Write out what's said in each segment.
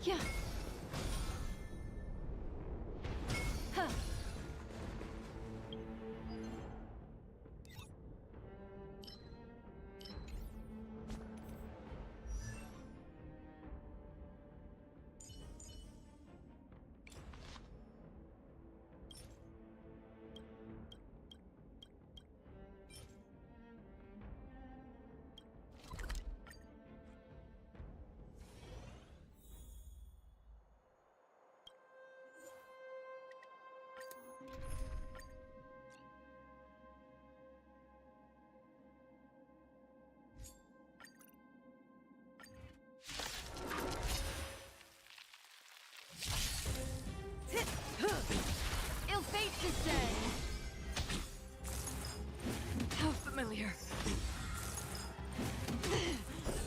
Yeah. Huh. Ill fate descend! How familiar.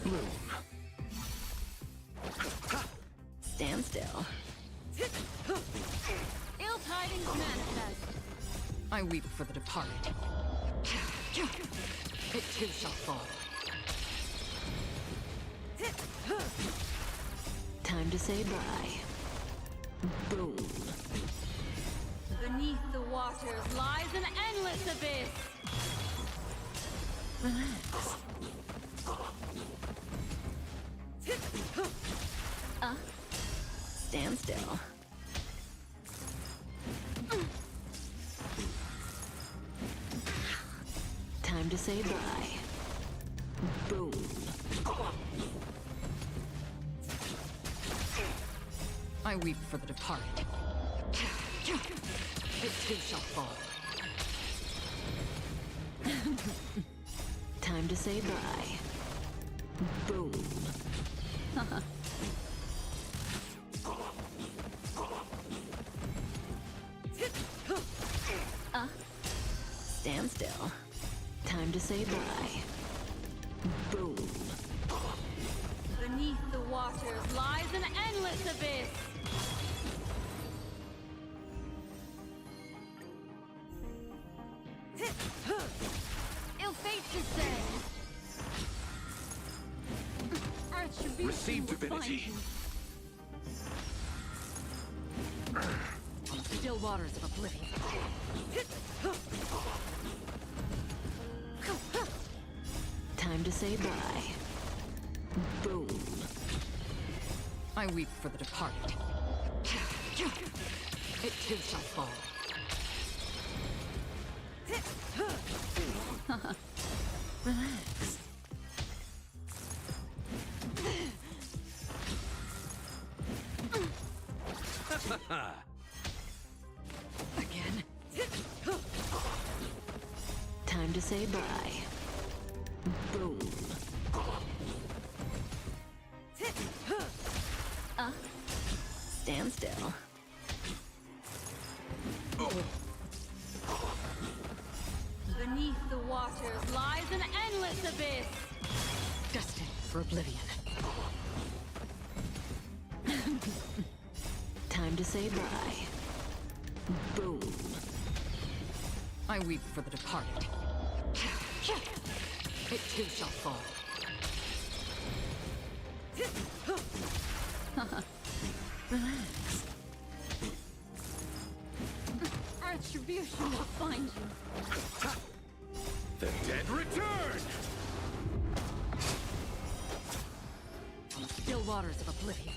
Bloom. Stand still. Ill tidings manifest. I weep for the departed. It too shall fall. Time to say bye. Boom. Beneath the waters lies an endless abyss. Relax. Stand still. Time to say bye. Boom. I weep for the departed. It too shall fall. Time to say bye. Boom. Stand still. Time to say bye. Boom. Beneath the waters lies an endless abyss. Ill fate descend. Retribution Receive will divinity. find you. On the still waters of oblivion. Time to say bye. Boom. I weep for the departed. It too shall fall. Relax. Again? Time to say bye. Boom. Stand still. Beneath the waters lies an endless abyss. Destined for oblivion. Time to say bye. Boom. I weep for the departed. It too shall fall. Relax. Retribution will find you. The dead return! On the still waters of oblivion.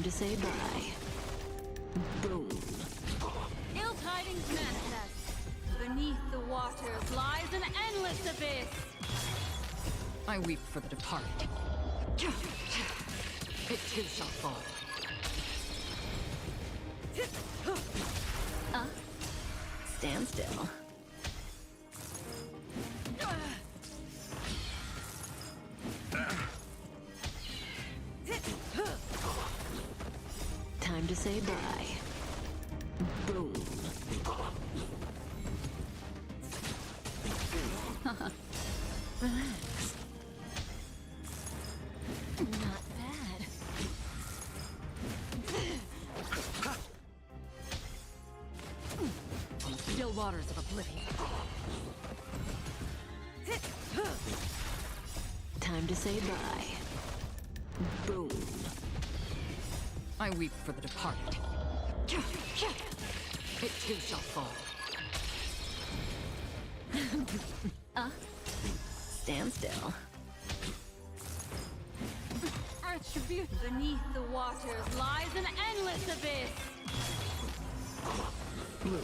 Time to say bye. Boom. Ill tidings manifest. Beneath the waters lies an endless abyss. I weep for the departed. It too shall fall. Stand still. Time to say bye. Boom. Relax. Not bad. On the still waters of oblivion. Time to say bye. Boom. I weep for the departed. It too shall fall. Stand still. Attribute. Beneath the waters lies an endless abyss. Bloom.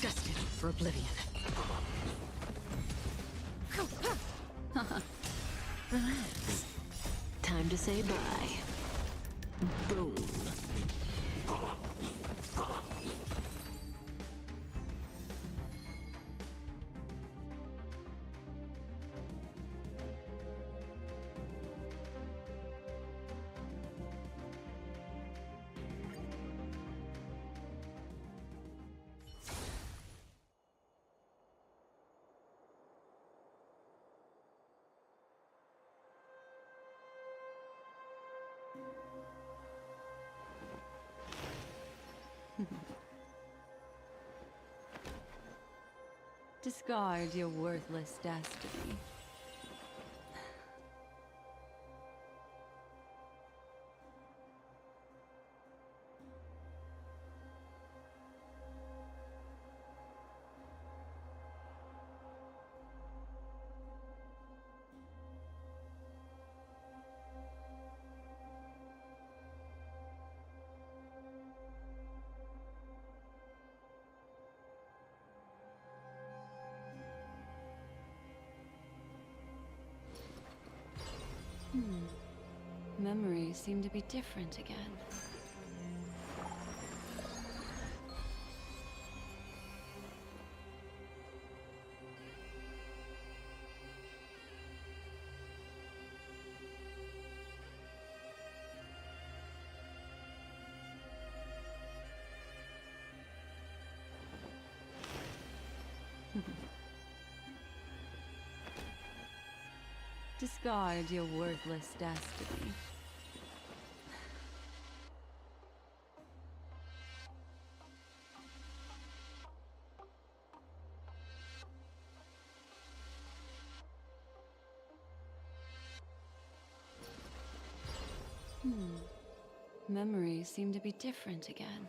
Destined for oblivion. Relax. Time to say bye. Boom. Discard your worthless destiny. Memories seem to be different again. Discard your worthless destiny. Memories seem to be different again.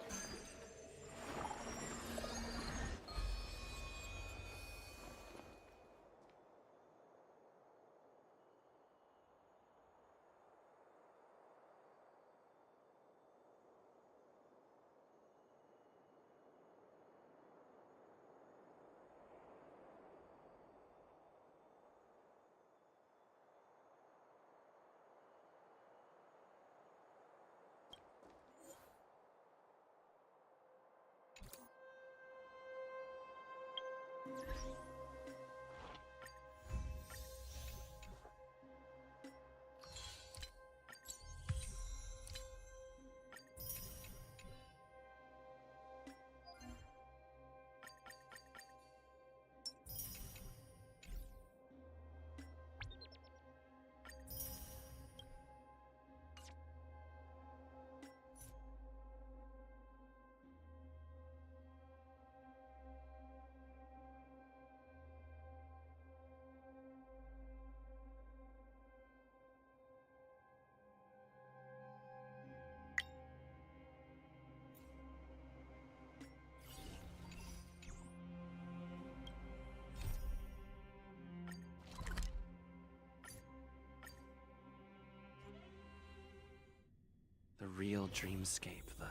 still dreamscape, the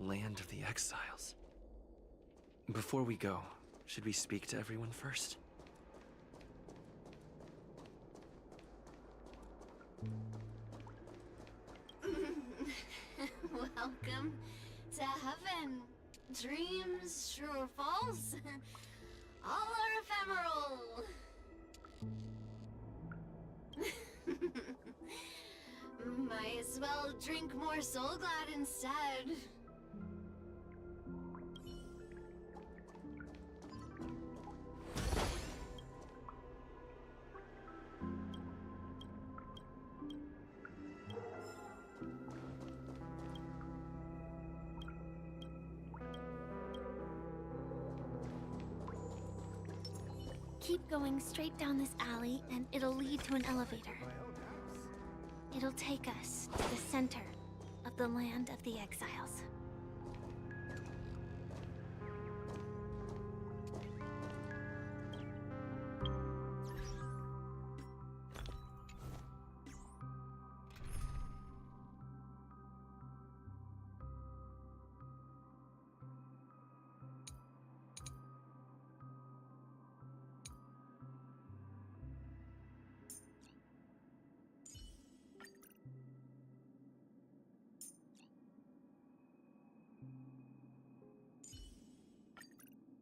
land of the exiles. Before we go, should we speak to everyone first? Welcome to heaven. Dreams, true or false, all are ephemeral. Might as well drink more Soul Glad instead. Keep going straight down this alley, and it'll lead to an elevator. It'll take us to the center of the land of the exiles.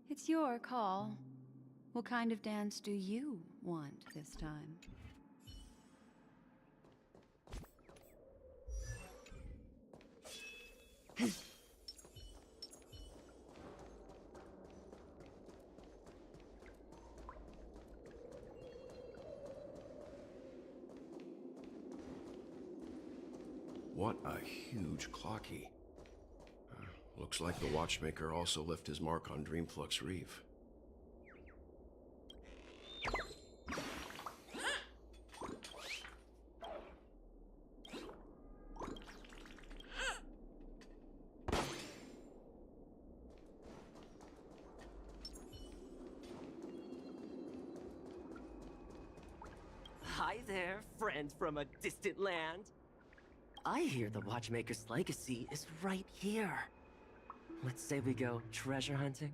It's your call. What kind of dance do you want this time? What a huge clock key. Looks like the watchmaker also left his mark on Dreamflux Reef. Hi there, friends from a distant land. I hear the Watchmaker's legacy is right here. Let's say we go treasure hunting.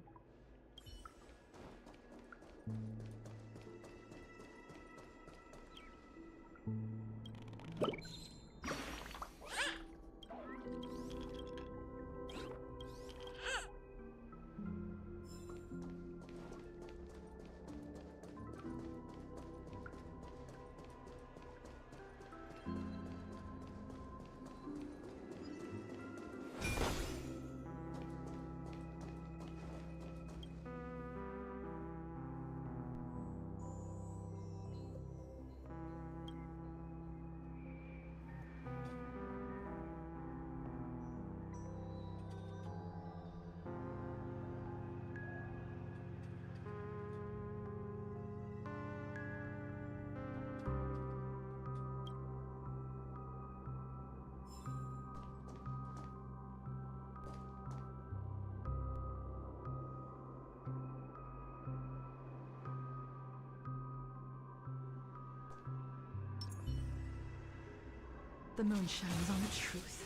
The moon shines on the truth.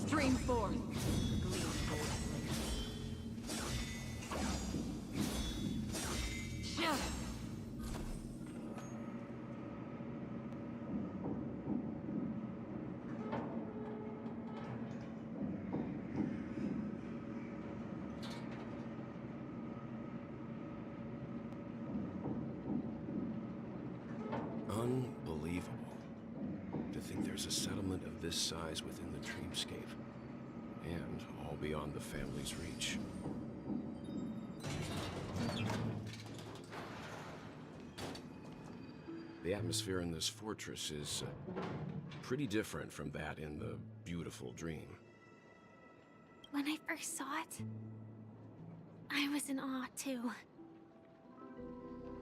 Stream forth. Yeah. Unbelievable. To think there's a settlement of this size within the dreamscape. And all beyond the family's reach. The atmosphere in this fortress is pretty different from that in the beautiful dream. When I first saw it, I was in awe too.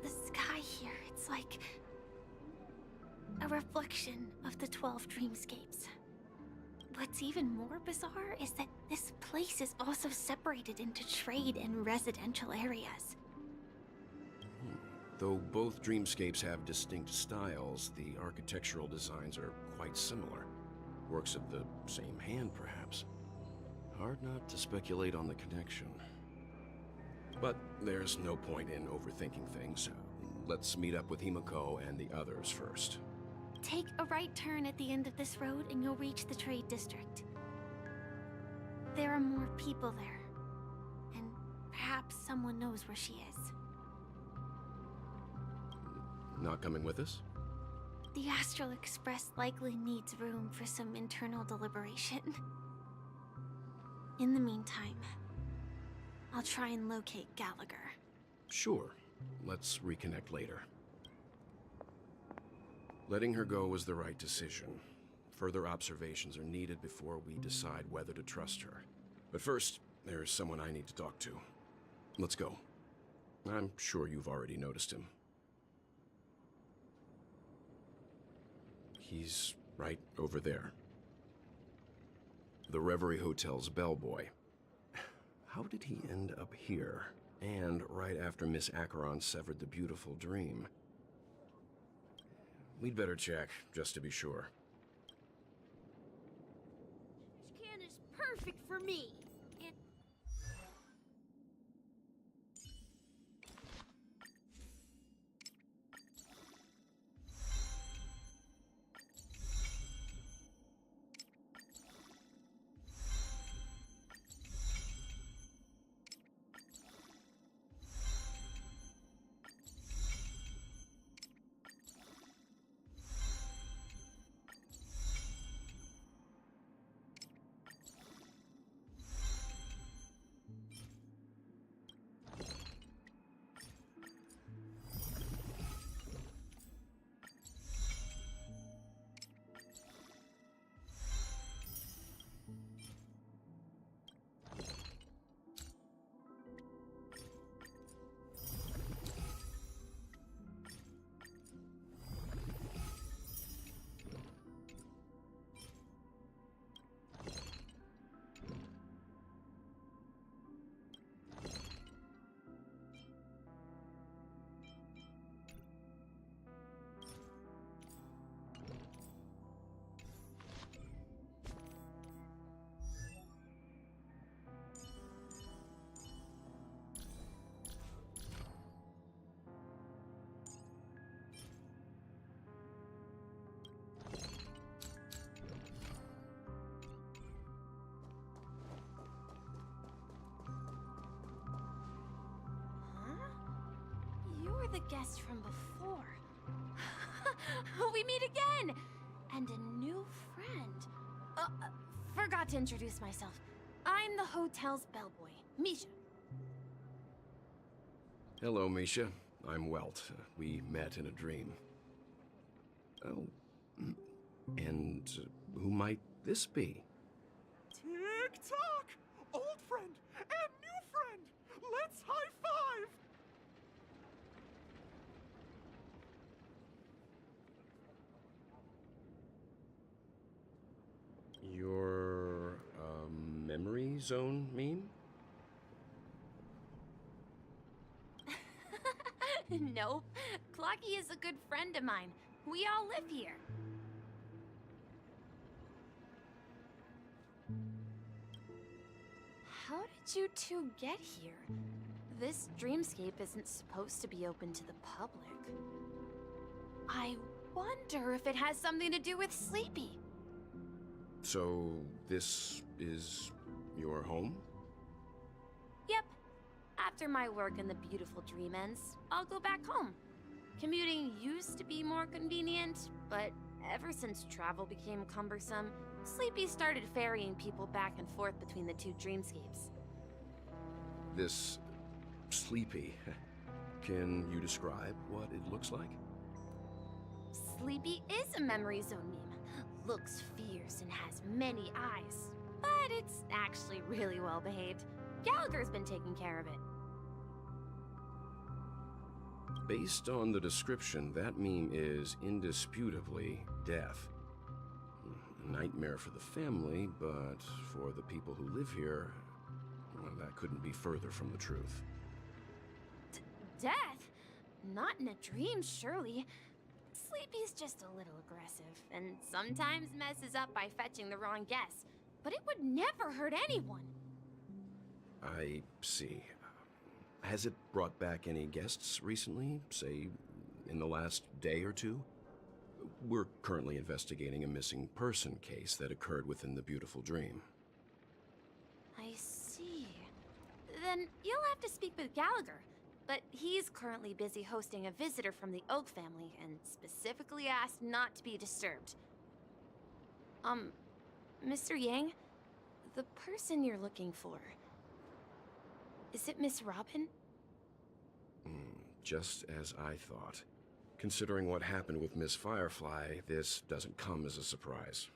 The sky here, it's like a reflection of the 12 dreamscapes. What's even more bizarre is that this place is also separated into trade and residential areas. Though both dreamscapes have distinct styles, the architectural designs are quite similar. Works of the same hand, perhaps. Hard not to speculate on the connection. But there's no point in overthinking things. Let's meet up with Himiko and the others first. Take a right turn at the end of this road and you'll reach the trade district. There are more people there. And perhaps someone knows where she is. Not coming with us? The Astral Express likely needs room for some internal deliberation. In the meantime, I'll try and locate Gallagher. Sure. Let's reconnect later. Letting her go was the right decision. Further observations are needed before we decide whether to trust her. But first, there's someone I need to talk to. Let's go. I'm sure you've already noticed him. He's right over there. The Reverie Hotel's bellboy. How did he end up here? And right after Miss Acheron severed the beautiful dream. We'd better check, just to be sure. This can is perfect for me. The guest from before. We meet again! And a new friend. Forgot to introduce myself. I'm the hotel's bellboy, Misha. Hello, Misha. I'm Welt. We met in a dream. Oh, and who might this be? Tick-tock! Old friend and new friend! Let's high-five! Your, memory zone meme? Nope. Clocky is a good friend of mine. We all live here. How did you two get here? This dreamscape isn't supposed to be open to the public. I wonder if it has something to do with Sleepy. So, this is your home? Yep. After my work in the beautiful dream ends, I'll go back home. Commuting used to be more convenient, but ever since travel became cumbersome, Sleepy started ferrying people back and forth between the two dreamscapes. This Sleepy. Can you describe what it looks like? Sleepy is a memory zone meme. Looks fierce and has many eyes. But it's actually really well behaved. Gallagher's been taking care of it. Based on the description, that meme is indisputably deaf. nightmare for the family, but for the people who live here, well, that couldn't be further from the truth. Death? Not in a dream, surely. Sleepy's just a little aggressive, and sometimes messes up by fetching the wrong guess. But it would never hurt anyone. I see. Has it brought back any guests recently, say, in the last day or two? We're currently investigating a missing person case that occurred within the beautiful dream. I see. Then you'll have to speak with Gallagher. But he's currently busy hosting a visitor from the Oak family and specifically asked not to be disturbed. Mr. Yang, the person you're looking for, is it Miss Robin? Just as I thought. Considering what happened with Miss Firefly, this doesn't come as a surprise.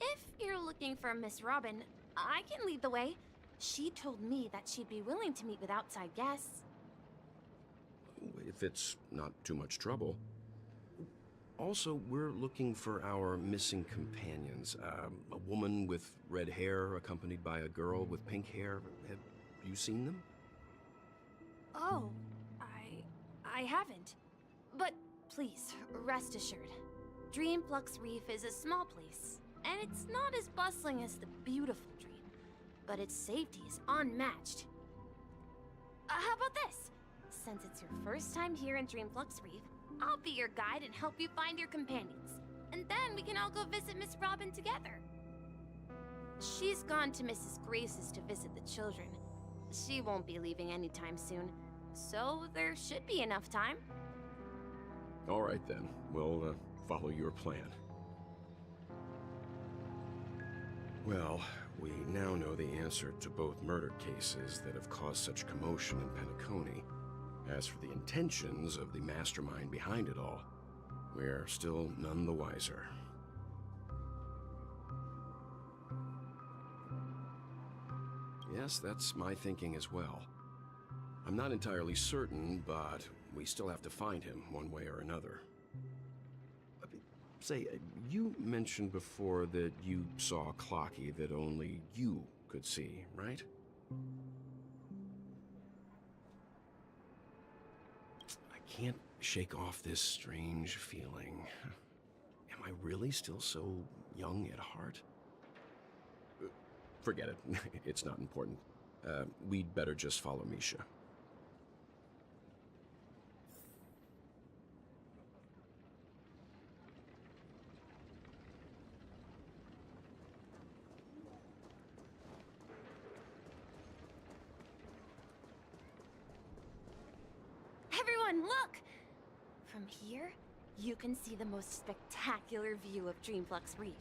If you're looking for Miss Robin, I can lead the way. She told me that she'd be willing to meet with outside guests. If it's not too much trouble. Also, we're looking for our missing companions. A woman with red hair accompanied by a girl with pink hair. Have you seen them? Oh, I haven't. But please, rest assured. Dreamflux Reef is a small place, and it's not as bustling as the beautiful Dream. But its safety is unmatched. How about this? Since it's your first time here in Dreamflux Reef, I'll be your guide and help you find your companions. And then we can all go visit Miss Robin together. She's gone to Mrs. Grace's to visit the children. She won't be leaving anytime soon, so there should be enough time. All right then, we'll follow your plan. Well, we now know the answer to both murder cases that have caused such commotion in Penacony. As for the intentions of the mastermind behind it all, we're still none the wiser. Yes, that's my thinking as well. I'm not entirely certain, but we still have to find him one way or another. Say, you mentioned before that you saw Clocky that only you could see, right? I can't shake off this strange feeling. Am I really still so young at heart? Forget it. It's not important. We'd better just follow Misha. Everyone, look! From here, you can see the most spectacular view of Dreamflux Reef.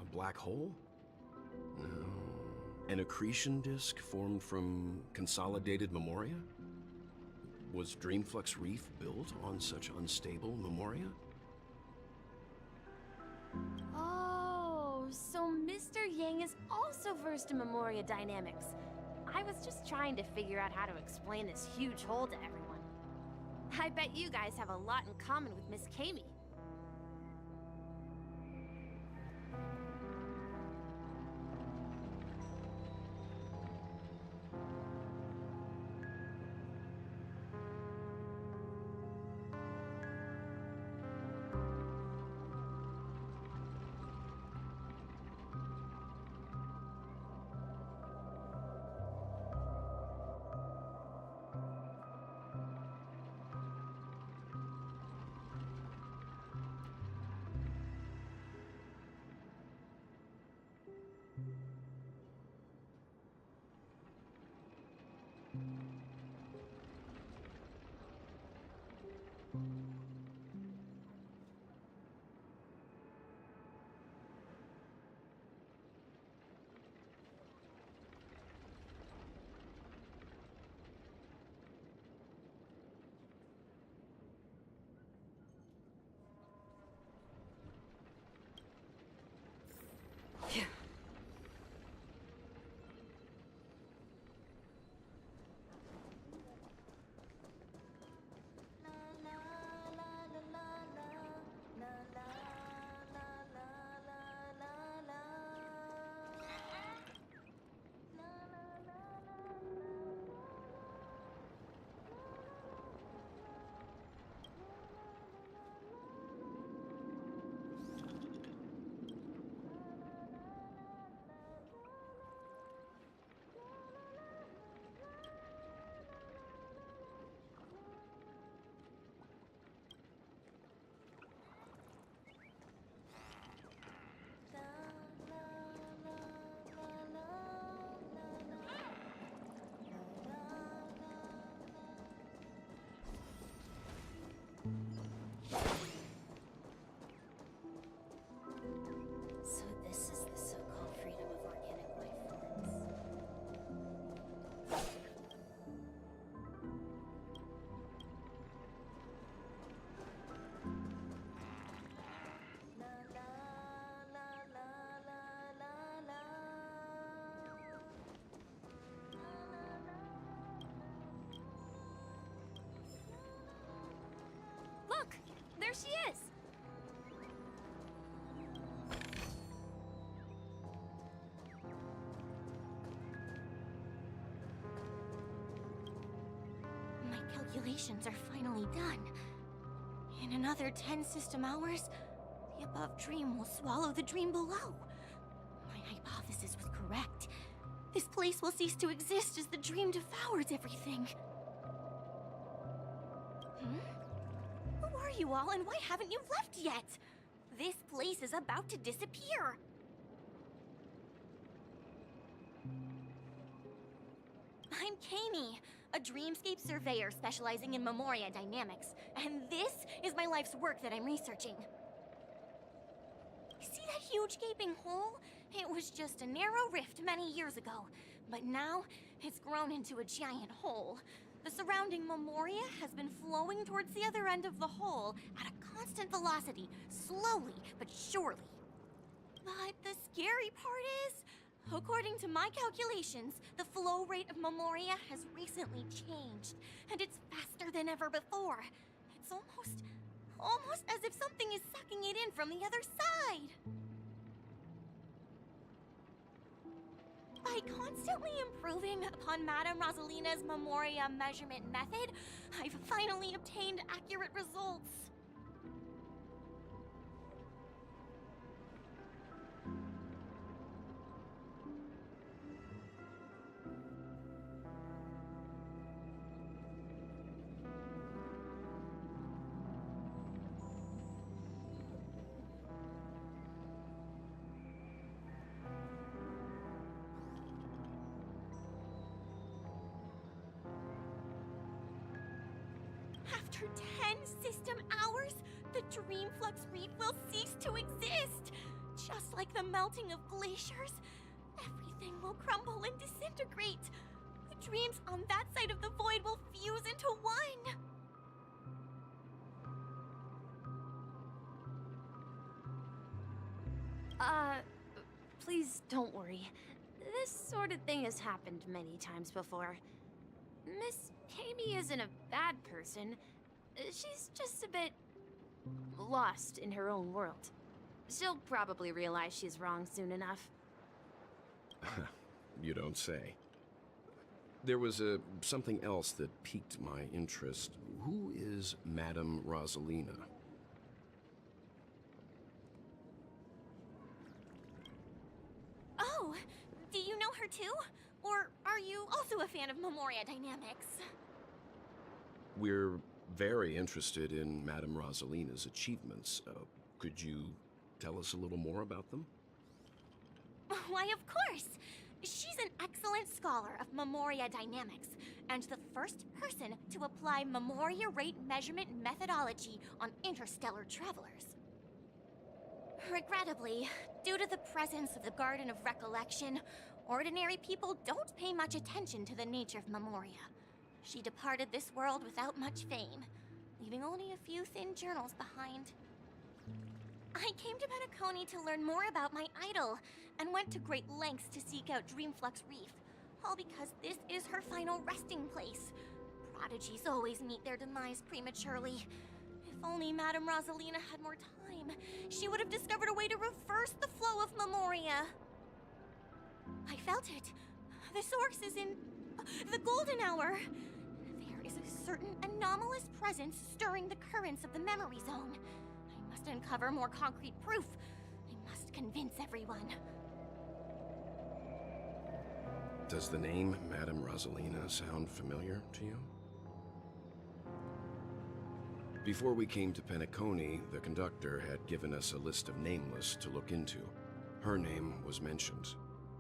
A black hole? No. An accretion disk formed from consolidated memoria? Was Dreamflux Reef built on such unstable memoria? Oh, so Mr. Yang is also versed in Memoria dynamics. I was just trying to figure out how to explain this huge hole to everyone. I bet you guys have a lot in common with Miss Kami. So this is the so-called freedom of organic life forms. Look! There she is! My calculations are finally done. In another 10 system hours, the above dream will swallow the dream below. My hypothesis was correct. This place will cease to exist as the dream devours everything. Who are you all, and why haven't you left yet? This place is about to disappear. I'm Kami, a dreamscape surveyor specializing in Memoria dynamics, and this is my life's work that I'm researching. See that huge gaping hole? It was just a narrow rift many years ago, but now it's grown into a giant hole. The surrounding Memoria has been flowing towards the other end of the hole at a constant velocity, slowly but surely. But the scary part is, according to my calculations, the flow rate of Memoria has recently changed, and it's faster than ever before. It's almost as if something is sucking it in from the other side. By constantly improving upon Madame Rosalina's Memoria measurement method, I've finally obtained accurate results. After 10 system hours, the Dreamflux Reef will cease to exist. Just like the melting of glaciers, everything will crumble and disintegrate. The dreams on that side of the void will fuse into one. Please don't worry. This sort of thing has happened many times before. Miss Kami isn't a bad person. She's just a bit lost in her own world. She'll probably realize she's wrong soon enough. You don't say. There was something else that piqued my interest. Who is Madame Rosalina? Oh, do you know her too? Or are you also a fan of Memoria Dynamics? We're very interested in Madame Rosalina's achievements. Could you tell us a little more about them? Why, of course! She's an excellent scholar of Memoria Dynamics, and the first person to apply Memoria rate measurement methodology on interstellar travelers. Regrettably, due to the presence of the Garden of Recollection, ordinary people don't pay much attention to the nature of Memoria. She departed this world without much fame, leaving only a few thin journals behind. I came to Penacony to learn more about my idol, and went to great lengths to seek out Dreamflux Reef, all because this is her final resting place. Prodigies always meet their demise prematurely. If only Madame Rosalina had more time, she would have discovered a way to reverse the flow of Memoria. I felt it. The source is in the golden hour. There is a certain anomalous presence stirring the currents of the memory zone. I must uncover more concrete proof. I must convince everyone. Does the name Madame Rosalina sound familiar to you? Before we came to Penacony, the conductor had given us a list of nameless to look into. Her name was mentioned.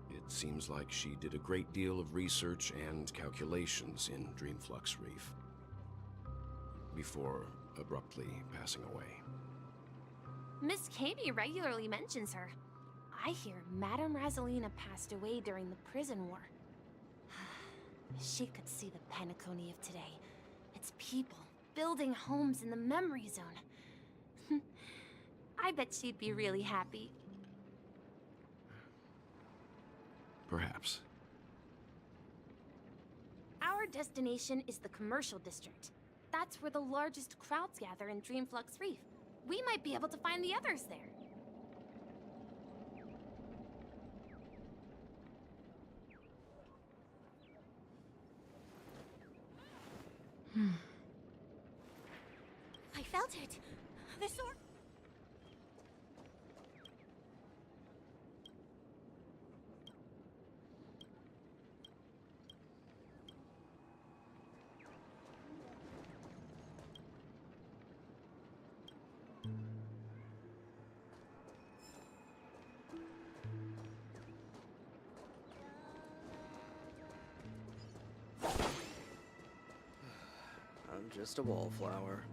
It seems like she did a great deal of research and calculations in Dreamflux Reef, before abruptly passing away. Miss Kami regularly mentions her. I hear Madame Rosalina passed away during the prison war. She could see the Penacony of today. Its people building homes in the memory zone. I bet she'd be really happy. Perhaps. Our destination is the commercial district. That's where the largest crowds gather in Dreamflux Reef. We might be able to find the others there. I felt it. The source. I'm just a wallflower.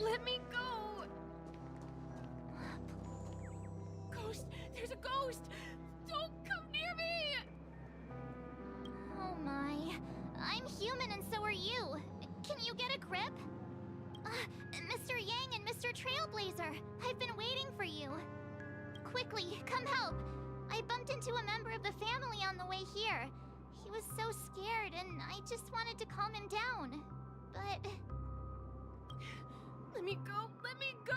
Let me go! Ghost! There's a ghost! Don't come near me! Oh my. I'm human and so are you. Can you get a grip? Mr. Yang and Mr. Trailblazer, I've been waiting for you. Quickly, come help. I bumped into a member of the family on the way here. He was so scared and I just wanted to calm him down. But... Let me go! Let me go!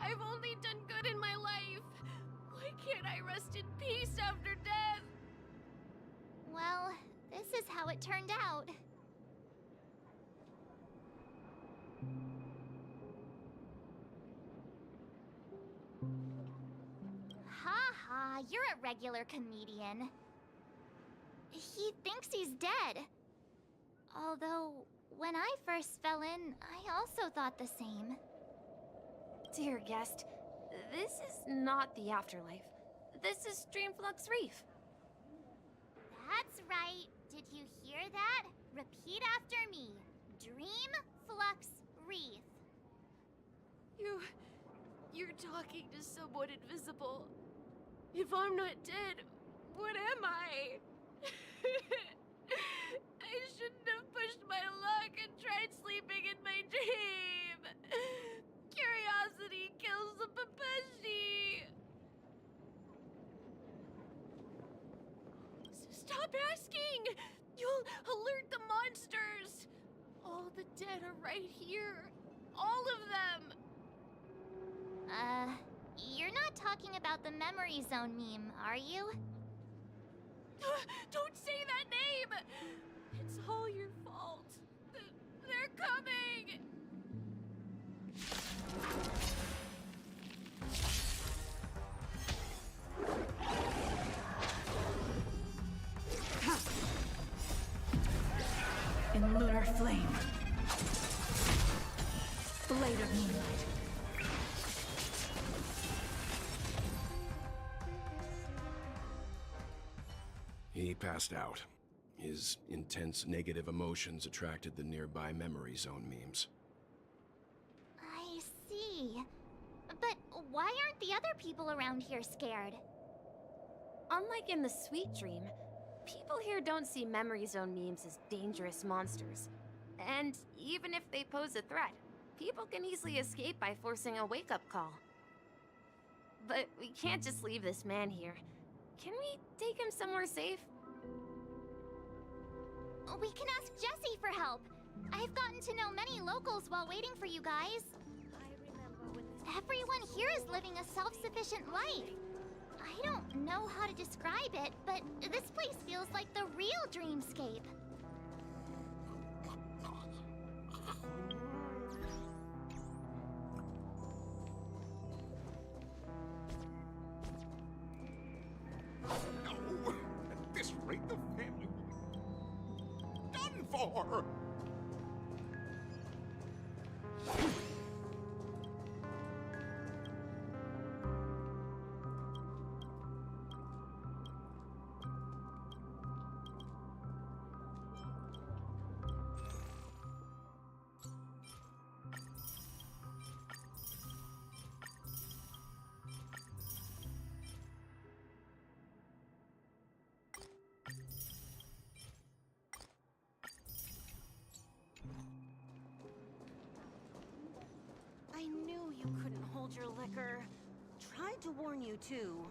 I've only done good in my life. Why can't I rest in peace after death? well, this is how it turned out. Ha, you're a regular comedian. He thinks he's dead. Although, when I first fell in, I also thought the same. Dear guest, this is not the afterlife. This is Dreamflux Reef. That's right. Did you hear that? Repeat after me. Dream Flux Reef. You're talking to someone invisible. If I'm not dead, what am I? I shouldn't have pushed my luck and tried sleeping in my dream. Curiosity kills the Papashi. Stop asking! You'll alert the monsters! All the dead are right here. All of them! You're not talking about the memory zone meme, are you? Don't say that name! It's all your fault. They're coming! In lunar flame. Blade of moonlight. He passed out. His intense negative emotions attracted the nearby memory zone memes. I see. But why aren't the other people around here scared? Unlike in the Sweet Dream, people here don't see memory zone memes as dangerous monsters. And even if they pose a threat, people can easily escape by forcing a wake-up call. But we can't just leave this man here. Can we take him somewhere safe? We can ask Jessie for help. I've gotten to know many locals while waiting for you guys. Everyone here is living a self-sufficient life. I don't know how to describe it, but this place feels like the real dreamscape. No! At this rate, the family will be done for! I knew you couldn't hold your liquor. Tried to warn you, too.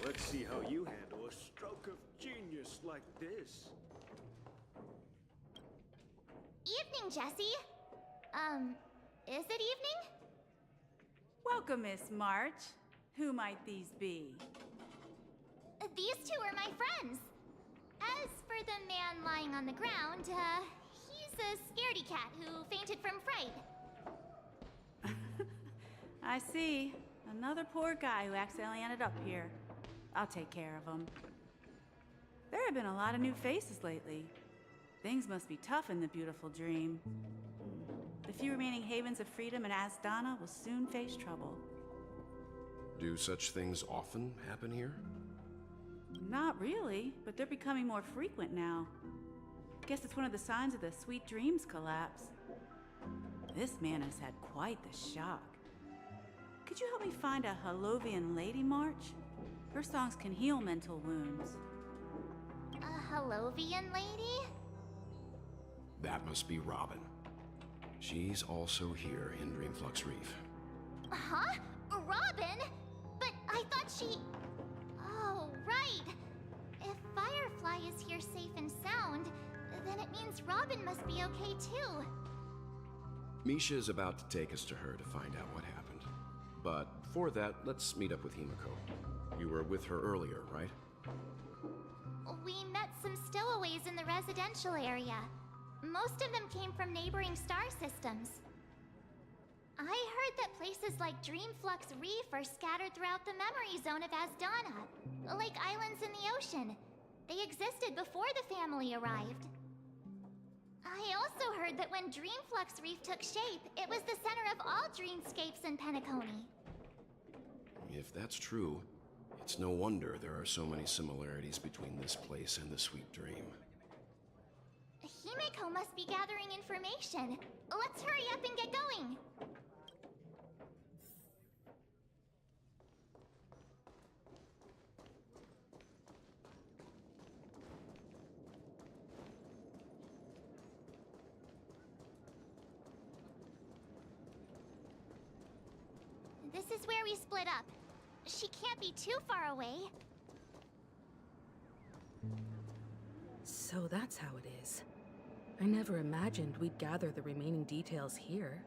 Let's see how you handle a stroke of genius like this. Evening, Jessie. Is it evening? Welcome, Miss March. Who might these be? These two are my friends. As for the man lying on the ground, he's a scaredy cat who fainted from fright. I see. Another poor guy who accidentally ended up here. I'll take care of him. There have been a lot of new faces lately. Things must be tough in the beautiful dream. The few remaining havens of freedom in Asdana will soon face trouble. Do such things often happen here? Not really, but they're becoming more frequent now. Guess it's one of the signs of the Sweet Dreams collapse. This man has had quite the shock. Could you help me find a Halovian lady, March? Her songs can heal mental wounds. A Halovian lady? That must be Robin. She's also here in Dreamflux Reef. Huh? Robin? But I thought she... Oh, right. If Firefly is here safe and sound, then it means Robin must be okay too. Misha is about to take us to her to find out what happened. But before that, let's meet up with Himiko. You were with her earlier, right? We met some stowaways in the residential area. Most of them came from neighboring star systems. I heard that places like Dreamflux Reef are scattered throughout the memory zone of Asdana, like islands in the ocean. They existed before the family arrived. I also heard that when Dreamflux Reef took shape, it was the center of all dreamscapes in Penacony. If that's true, it's no wonder there are so many similarities between this place and the Sweet Dream. Himeko must be gathering information. Let's hurry up and get going. This is where we split up. She can't be too far away. So that's how it is. I never imagined we'd gather the remaining details here.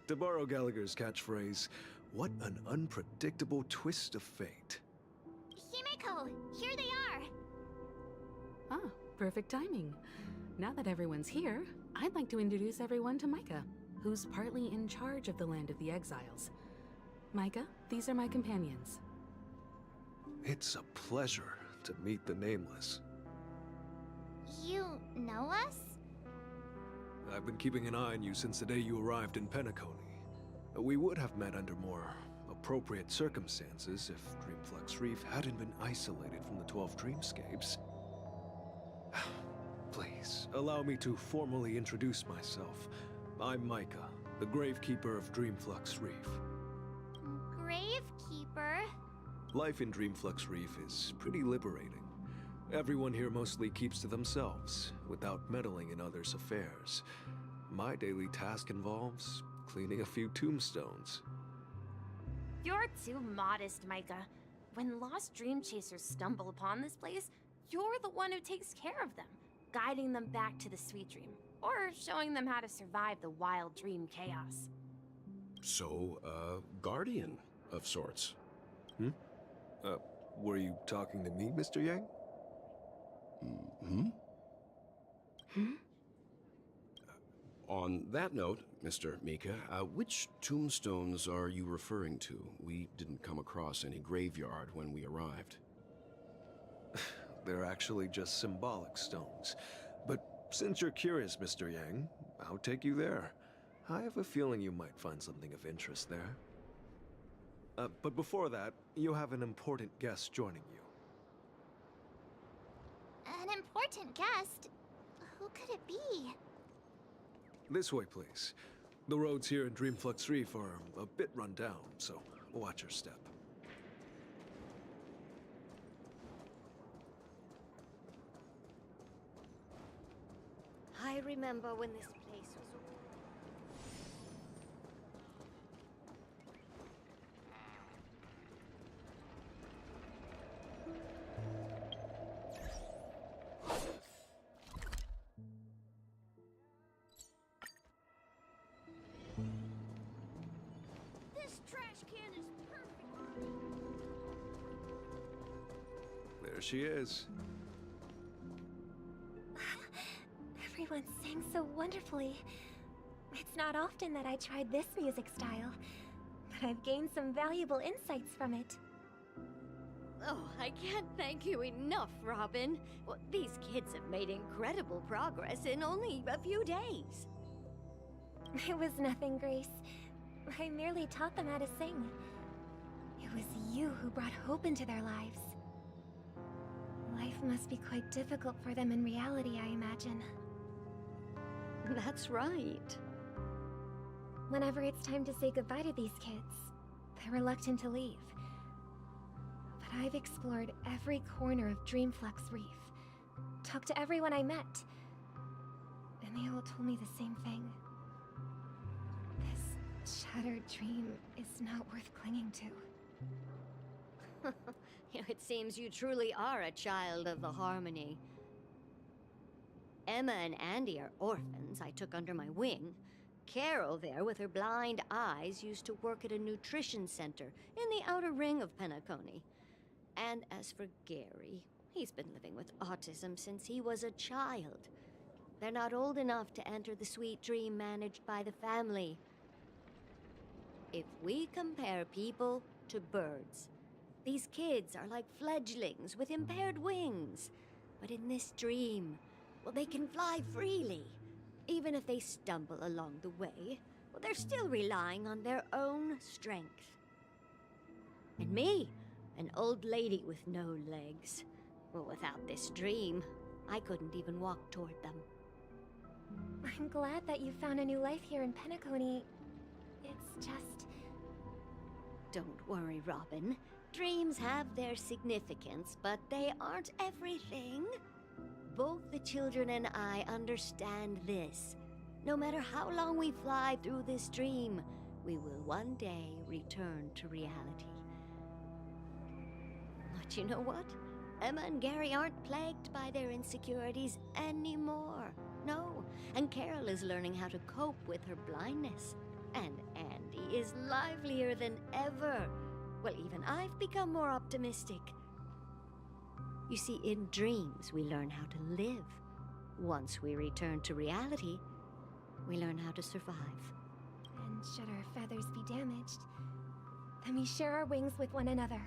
To borrow Gallagher's catchphrase, what an unpredictable twist of fate. Himeko, here they are. Ah, perfect timing. Now that everyone's here, I'd like to introduce everyone to Micah, who's partly in charge of the Land of the Exiles. Micah, these are my companions. It's a pleasure to meet the Nameless. You know us? I've been keeping an eye on you since the day you arrived in Penacony. We would have met under more appropriate circumstances if Dreamflux Reef hadn't been isolated from the 12 Dreamscapes. Please, allow me to formally introduce myself. I'm Micah, the Gravekeeper of Dreamflux Reef. Gravekeeper? Life in Dreamflux Reef is pretty liberating. Everyone here mostly keeps to themselves, without meddling in others' affairs. My daily task involves cleaning a few tombstones. You're too modest, Micah. When lost dream chasers stumble upon this place, you're the one who takes care of them, guiding them back to the Sweet Dream, or showing them how to survive the wild dream chaos. So, guardian of sorts. Were you talking to me, Mr. Yang? On that note, Mr. Mika, which tombstones are you referring to? We didn't come across any graveyard when we arrived. They're actually just symbolic stones. But since you're curious, Mr. Yang, I'll take you there. I have a feeling you might find something of interest there. But before that, you have an important guest joining you. An important guest? Who could it be? This way, please. The roads here in Dreamflux Reef are a bit run down, so watch your step. I remember when this place was... This trash can is perfect. There she is. Everyone sang so wonderfully. It's not often that I tried this music style, but I've gained some valuable insights from it. Oh, I can't thank you enough, Robin. Well, these kids have made incredible progress in only a few days. It was nothing, Grace. I merely taught them how to sing. It was you who brought hope into their lives. Life must be quite difficult for them in reality, I imagine. That's right. Whenever it's time to say goodbye to these kids, they're reluctant to leave. But I've explored every corner of Dreamflux Reef, talked to everyone I met, and they all told me the same thing. This shattered dream is not worth clinging to. It seems you truly are a child of the Harmony. Emma and Andy are orphans I took under my wing. Carol there, with her blind eyes, used to work at a nutrition center in the outer ring of Penacony. And as for Gary, he's been living with autism since he was a child. They're not old enough to enter the sweet dream managed by the family. If we compare people to birds, these kids are like fledglings with impaired wings. But in this dream, well, they can fly freely. Even if they stumble along the way, well, they're still relying on their own strength. And me, an old lady with no legs. Well, without this dream, I couldn't even walk toward them. I'm glad that you found a new life here in Penacony. It's just... Don't worry, Robin. Dreams have their significance, but they aren't everything. Both the children and I understand this. No matter how long we fly through this dream, we will one day return to reality. But you know what? Emma and Gary aren't plagued by their insecurities anymore. No, and Carol is learning how to cope with her blindness. And Andy is livelier than ever. Well, even I've become more optimistic. You see, in dreams, we learn how to live. Once we return to reality, we learn how to survive. And should our feathers be damaged, then we share our wings with one another.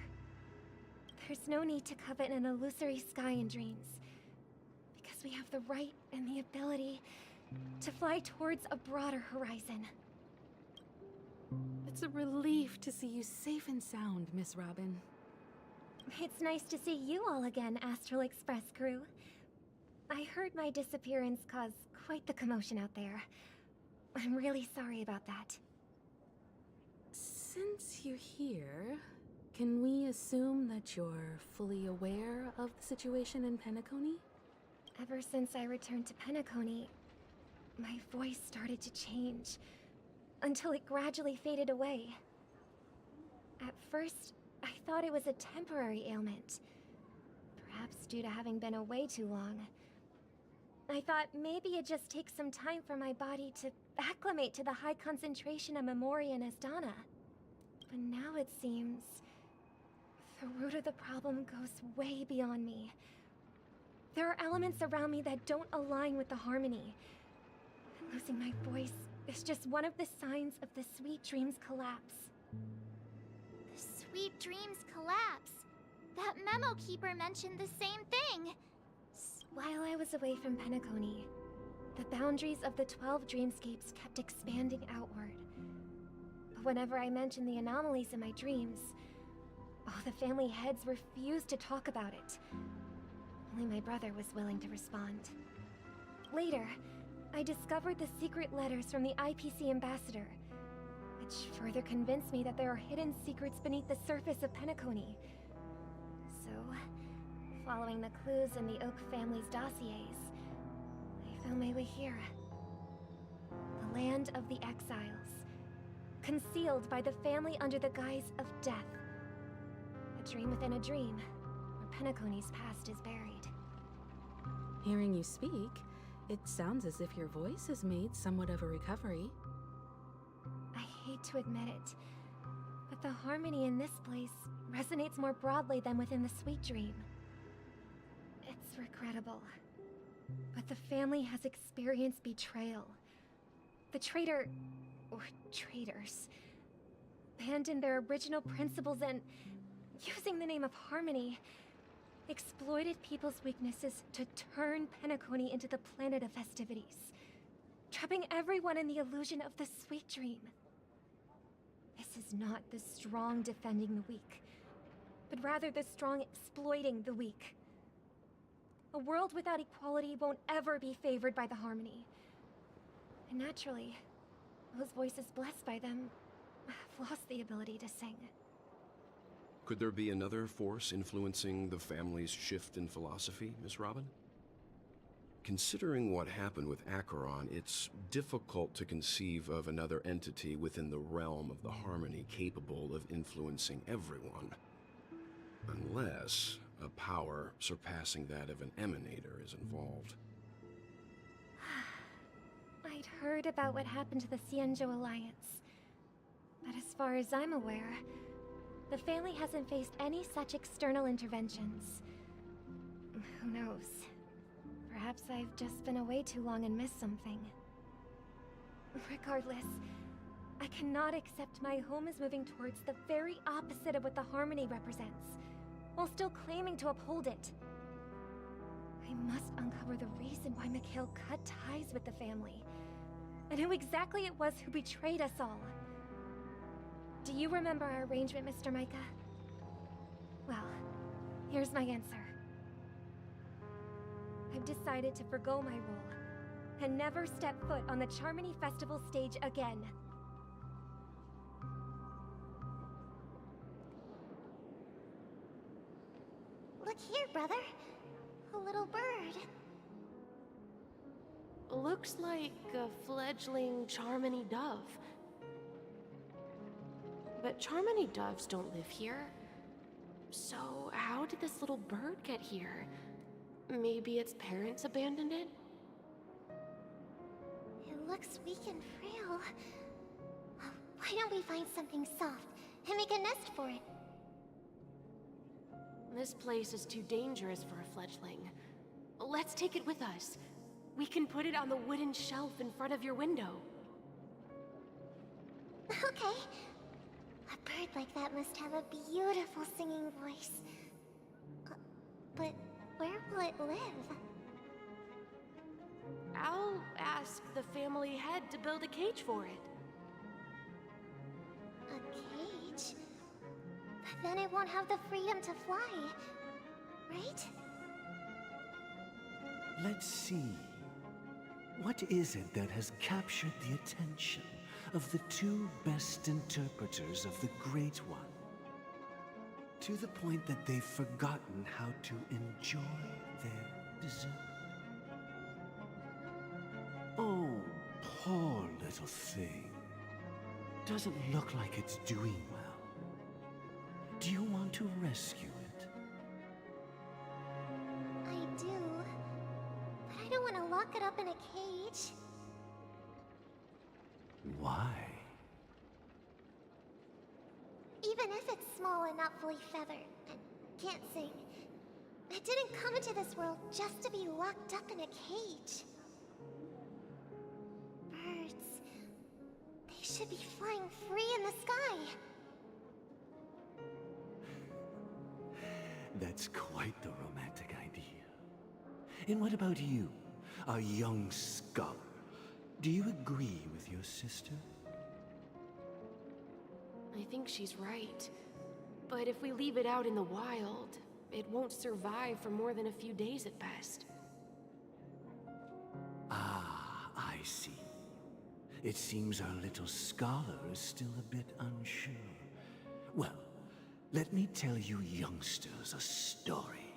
There's no need to covet an illusory sky in dreams, because we have the right and the ability to fly towards a broader horizon. It's a relief to see you safe and sound, Miss Robin. It's nice to see you all again, Astral Express crew. I heard my disappearance caused quite the commotion out there. I'm really sorry about that. Since you're here, can we assume that you're fully aware of the situation in Penacony? Ever since I returned to Penacony, my voice started to change, until it gradually faded away. At first, I thought it was a temporary ailment, perhaps due to having been away too long. I thought maybe it just takes some time for my body to acclimate to the high concentration of Memoria and Asdana. But now it seems the root of the problem goes way beyond me. There are elements around me that don't align with the harmony. And losing my voice is just one of the signs of the Sweet Dreams collapse. The Sweet Dreams collapse. That memo keeper mentioned the same thing. While I was away from Penacony, the boundaries of the 12 dreamscapes kept expanding outward. But whenever I mentioned the anomalies in my dreams, the family heads refused to talk about it. Only my brother was willing to respond. Later, I discovered the secret letters from the IPC ambassador, which further convinced me that there are hidden secrets beneath the surface of Penacony. So, following the clues in the Oak family's dossiers, I found my way here. The land of the exiles, concealed by the family under the guise of death. A dream within a dream, where Penacony's past is buried. Hearing you speak, it sounds as if your voice has made somewhat of a recovery. I hate to admit it, but the harmony in this place resonates more broadly than within the Sweet Dream. It's regrettable, but the family has experienced betrayal. The traitor, or traitors, abandoned their original principles and, using the name of harmony, exploited people's weaknesses to turn Penacony into the planet of festivities, trapping everyone in the illusion of the Sweet Dream. This is not the strong defending the weak, but rather the strong exploiting the weak. A world without equality won't ever be favored by the harmony. And naturally, those voices blessed by them have lost the ability to sing. Could there be another force influencing the family's shift in philosophy, Miss Robin? Considering what happened with Acheron, it's difficult to conceive of another entity within the realm of the harmony capable of influencing everyone. Unless a power surpassing that of an emanator is involved. I'd heard about what happened to the Cienjo Alliance, but as far as I'm aware, the family hasn't faced any such external interventions. Who knows? Perhaps I've just been away too long and missed something. Regardless, I cannot accept my home is moving towards the very opposite of what the Harmony represents, while still claiming to uphold it. I must uncover the reason why Mikhail cut ties with the family, and who exactly it was who betrayed us all. Do you remember our arrangement, Mr. Micah? Well, here's my answer. I've decided to forgo my role, and never step foot on the Charmony Festival stage again. Look here, brother. A little bird. Looks like a fledgling Charmony dove. But Charmony doves don't live here. So how did this little bird get here? Maybe its parents abandoned it? It looks weak and frail. Why don't we find something soft and make a nest for it? This place is too dangerous for a fledgling. Let's take it with us. We can put it on the wooden shelf in front of your window. Okay. A bird like that must have a beautiful singing voice. But where will it live? I'll ask the family head to build a cage for it. A cage? But then it won't have the freedom to fly, right? Let's see. What is it that has captured the attention of the two best interpreters of the Great One? To the point that they've forgotten how to enjoy their dessert. Oh, poor little thing. Doesn't look like it's doing well. Do you want to rescue it? I do. But I don't want to lock it up in a cage. Why? Even if it's small and not fully feathered, and can't sing, it didn't come into this world just to be locked up in a cage. Birds, they should be flying free in the sky. That's quite the romantic idea. And what about you, a young scholar? Do you agree with your sister? I think she's right. But if we leave it out in the wild, it won't survive for more than a few days at best. Ah, I see. It seems our little scholar is still a bit unsure. Well, let me tell you youngsters a story.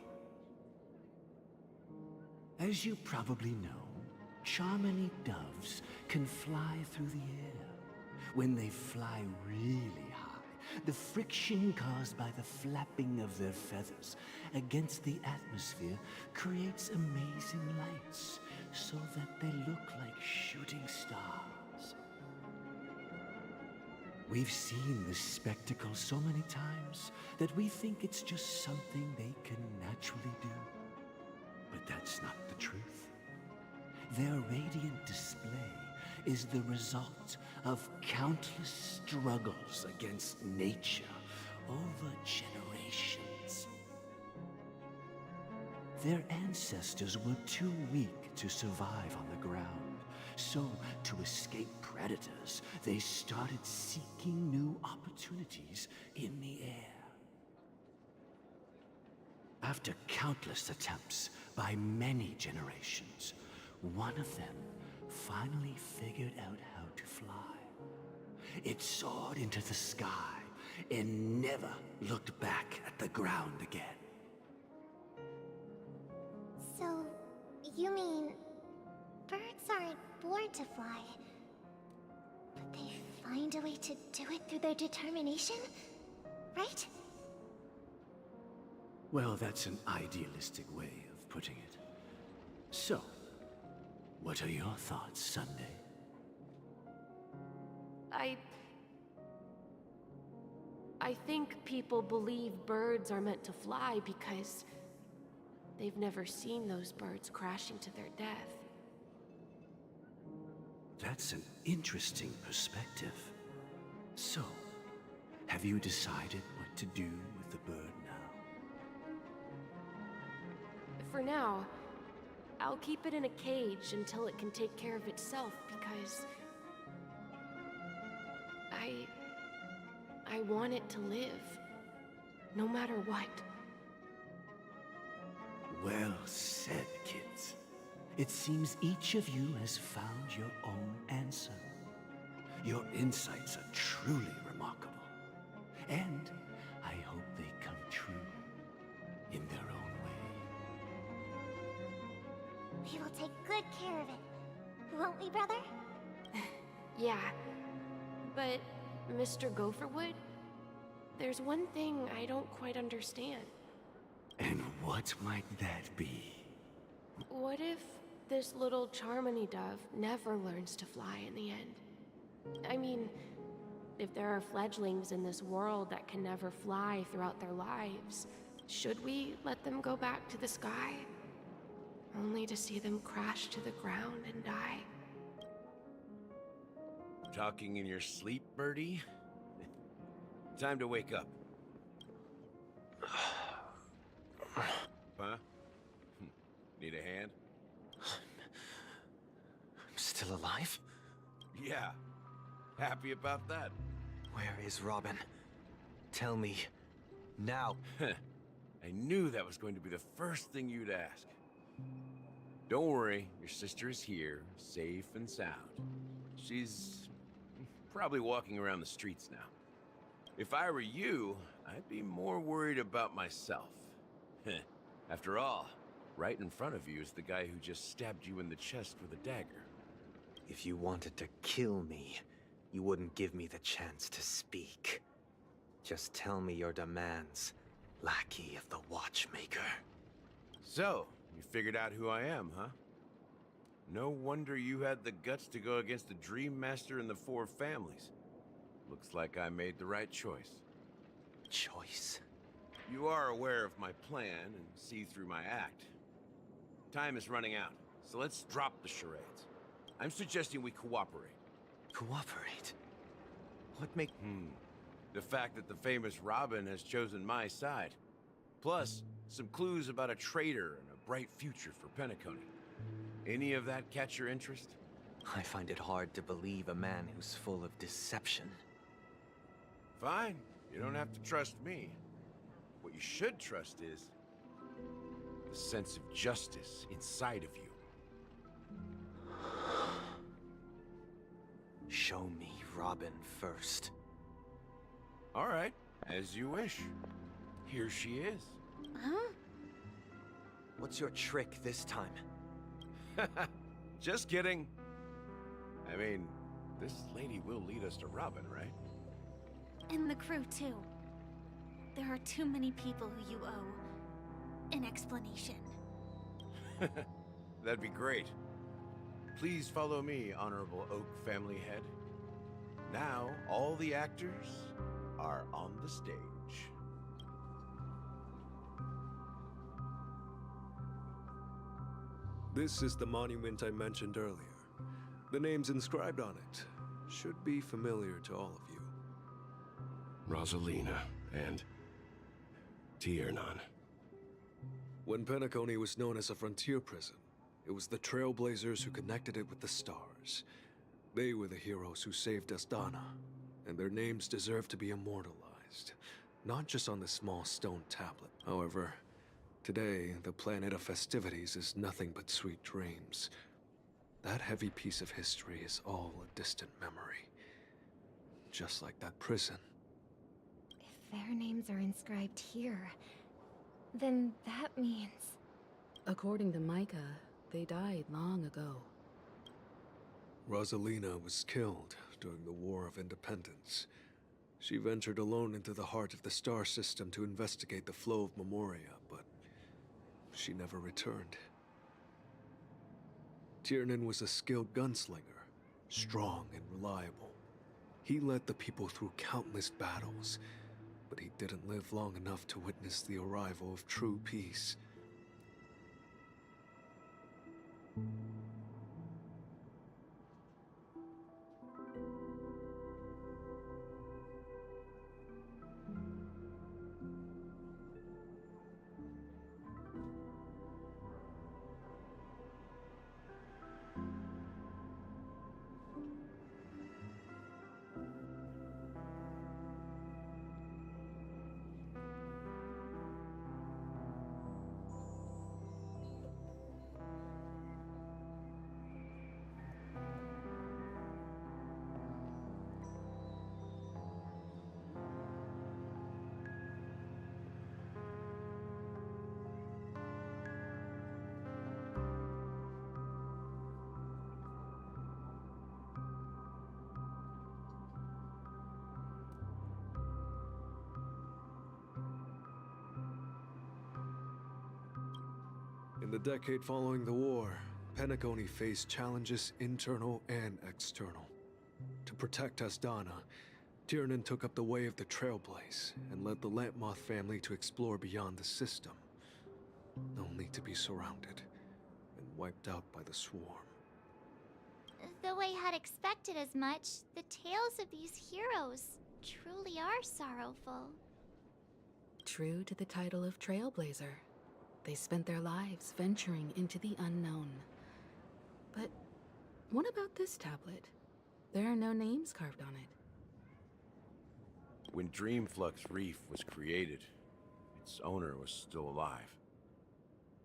As you probably know, Charmony doves can fly through the air. When they fly really high, the friction caused by the flapping of their feathers against the atmosphere creates amazing lights, so that they look like shooting stars. We've seen this spectacle so many times that we think it's just something they can naturally do. But that's not the truth. Their radiant display is the result of countless struggles against nature over generations. Their ancestors were too weak to survive on the ground, so to escape predators, they started seeking new opportunities in the air. After countless attempts by many generations, one of them finally figured out how to fly. It soared into the sky and never looked back at the ground again. So, you mean birds aren't born to fly, but they find a way to do it through their determination, right? Well, that's an idealistic way of putting it. So, what are your thoughts, Sunday? I think people believe birds are meant to fly because they've never seen those birds crashing to their death. That's an interesting perspective. So, have you decided what to do with the bird now? For now, I'll keep it in a cage until it can take care of itself because I want it to live, no matter what. Well said, kids. It seems each of you has found your own answer. Your insights are truly remarkable. And I hope they come true in their own way. We will take good care of it. Won't we, brother? Yeah, but Mr. Gopherwood, there's one thing I don't quite understand. And what might that be? What if this little Charmony dove never learns to fly in the end? I mean, if there are fledglings in this world that can never fly throughout their lives, should we let them go back to the sky? Only to see them crash to the ground and die? Talking in your sleep, birdie? Time to wake up. Huh? Need a hand? I'm still alive? Yeah. Happy about that? Where is Robin? Tell me. Now. I knew that was going to be the first thing you'd ask. Don't worry, your sister is here, safe and sound. She's probably walking around the streets now. If I were you, I'd be more worried about myself. After all, right in front of you is the guy who just stabbed you in the chest with a dagger. If you wanted to kill me, you wouldn't give me the chance to speak. Just tell me your demands, lackey of the Watchmaker. So, you figured out who I am, huh? No wonder you had the guts to go against the Dream Master and the Four Families. Looks like I made the right choice. Choice? You are aware of my plan and see through my act. Time is running out, so let's drop the charades. I'm suggesting we cooperate. Cooperate? What make... The fact that the famous Robin has chosen my side. Plus, some clues about a traitor and a bright future for Penacony. Any of that catch your interest? I find it hard to believe a man who's full of deception. Fine. You don't have to trust me. What you should trust is the sense of justice inside of you. Show me Robin first. All right, as you wish. Here she is. Huh? What's your trick this time? Just kidding. I mean, this lady will lead us to Robin, right? And the crew, too. There are too many people who you owe an explanation. That'd be great. Please follow me, Honorable Oak Family Head. Now, all the actors are on the stage. This is the monument I mentioned earlier. The names inscribed on it should be familiar to all of you. Rosalina and Tiernan. When Penacony was known as a frontier prison, it was the Trailblazers who connected it with the stars. They were the heroes who saved Astana, and their names deserve to be immortalized, not just on this small stone tablet. However, today, the planet of festivities is nothing but sweet dreams. That heavy piece of history is all a distant memory. Just like that prison. If their names are inscribed here, then that means... According to Micah, they died long ago. Rosalina was killed during the War of Independence. She ventured alone into the heart of the star system to investigate the flow of Memoria, but she never returned. Tiernan was a skilled gunslinger, strong and reliable. He led the people through countless battles, but he didn't live long enough to witness the arrival of true peace. In the decade following the war, Penacony faced challenges internal and external. To protect Asdana, Tiernan took up the way of the Trailblaze and led the Lampmoth family to explore beyond the system, only to be surrounded and wiped out by the Swarm. Though I had expected as much, the tales of these heroes truly are sorrowful. True to the title of Trailblazer, they spent their lives venturing into the unknown. But what about this tablet? There are no names carved on it. When Dreamflux Reef was created, its owner was still alive.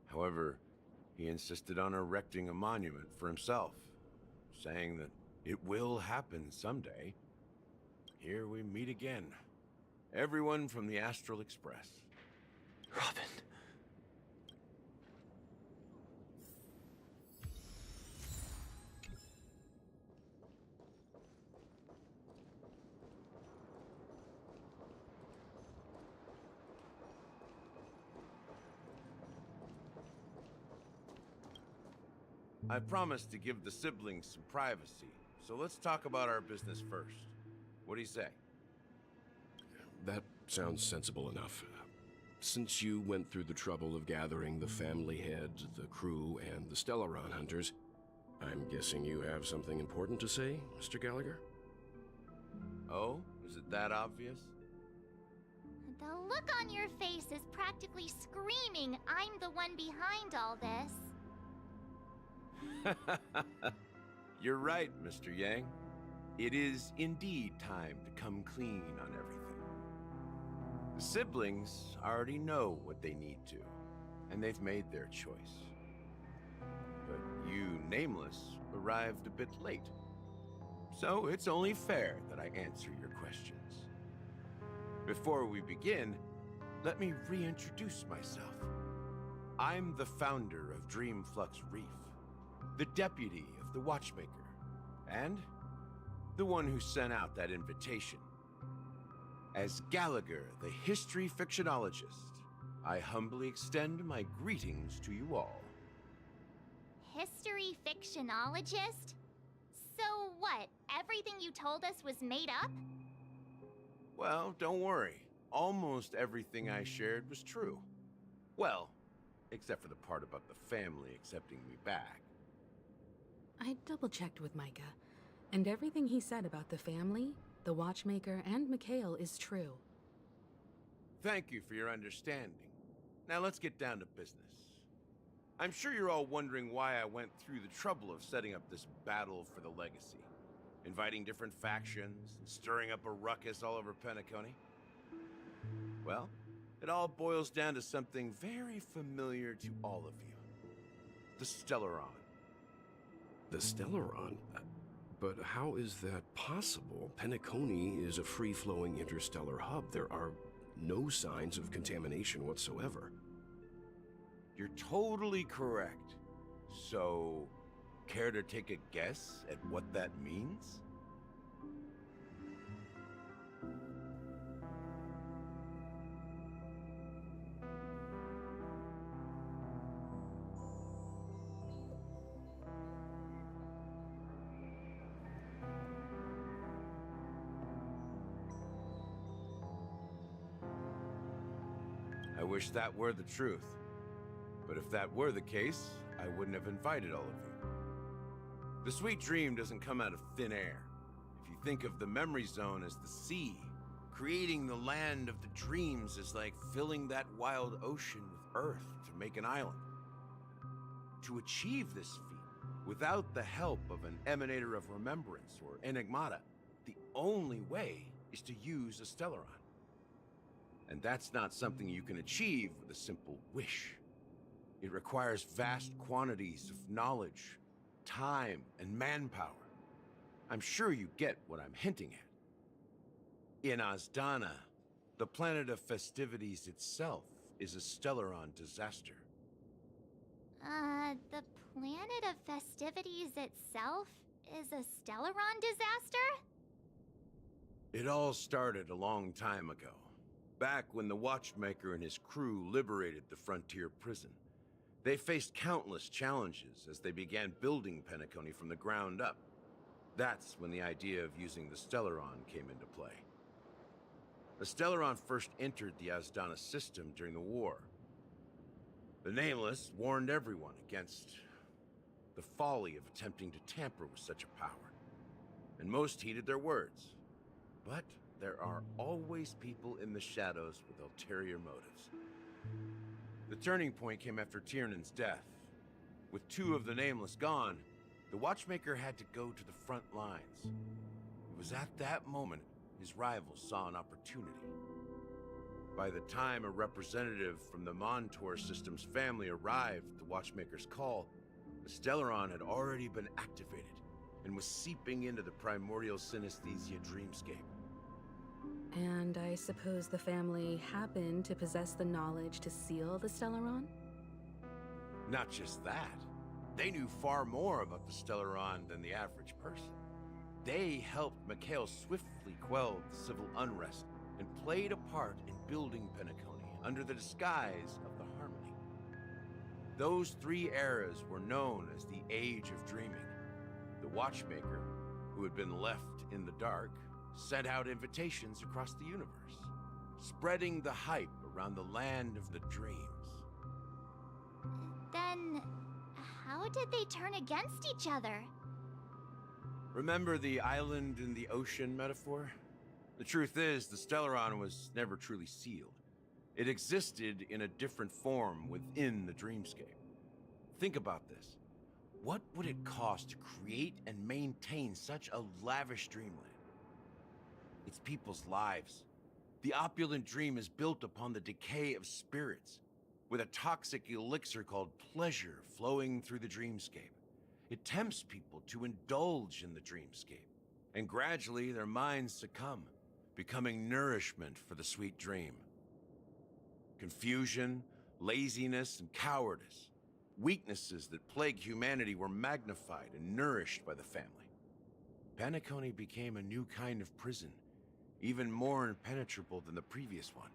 However, he insisted on erecting a monument for himself, saying that it will happen someday. Here we meet again. Everyone from the Astral Express. Robin. I promised to give the siblings some privacy, so let's talk about our business first. What do you say? That sounds sensible enough. Since you went through the trouble of gathering the family head, the crew, and the Stellaron hunters, I'm guessing you have something important to say, Mr. Gallagher? Oh? Is it that obvious? The look on your face is practically screaming, I'm the one behind all this. You're right, Mr. Yang. It is indeed time to come clean on everything. The siblings already know what they need to, and they've made their choice. But you, Nameless, arrived a bit late. So it's only fair that I answer your questions. Before we begin, let me reintroduce myself. I'm the founder of Dreamflux Reef, the deputy of the Watchmaker, and the one who sent out that invitation. As Gallagher, the history fictionologist, I humbly extend my greetings to you all. History fictionologist? So what, everything you told us was made up? Well, don't worry. Almost everything I shared was true. Well, except for the part about the family accepting me back. I double-checked with Micah, and everything he said about the family, the Watchmaker, and Mikhail is true. Thank you for your understanding. Now let's get down to business. I'm sure you're all wondering why I went through the trouble of setting up this battle for the legacy, inviting different factions, and stirring up a ruckus all over Penacony. Well, it all boils down to something very familiar to all of you. The Stellaron. The Stellaron? But how is that possible? Penacony is a free-flowing interstellar hub. There are no signs of contamination whatsoever. You're totally correct. So, care to take a guess at what that means? I wish that were the truth. But if that were the case, I wouldn't have invited all of you. The sweet dream doesn't come out of thin air. If you think of the memory zone as the sea, creating the land of the dreams is like filling that wild ocean with earth to make an island. To achieve this feat, without the help of an emanator of remembrance or enigmata, the only way is to use a Stellaron. And that's not something you can achieve with a simple wish. It requires vast quantities of knowledge, time, and manpower. I'm sure you get what I'm hinting at. In Azdana, the planet of festivities itself is a Stellaron disaster. The planet of festivities itself is a Stellaron disaster? It all started a long time ago, back when the Watchmaker and his crew liberated the frontier prison. They faced countless challenges as they began building Penacony from the ground up. That's when the idea of using the Stellaron came into play. The Stellaron first entered the Azdana system during the war. The Nameless warned everyone against the folly of attempting to tamper with such a power, and most heeded their words. But there are always people in the shadows with ulterior motives. The turning point came after Tiernan's death. With two of the Nameless gone, the Watchmaker had to go to the front lines. It was at that moment his rivals saw an opportunity. By the time a representative from the Montour Systems family arrived at the Watchmaker's call, the Stellaron had already been activated and was seeping into the primordial synesthesia dreamscape. And I suppose the family happened to possess the knowledge to seal the Stellaron? Not just that. They knew far more about the Stellaron than the average person. They helped Mikhail swiftly quell the civil unrest and played a part in building Penacony under the disguise of the Harmony. Those three eras were known as the Age of Dreaming. The Watchmaker, who had been left in the dark, sent out invitations across the universe, spreading the hype around the land of the dreams. Then, how did they turn against each other? Remember the island in the ocean metaphor? The truth is, the Stellaron was never truly sealed. It existed in a different form within the dreamscape. Think about this. What would it cost to create and maintain such a lavish dreamland? It's people's lives. The opulent dream is built upon the decay of spirits, with a toxic elixir called pleasure flowing through the dreamscape. It tempts people to indulge in the dreamscape, and gradually their minds succumb, becoming nourishment for the sweet dream. Confusion, laziness, and cowardice, weaknesses that plague humanity, were magnified and nourished by the family. Penacony became a new kind of prison, even more impenetrable than the previous one.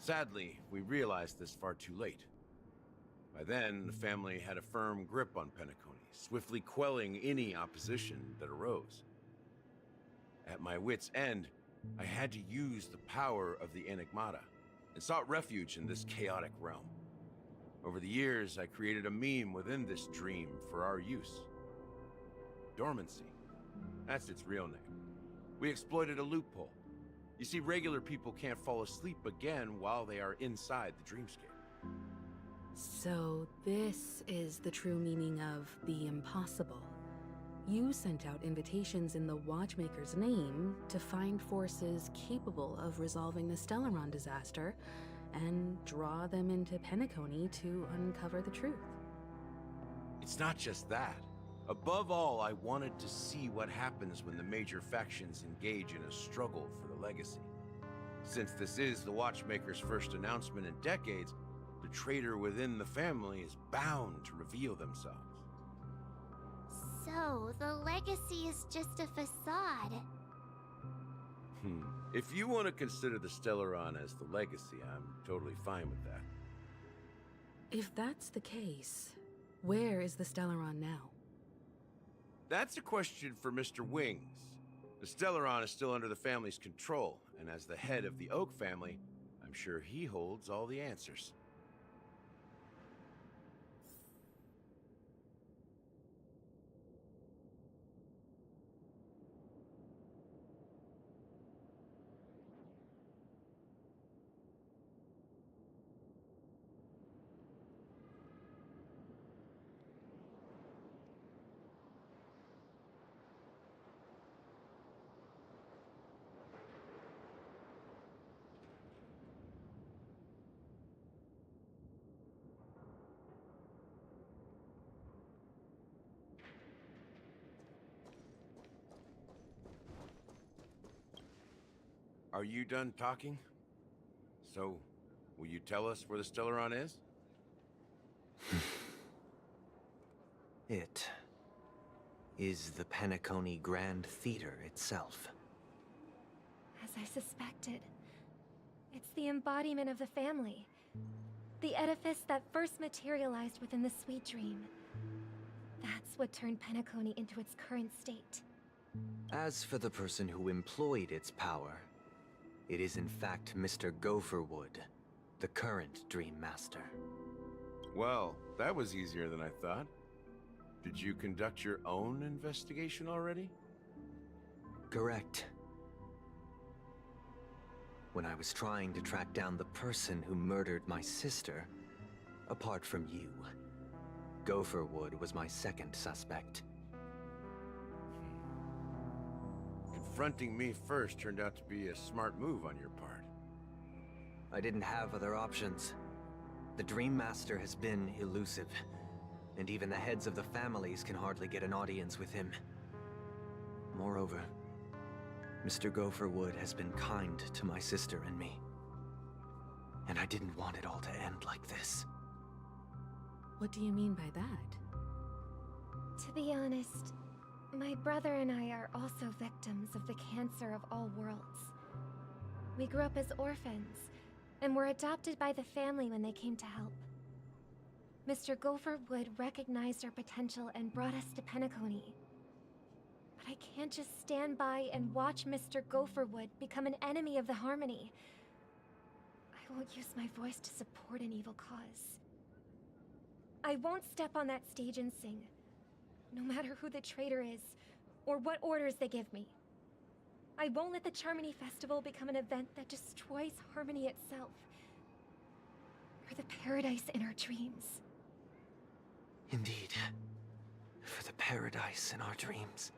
Sadly, we realized this far too late. By then, the family had a firm grip on Penacony, swiftly quelling any opposition that arose. At my wit's end, I had to use the power of the Enigmata, and sought refuge in this chaotic realm. Over the years, I created a meme within this dream for our use. Dormancy. That's its real name. We exploited a loophole. You see, regular people can't fall asleep again while they are inside the dreamscape. So this is the true meaning of the impossible. You sent out invitations in the Watchmaker's name to find forces capable of resolving the Stellaron disaster and draw them into Penacony to uncover the truth. It's not just that. Above all, I wanted to see what happens when the major factions engage in a struggle for the legacy. Since this is the Watchmaker's first announcement in decades, the traitor within the family is bound to reveal themselves. So, the legacy is just a facade. If you want to consider the Stellaron as the legacy, I'm totally fine with that. If that's the case, where is the Stellaron now? That's a question for Mr. Wings. The Stellaron is still under the family's control, and as the head of the Oak family, I'm sure he holds all the answers. Are you done talking? So, will you tell us where the Stellaron is? It is the Penacony Grand Theater itself. As I suspected, it's the embodiment of the family. The edifice that first materialized within the Sweet Dream. That's what turned Penacony into its current state. As for the person who employed its power, it is in fact Mr. Gopherwood, the current Dream Master. Well, that was easier than I thought. Did you conduct your own investigation already? Correct. When I was trying to track down the person who murdered my sister, apart from you, Gopherwood was my second suspect. Confronting me first turned out to be a smart move on your part. I didn't have other options. The Dream Master has been elusive, and even the heads of the families can hardly get an audience with him. Moreover, Mr. Gopherwood has been kind to my sister and me. And I didn't want it all to end like this. What do you mean by that? To be honest, my brother and I are also victims of the cancer of all worlds. We grew up as orphans, and were adopted by the family when they came to help. Mr. Gopherwood recognized our potential and brought us to Penacony. But I can't just stand by and watch Mr. Gopherwood become an enemy of the Harmony. I won't use my voice to support an evil cause. I won't step on that stage and sing, no matter who the traitor is, or what orders they give me. I won't let the Charmony Festival become an event that destroys Harmony itself, or the paradise in our dreams. Indeed. For the paradise in our dreams.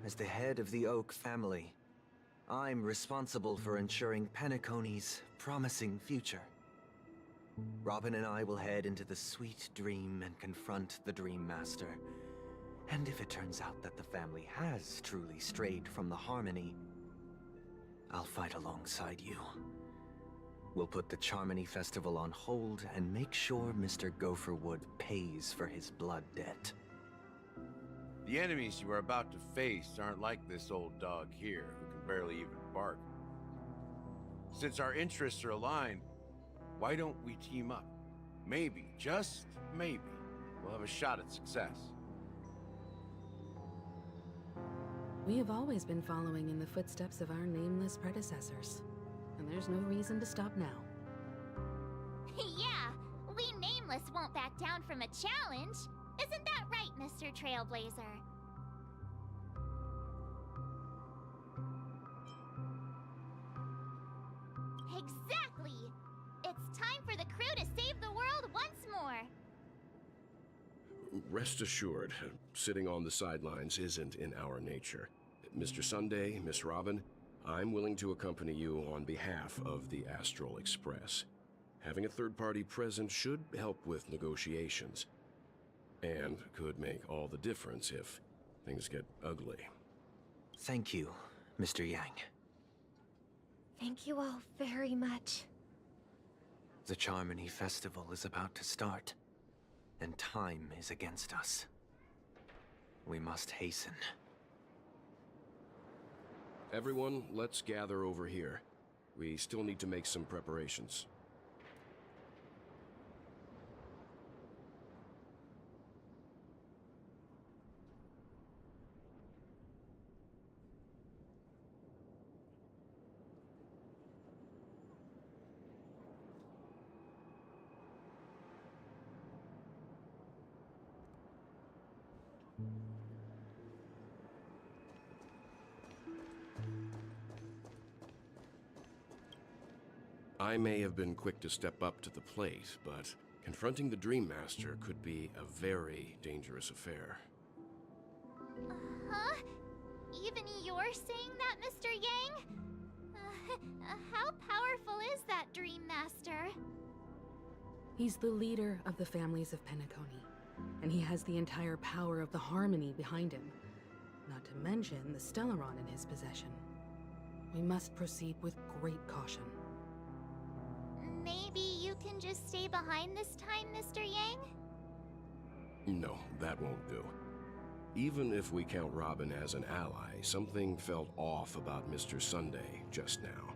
As the head of the Oak family, I'm responsible for ensuring Penacony's promising future. Robin and I will head into the Sweet Dream and confront the Dream Master. And if it turns out that the family has truly strayed from the Harmony, I'll fight alongside you. We'll put the Charmony Festival on hold and make sure Mr. Gopherwood pays for his blood debt. The enemies you are about to face aren't like this old dog here, who can barely even bark. Since our interests are aligned, why don't we team up? Maybe, just maybe, we'll have a shot at success. We have always been following in the footsteps of our nameless predecessors, and there's no reason to stop now. Yeah, we Nameless won't back down from a challenge. Isn't that right, Mr. Trailblazer? Exactly! It's time for the crew to save the world once more! Rest assured, sitting on the sidelines isn't in our nature. Mr. Sunday, Miss Robin, I'm willing to accompany you on behalf of the Astral Express. Having a third party present should help with negotiations, and could make all the difference if things get ugly. Thank you, Mr. Yang. Thank you all very much. The Charmony Festival is about to start, and time is against us. We must hasten. Everyone, let's gather over here. We still need to make some preparations. I may have been quick to step up to the plate, but confronting the Dream Master could be a very dangerous affair. Huh? Even you're saying that, Mr. Yang? How powerful is that Dream Master? He's the leader of the families of Penacony, and he has the entire power of the Harmony behind him. Not to mention the Stellaron in his possession. We must proceed with great caution. Maybe you can just stay behind this time, Mr. Yang? No, that won't do. Even if we count Robin as an ally, something felt off about Mr. Sunday just now.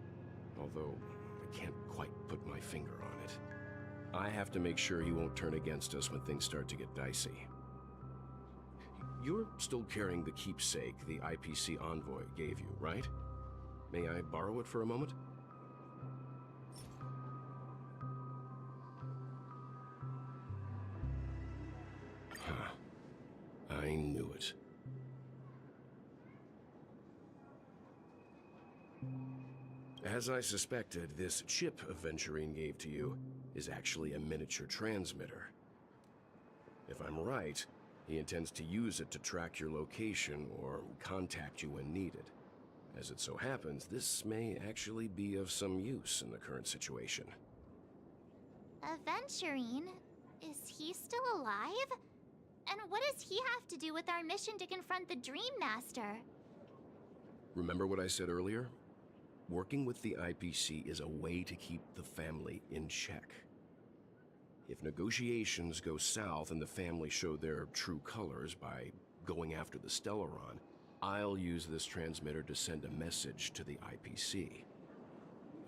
Although, I can't quite put my finger on it. I have to make sure he won't turn against us when things start to get dicey. You're still carrying the keepsake the IPC envoy gave you, right? May I borrow it for a moment? I knew it. As I suspected, this chip Aventurine gave to you is actually a miniature transmitter. If I'm right, he intends to use it to track your location or contact you when needed. As it so happens, this may actually be of some use in the current situation. Aventurine? Is he still alive? And what does he have to do with our mission to confront the Dream Master? Remember what I said earlier? Working with the IPC is a way to keep the family in check. If negotiations go south and the family show their true colors by going after the Stellaron, I'll use this transmitter to send a message to the IPC.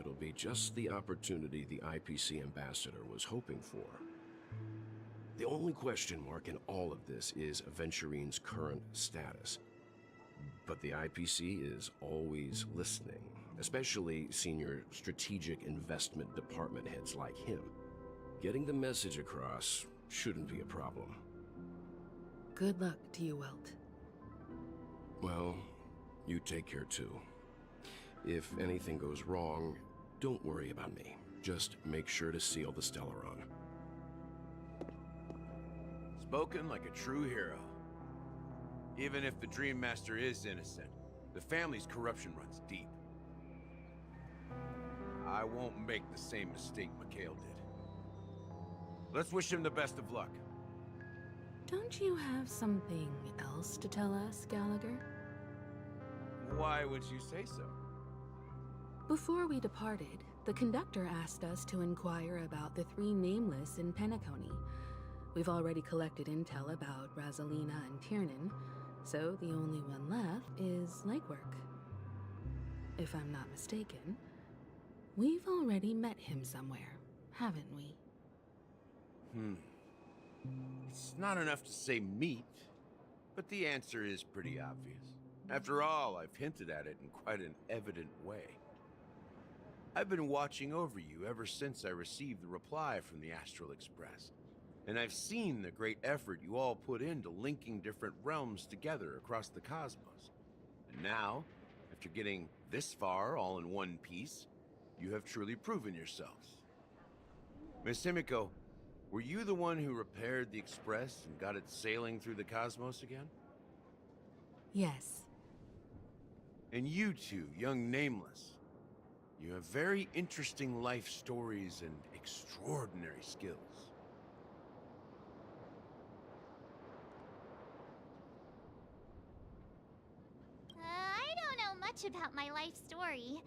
It'll be just the opportunity the IPC ambassador was hoping for. The only question mark in all of this is Aventurine's current status. But the IPC is always listening, especially senior strategic investment department heads like him. Getting the message across shouldn't be a problem. Good luck to you, Welt. Well, you take care too. If anything goes wrong, don't worry about me. Just make sure to seal the Stellaron. Spoken like a true hero. Even if the Dream Master is innocent, the family's corruption runs deep. I won't make the same mistake Mikhail did. Let's wish him the best of luck. Don't you have something else to tell us, Gallagher? Why would you say so? Before we departed, the conductor asked us to inquire about the three nameless in Penacony. We've already collected intel about Rosalina and Tiernan, so the only one left is legwork. If I'm not mistaken, we've already met him somewhere, haven't we? It's not enough to say meet, but the answer is pretty obvious. After all, I've hinted at it in quite an evident way. I've been watching over you ever since I received the reply from the Astral Express. And I've seen the great effort you all put into linking different realms together across the cosmos. And now, after getting this far all in one piece, you have truly proven yourselves. Miss Himiko, were you the one who repaired the Express and got it sailing through the cosmos again? Yes. And you two, young Nameless, you have very interesting life stories and extraordinary skills. I don't know much about my life story,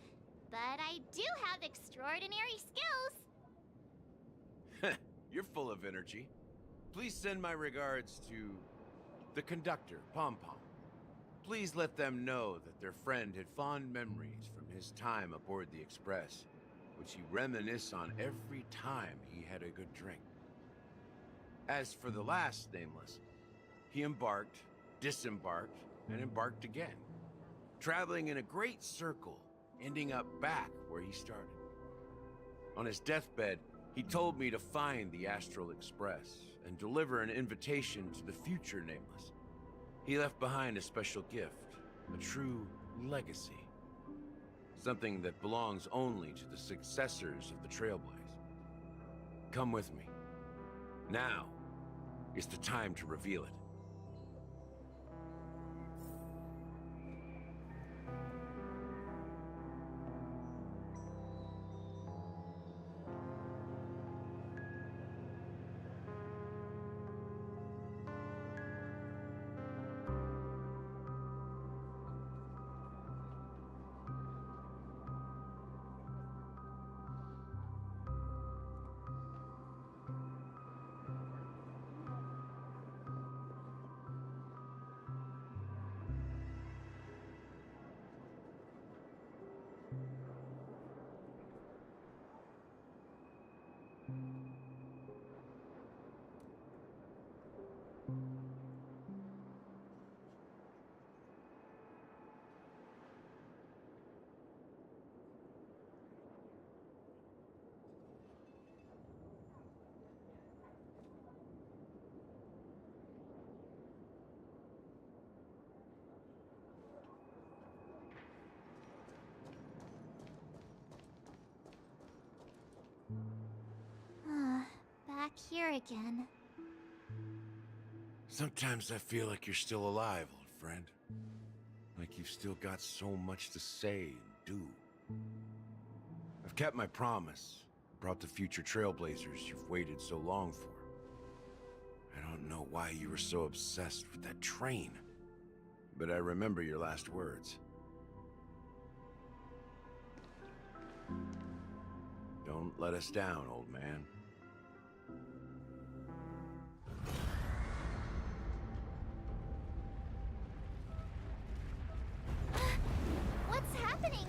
but I do have extraordinary skills. You're full of energy. Please send my regards to the conductor, Pom Pom. Please let them know that their friend had fond memories from his time aboard the Express, which he reminisced on every time he had a good drink. As for the last Nameless, he embarked, disembarked, and embarked again, traveling in a great circle, ending up back where he started. On his deathbed, he told me to find the Astral Express and deliver an invitation to the future Nameless. He left behind a special gift, a true legacy. Something that belongs only to the successors of the Trailblaze. Come with me. Now is the time to reveal it. here again. Sometimes I feel like you're still alive, old friend. Like you've still got so much to say and do. I've kept my promise, brought the future trailblazers you've waited so long for. I don't know why you were so obsessed with that train, but I remember your last words. Don't let us down, old man. What's happening?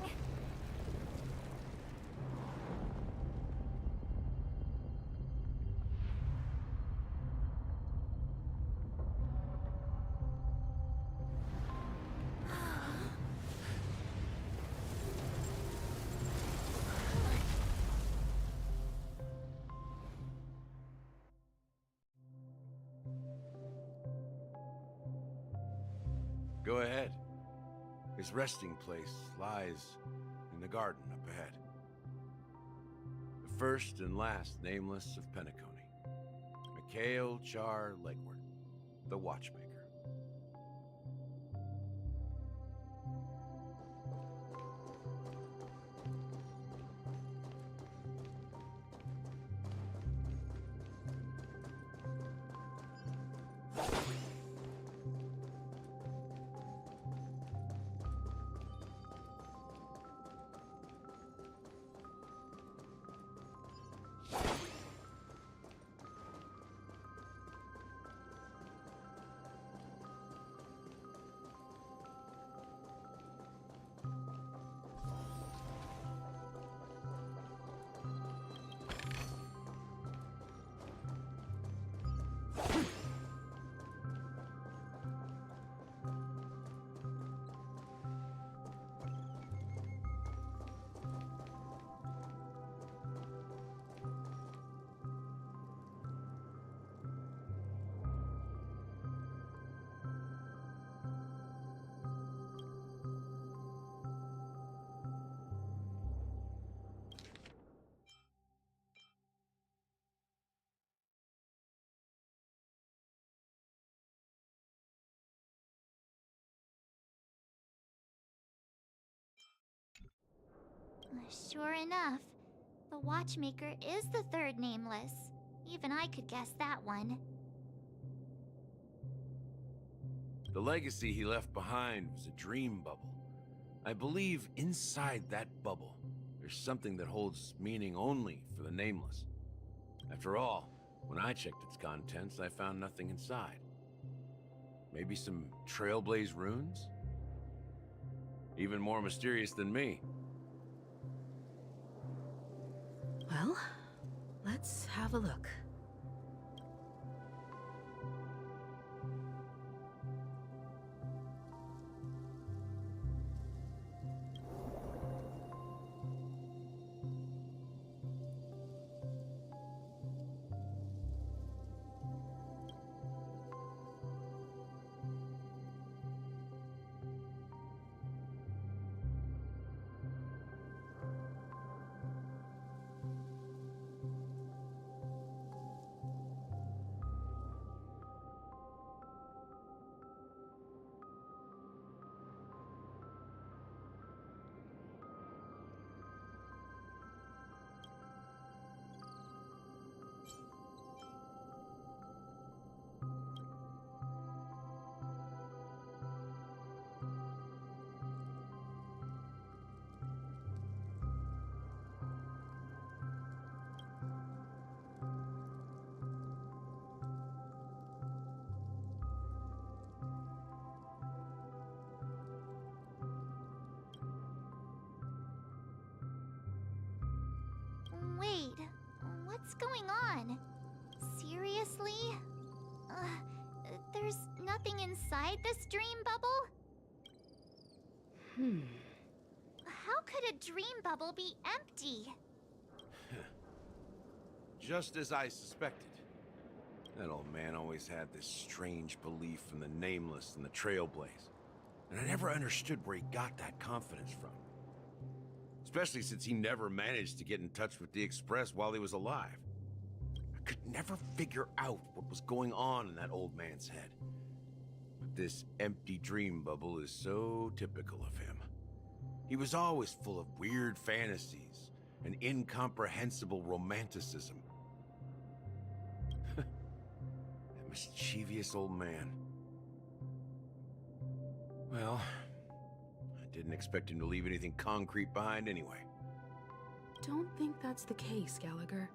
Go ahead. His resting place lies in the garden up ahead. The first and last nameless of Penacony. Mikhail Char Legward, the Watchmaker. Sure enough, the Watchmaker is the third nameless. Even I could guess that one. The legacy he left behind was a dream bubble. I believe inside that bubble, there's something that holds meaning only for the nameless. After all, when I checked its contents, I found nothing inside. Maybe some Trailblaze runes? Even more mysterious than me. Well, let's have a look. Wait, what's going on? Seriously? There's nothing inside this dream bubble? How could a dream bubble be empty? Just as I suspected. That old man always had this strange belief in the nameless and the trailblaze. And I never understood where he got that confidence from. Especially since he never managed to get in touch with the Express while he was alive. I I could never figure out what was going on in that old man's head. But this empty dream bubble is so typical of him. He was always full of weird fantasies and incomprehensible romanticism. That mischievous old man. Well, I didn't expect him to leave anything concrete behind anyway. Don't think that's the case, Gallagher.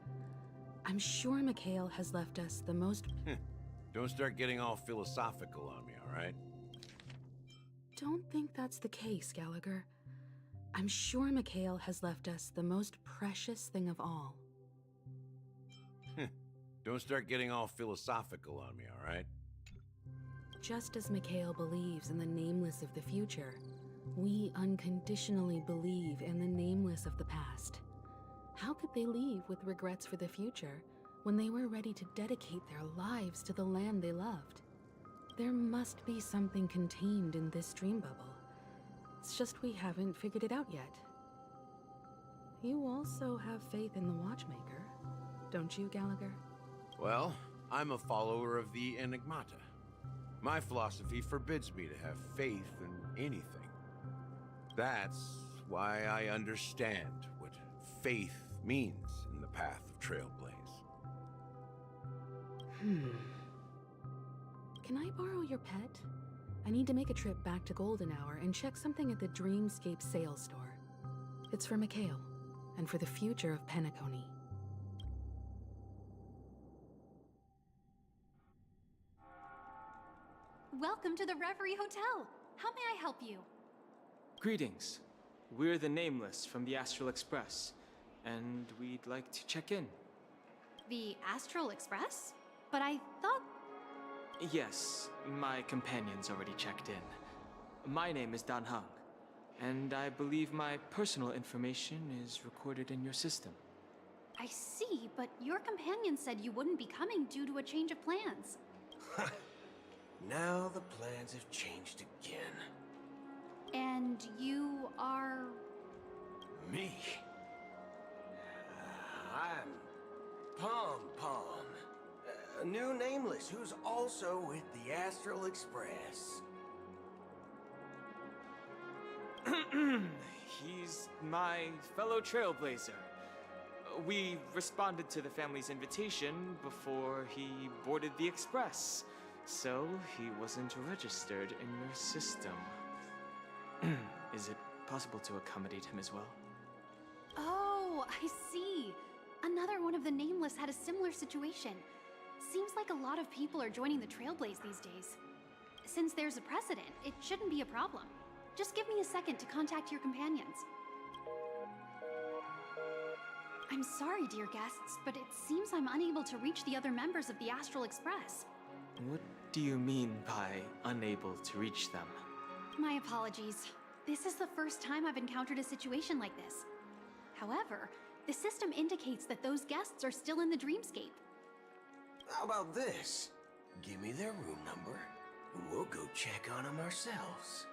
I'm sure Mikhail has left us the most... Don't start getting all philosophical on me, all right? Don't think that's the case, Gallagher. I'm sure Mikhail has left us the most precious thing of all. Don't start getting all philosophical on me, all right? Just as Mikhail believes in the nameless of the future, we unconditionally believe in the nameless of the past. How could they leave with regrets for the future when they were ready to dedicate their lives to the land they loved? There must be something contained in this dream bubble. It's just we haven't figured it out yet. You also have faith in the Watchmaker, don't you, Gallagher? Well, I'm a follower of the Enigmata. My philosophy forbids me to have faith in anything. That's why I understand what faith means in the path of Trailblaze. Can I borrow your pet? I need to make a trip back to Golden Hour and check something at the Dreamscape sales store. It's for Mikhail, and for the future of Penacony. Welcome to the Reverie Hotel. How may I help you? Greetings. We're the Nameless from the Astral Express, and we'd like to check in. The Astral Express? But I thought... Yes, my companion's already checked in. My name is Dan Hung, and I believe my personal information is recorded in your system. I see, but your companion said you wouldn't be coming due to a change of plans. Now the plans have changed again. And you are... Me? I'm Pom Pom. A new Nameless who's also with the Astral Express. He's my fellow Trailblazer. We responded to the family's invitation before he boarded the Express, so he wasn't registered in your system. Is it possible to accommodate him as well? Oh, I see. Another one of the Nameless had a similar situation. Seems like a lot of people are joining the Trailblaze these days. Since there's a precedent, it shouldn't be a problem. Just give me a second to contact your companions. I'm sorry, dear guests, but it seems I'm unable to reach the other members of the Astral Express. What do you mean by unable to reach them? My apologies. This is the first time I've encountered a situation like this. However, the system indicates that those guests are still in the dreamscape. How about this? Give me their room number, and we'll go check on them ourselves.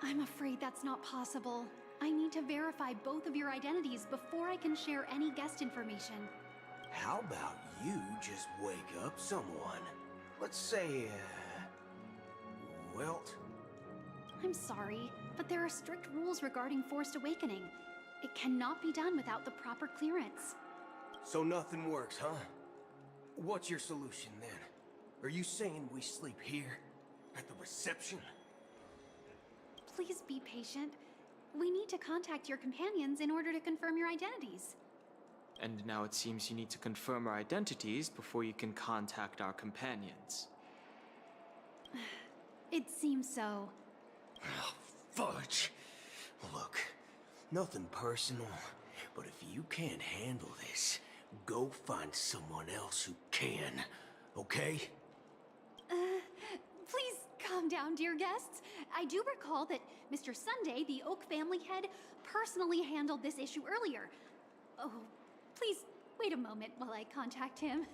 I'm afraid that's not possible. I need to verify both of your identities before I can share any guest information. How about you just wake up someone? Let's say, Welt? I'm sorry, but there are strict rules regarding forced awakening. It cannot be done without the proper clearance. So nothing works, huh? What's your solution then? Are you saying we sleep here? At the reception? Please be patient. We need to contact your companions in order to confirm your identities. And now it seems you need to confirm our identities before you can contact our companions. It seems so. Oh, fudge. Look, nothing personal, but if you can't handle this, go find someone else who can, okay? Please calm down, dear guests. I do recall that Mr. Sunday, the Oak family head, personally handled this issue earlier. Oh, please wait a moment while I contact him.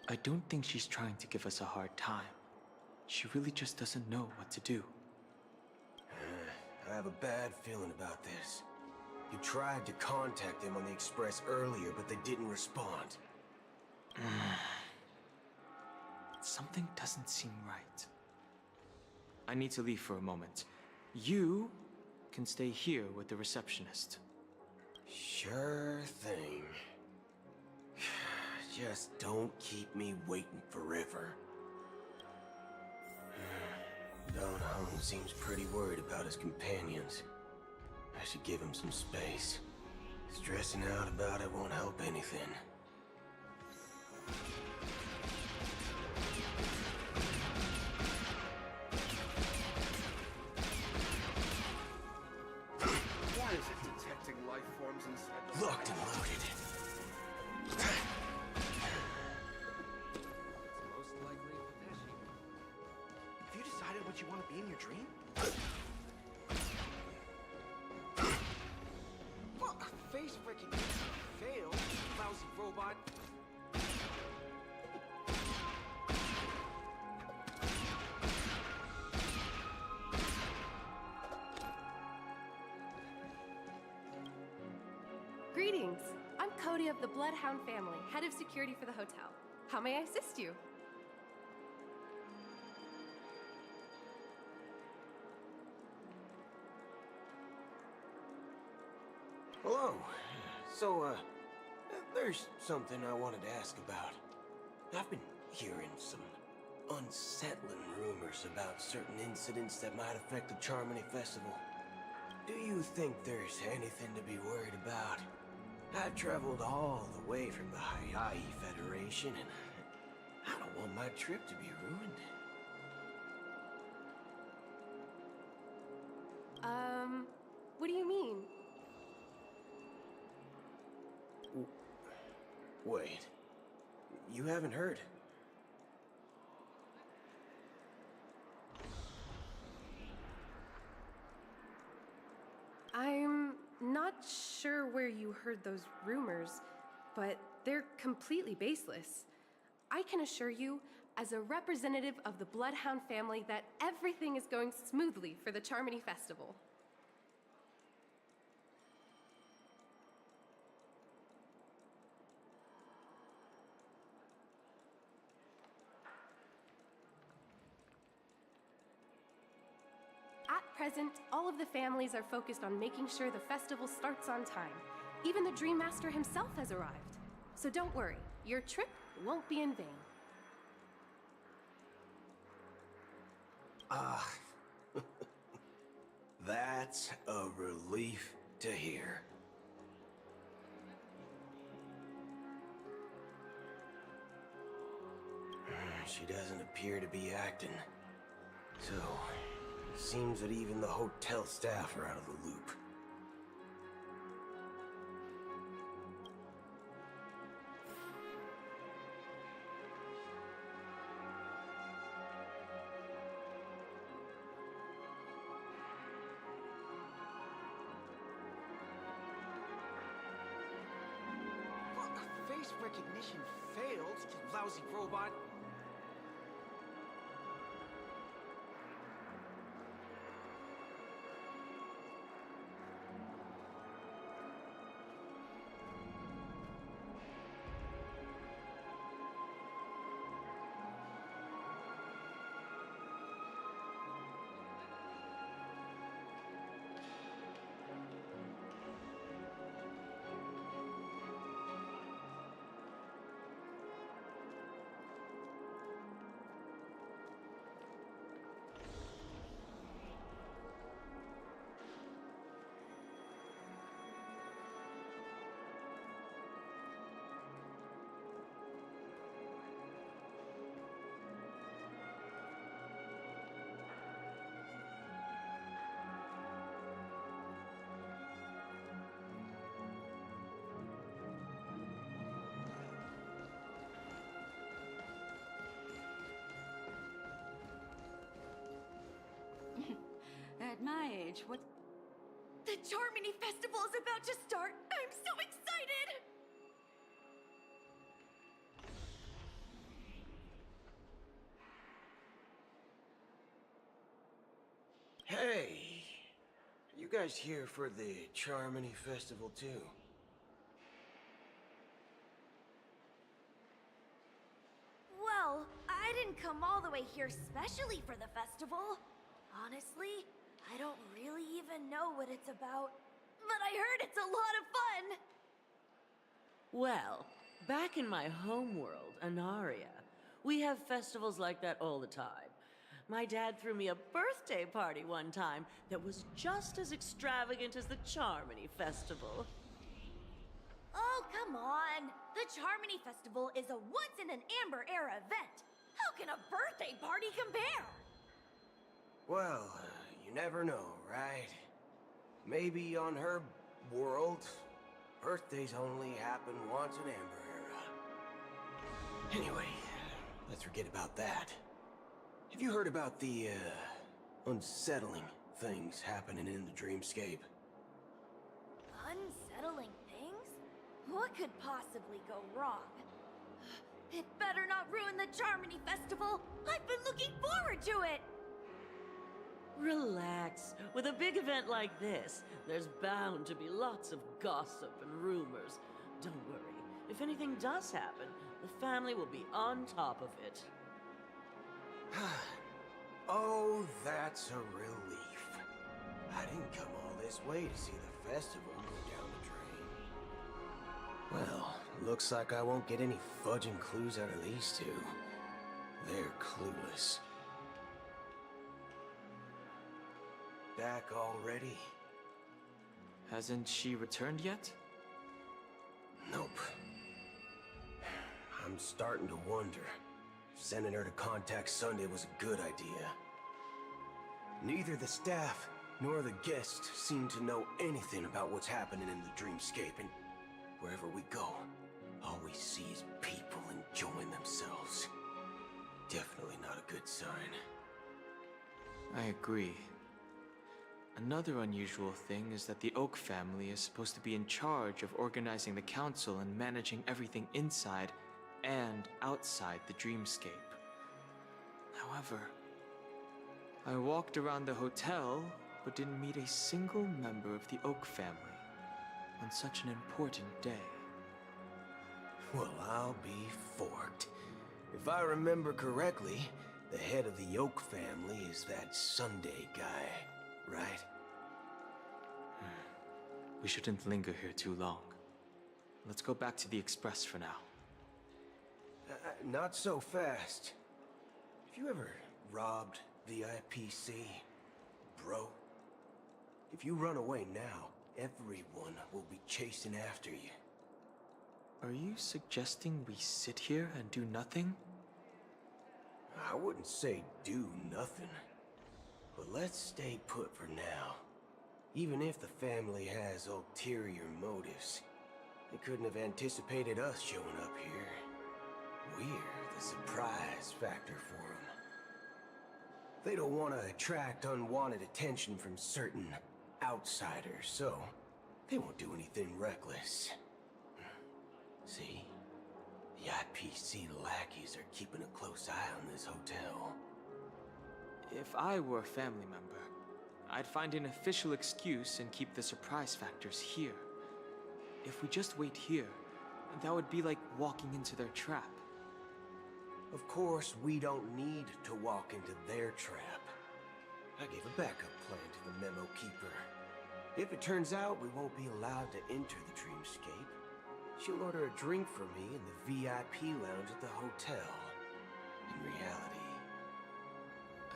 I don't think she's trying to give us a hard time. She really just doesn't know what to do. I have a bad feeling about this. You tried to contact them on the Express earlier, but they didn't respond. Something doesn't seem right. I need to leave for a moment. You can stay here with the receptionist. Sure thing. Just don't keep me waiting forever. Don Hung seems pretty worried about his companions. I should give him some space. Stressing out about it won't help anything. Why is it detecting life forms inside the Locked and loaded. Most likely Pepeshi. Have you decided what you want to be in your dream? Well, face recognition failed, lousy robot. Greetings! I'm Cody of the Bloodhound family, head of security for the hotel. How may I assist you? Hello. So, there's something I wanted to ask about. I've been hearing some unsettling rumors about certain incidents that might affect the Charmony Festival. Do you think there's anything to be worried about? I've traveled all the way from the Hayahi Federation, and I don't want my trip to be ruined. What do you mean? Wait. You haven't heard? I'm not sure where you heard those rumors, but they're completely baseless. I can assure you, as a representative of the Bloodhound family, that everything is going smoothly for the Charmony Festival. At present, all of the families are focused on making sure the festival starts on time. Even the Dream Master himself has arrived. So don't worry, your trip won't be in vain. Ah, that's a relief to hear. She doesn't appear to be acting. So, it seems that even the hotel staff are out of the loop. Face recognition failed, you lousy robot. At my age, what... The Charmony Festival is about to start! I'm so excited! Hey! Are you guys here for the Charmony Festival too? Well, I didn't come all the way here specially for the festival. Honestly, I don't really even know what it's about. But I heard it's a lot of fun! Well, back in my homeworld, Anaria, we have festivals like that all the time. My dad threw me a birthday party one time that was just as extravagant as the Charmony Festival. Oh, come on! The Charmony Festival is a once-in-an-Amber-era event! How can a birthday party compare? Well, you never know, right? Maybe on her world, birthdays only happen once in Amber Era. Anyway, let's forget about that. Have you heard about the, unsettling things happening in the dreamscape? Unsettling things? What could possibly go wrong? It better not ruin the Charmony Festival! I've been looking forward to it! Relax. With a big event like this, there's bound to be lots of gossip and rumors. Don't worry. If anything does happen, the family will be on top of it. Oh, that's a relief. I didn't come all this way to see the festival go down the drain. Well, looks like I won't get any fudging clues out of these two. They're clueless. Back already? Hasn't she returned yet? Nope. I'm starting to wonder if sending her to contact Sunday was a good idea. Neither the staff nor the guests seem to know anything about what's happening in the dreamscape, and wherever we go, all we see is people enjoying themselves. Definitely not a good sign. I agree. Another unusual thing is that the Oak family is supposed to be in charge of organizing the council and managing everything inside and outside the dreamscape. However, I walked around the hotel but didn't meet a single member of the Oak family on such an important day. Well, I'll be forked. If I remember correctly, the head of the Oak family is that Sunday guy. Right? We shouldn't linger here too long. Let's go back to the Express for now. Not so fast. Have you ever robbed VIPC, bro? If you run away now, everyone will be chasing after you. Are you suggesting we sit here and do nothing? I wouldn't say do nothing. But let's stay put for now. Even if the family has ulterior motives, they couldn't have anticipated us showing up here. We're the surprise factor for them. They don't want to attract unwanted attention from certain outsiders, so they won't do anything reckless. See? The IPC lackeys are keeping a close eye on this hotel. If I were a family member, I'd find an official excuse and keep the surprise factors here. If we just wait here, that would be like walking into their trap. Of course, we don't need to walk into their trap. I gave a backup plan to the memo keeper. If it turns out we won't be allowed to enter the dreamscape, she'll order a drink for me in the VIP lounge at the hotel. In reality,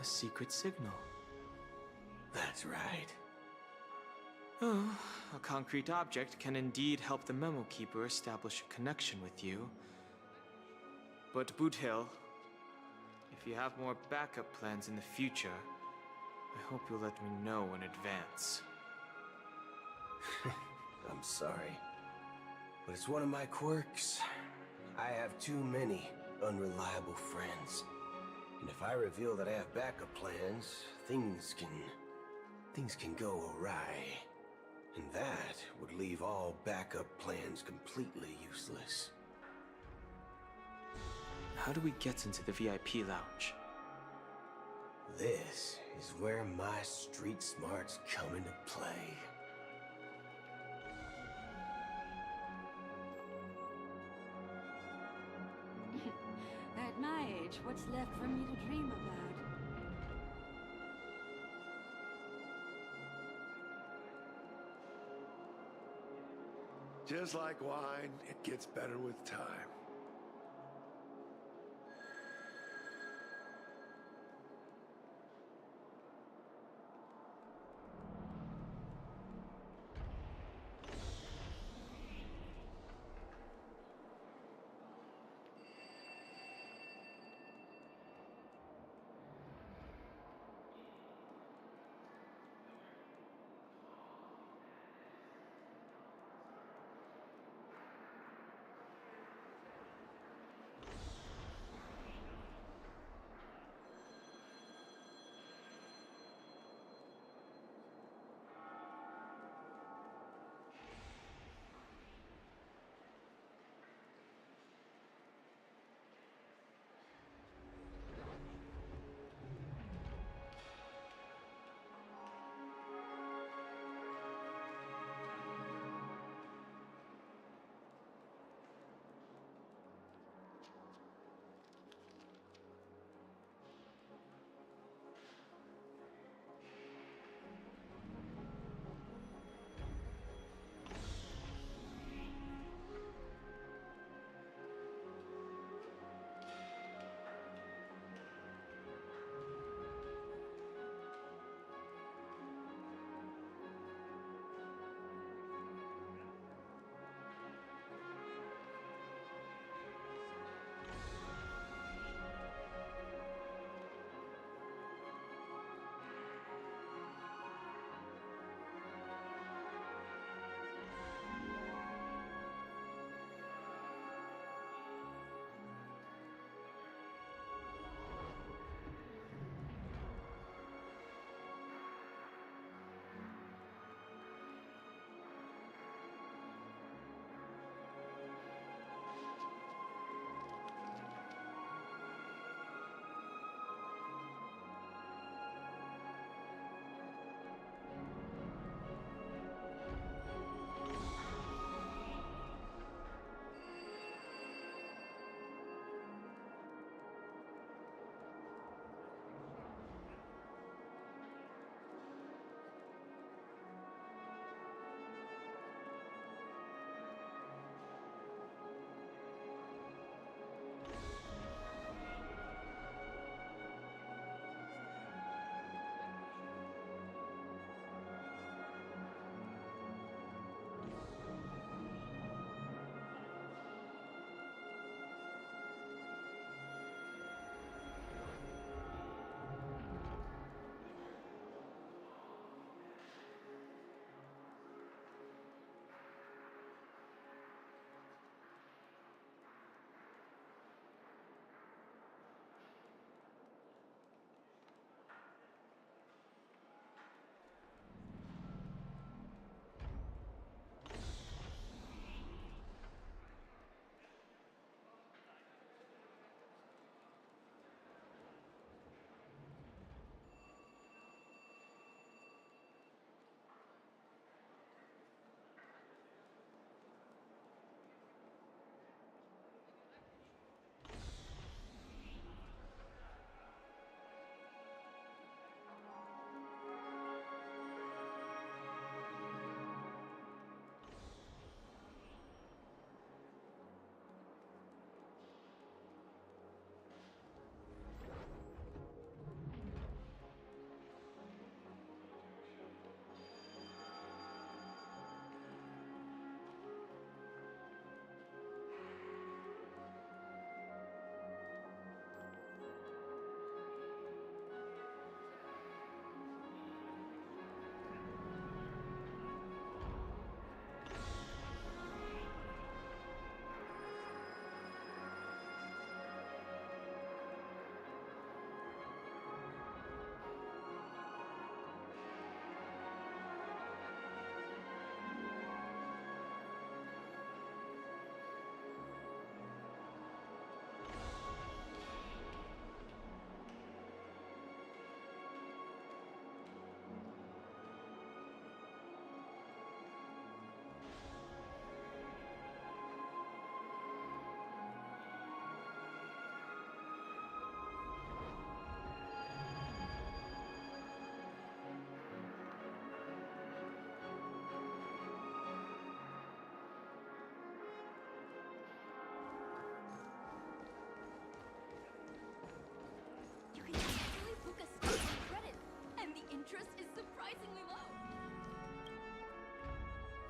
a secret signal. That's right. Oh, a concrete object can indeed help the memo keeper establish a connection with you. But Boot Hill, if you have more backup plans in the future, I hope you'll let me know in advance. I'm sorry, but it's one of my quirks. I have too many unreliable friends. And if I reveal that I have backup plans, things can go awry. And that would leave all backup plans completely useless. How do we get into the VIP lounge? This is where my street smarts come into play. At my age, what's left for me to dream about? Just like wine, it gets better with time.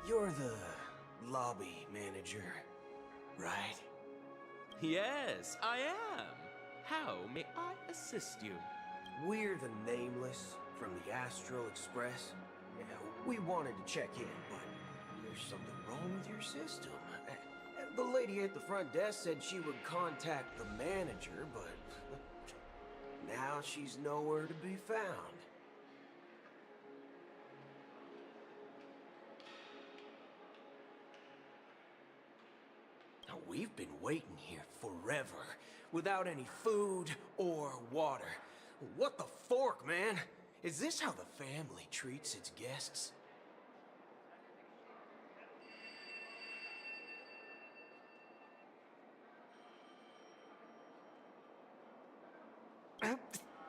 You're the lobby manager, right? Yes, I am. How may I assist you? We're the Nameless from the Astral Express. Yeah, we wanted to check in, but there's something wrong with your system. The lady at the front desk said she would contact the manager, but now she's nowhere to be found. Now, we've been waiting here forever, without any food or water. What the fork, man? Is this how the family treats its guests?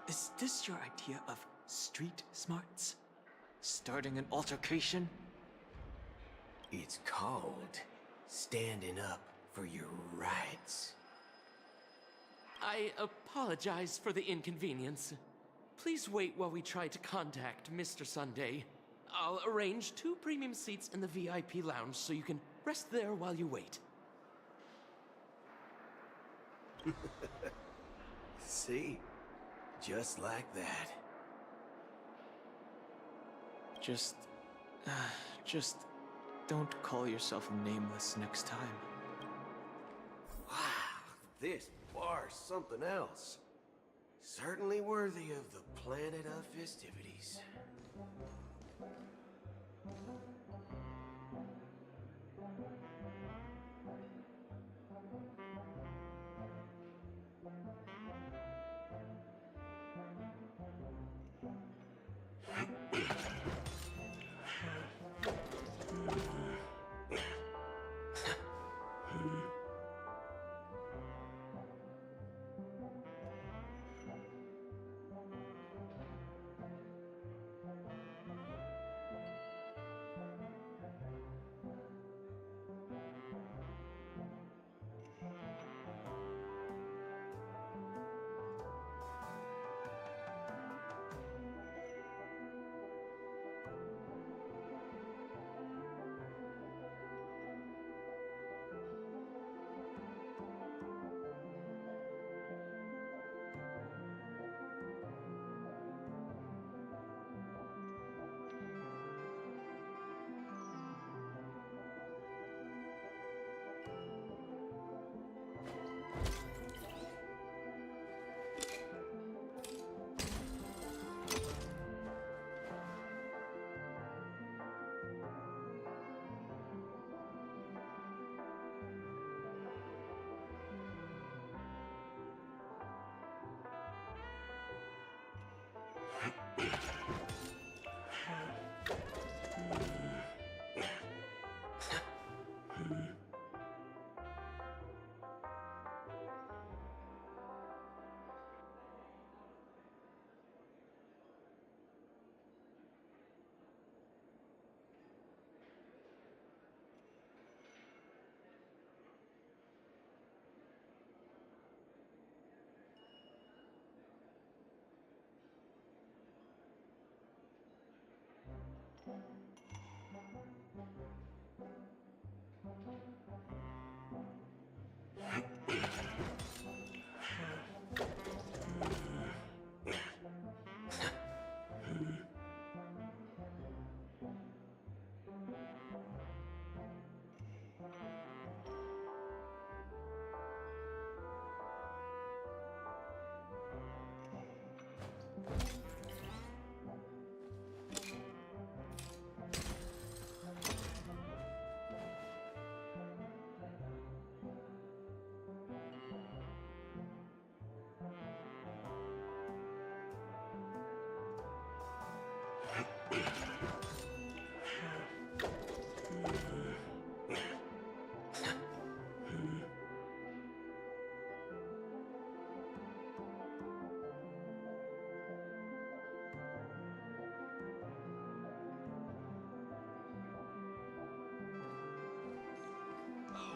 Is this your idea of street smarts? Starting an altercation? It's called standing up for your rights. I apologize for the inconvenience. Please wait while we try to contact Mr. Sunday. I'll arrange 2 premium seats in the VIP lounge so you can rest there while you wait. See? Just like that. Just don't call yourself Nameless next time. Wow, this bar's something else. Certainly worthy of the planet of festivities.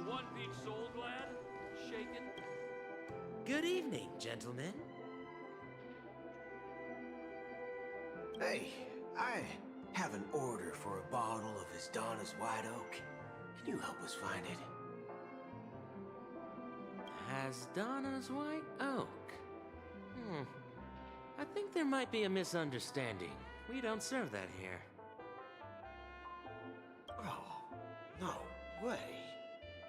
One Peach Soul Glad? Shaken? Good evening, gentlemen. Hey, have an order for a bottle of his Donna's White Oak. Can you help us find it? Has Donna's White Oak? I think there might be a misunderstanding. We don't serve that here. Oh, no way.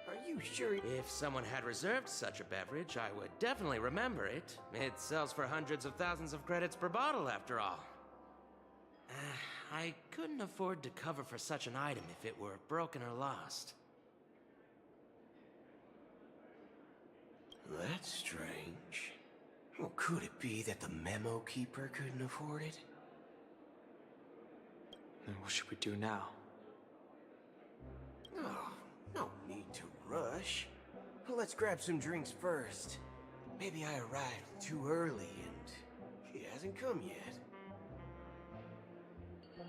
Are you sure? If someone had reserved such a beverage, I would definitely remember it. It sells for hundreds of thousands of credits per bottle, after all. I couldn't afford to cover for such an item if it were broken or lost. That's strange. Well, could it be that the memo keeper couldn't afford it? Then what should we do now? Oh, no need to rush. Well, let's grab some drinks first. Maybe I arrived too early and she hasn't come yet. Now,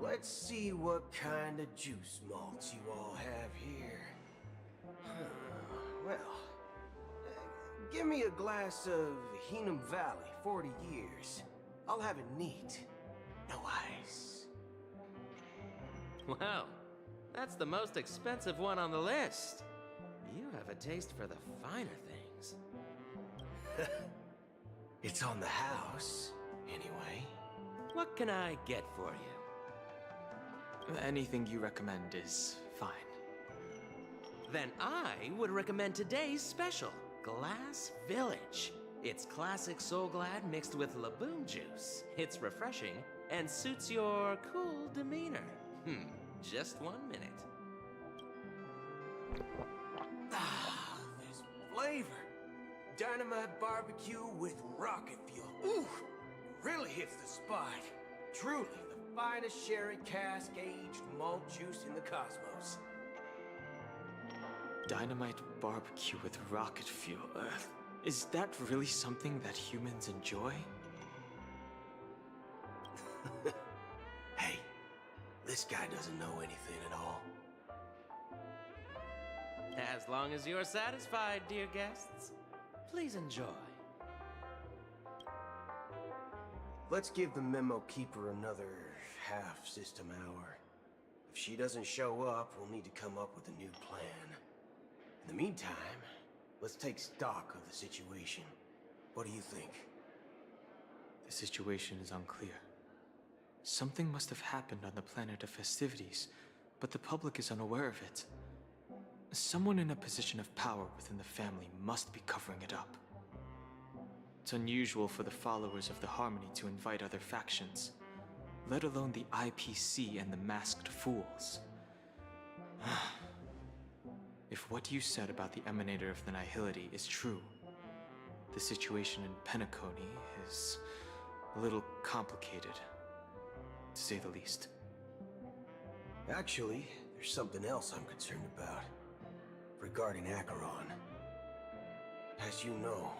let's see what kind of juice malts you all have here. Well, give me a glass of Heenum Valley, 40 years. I'll have it neat. No ice. Wow, that's the most expensive one on the list. You have a taste for the finer things. It's on the house, anyway. What can I get for you? Anything you recommend is fine. Then I would recommend today's special, Glass Village. It's classic Soul Glad mixed with Laboon juice. It's refreshing and suits your cool demeanor. Just 1 minute. Ah, there's flavor. Dynamite barbecue with rocket fuel. Ooh, really hits the spot. Truly the finest sherry cask-aged malt juice in the cosmos. Dynamite barbecue with rocket fuel. Is that really something that humans enjoy? Hey, this guy doesn't know anything at all. As long as you're satisfied, dear guests, please enjoy. Let's give the memo keeper another half-system hour. If she doesn't show up, we'll need to come up with a new plan. In the meantime, let's take stock of the situation. What do you think? The situation is unclear. Something must have happened on the planet of festivities, but the public is unaware of it. Someone in a position of power within the family must be covering it up. It's unusual for the followers of the Harmony to invite other factions, let alone the IPC and the Masked Fools. If what you said about the Emanator of the Nihility is true, the situation in Penacony is a little complicated, to say the least. Actually, there's something else I'm concerned about. Regarding Acheron. As you know,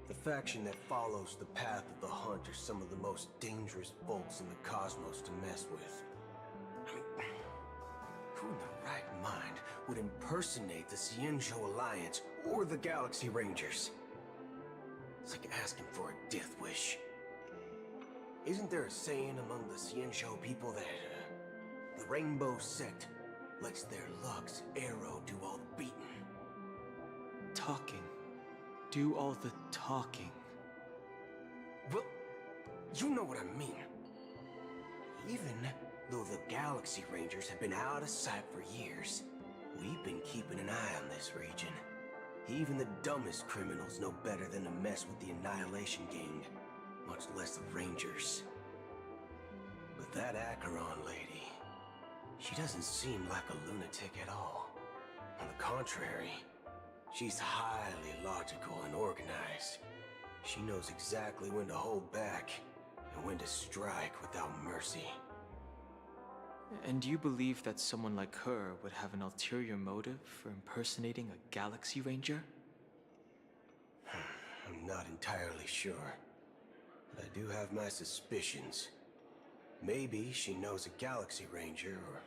the faction that follows the path of the Hunt are some of the most dangerous folks in the cosmos to mess with. I mean, who in their right mind would impersonate the Cienjo Alliance or the Galaxy Rangers? It's like asking for a death wish. Isn't there a saying among the Cienjo people that the Rainbow Sect lets their Lux Arrow do all the beating? Talking. Do all the talking. Well, you know what I mean. Even though the Galaxy Rangers have been out of sight for years, we've been keeping an eye on this region. Even the dumbest criminals know better than to mess with the Annihilation Gang, much less the Rangers. But that Acheron lady, she doesn't seem like a lunatic at all. On the contrary, she's highly logical and organized. She knows exactly when to hold back and when to strike without mercy. And you believe that someone like her would have an ulterior motive for impersonating a Galaxy Ranger? I'm not entirely sure, but I do have my suspicions. Maybe she knows a Galaxy Ranger, or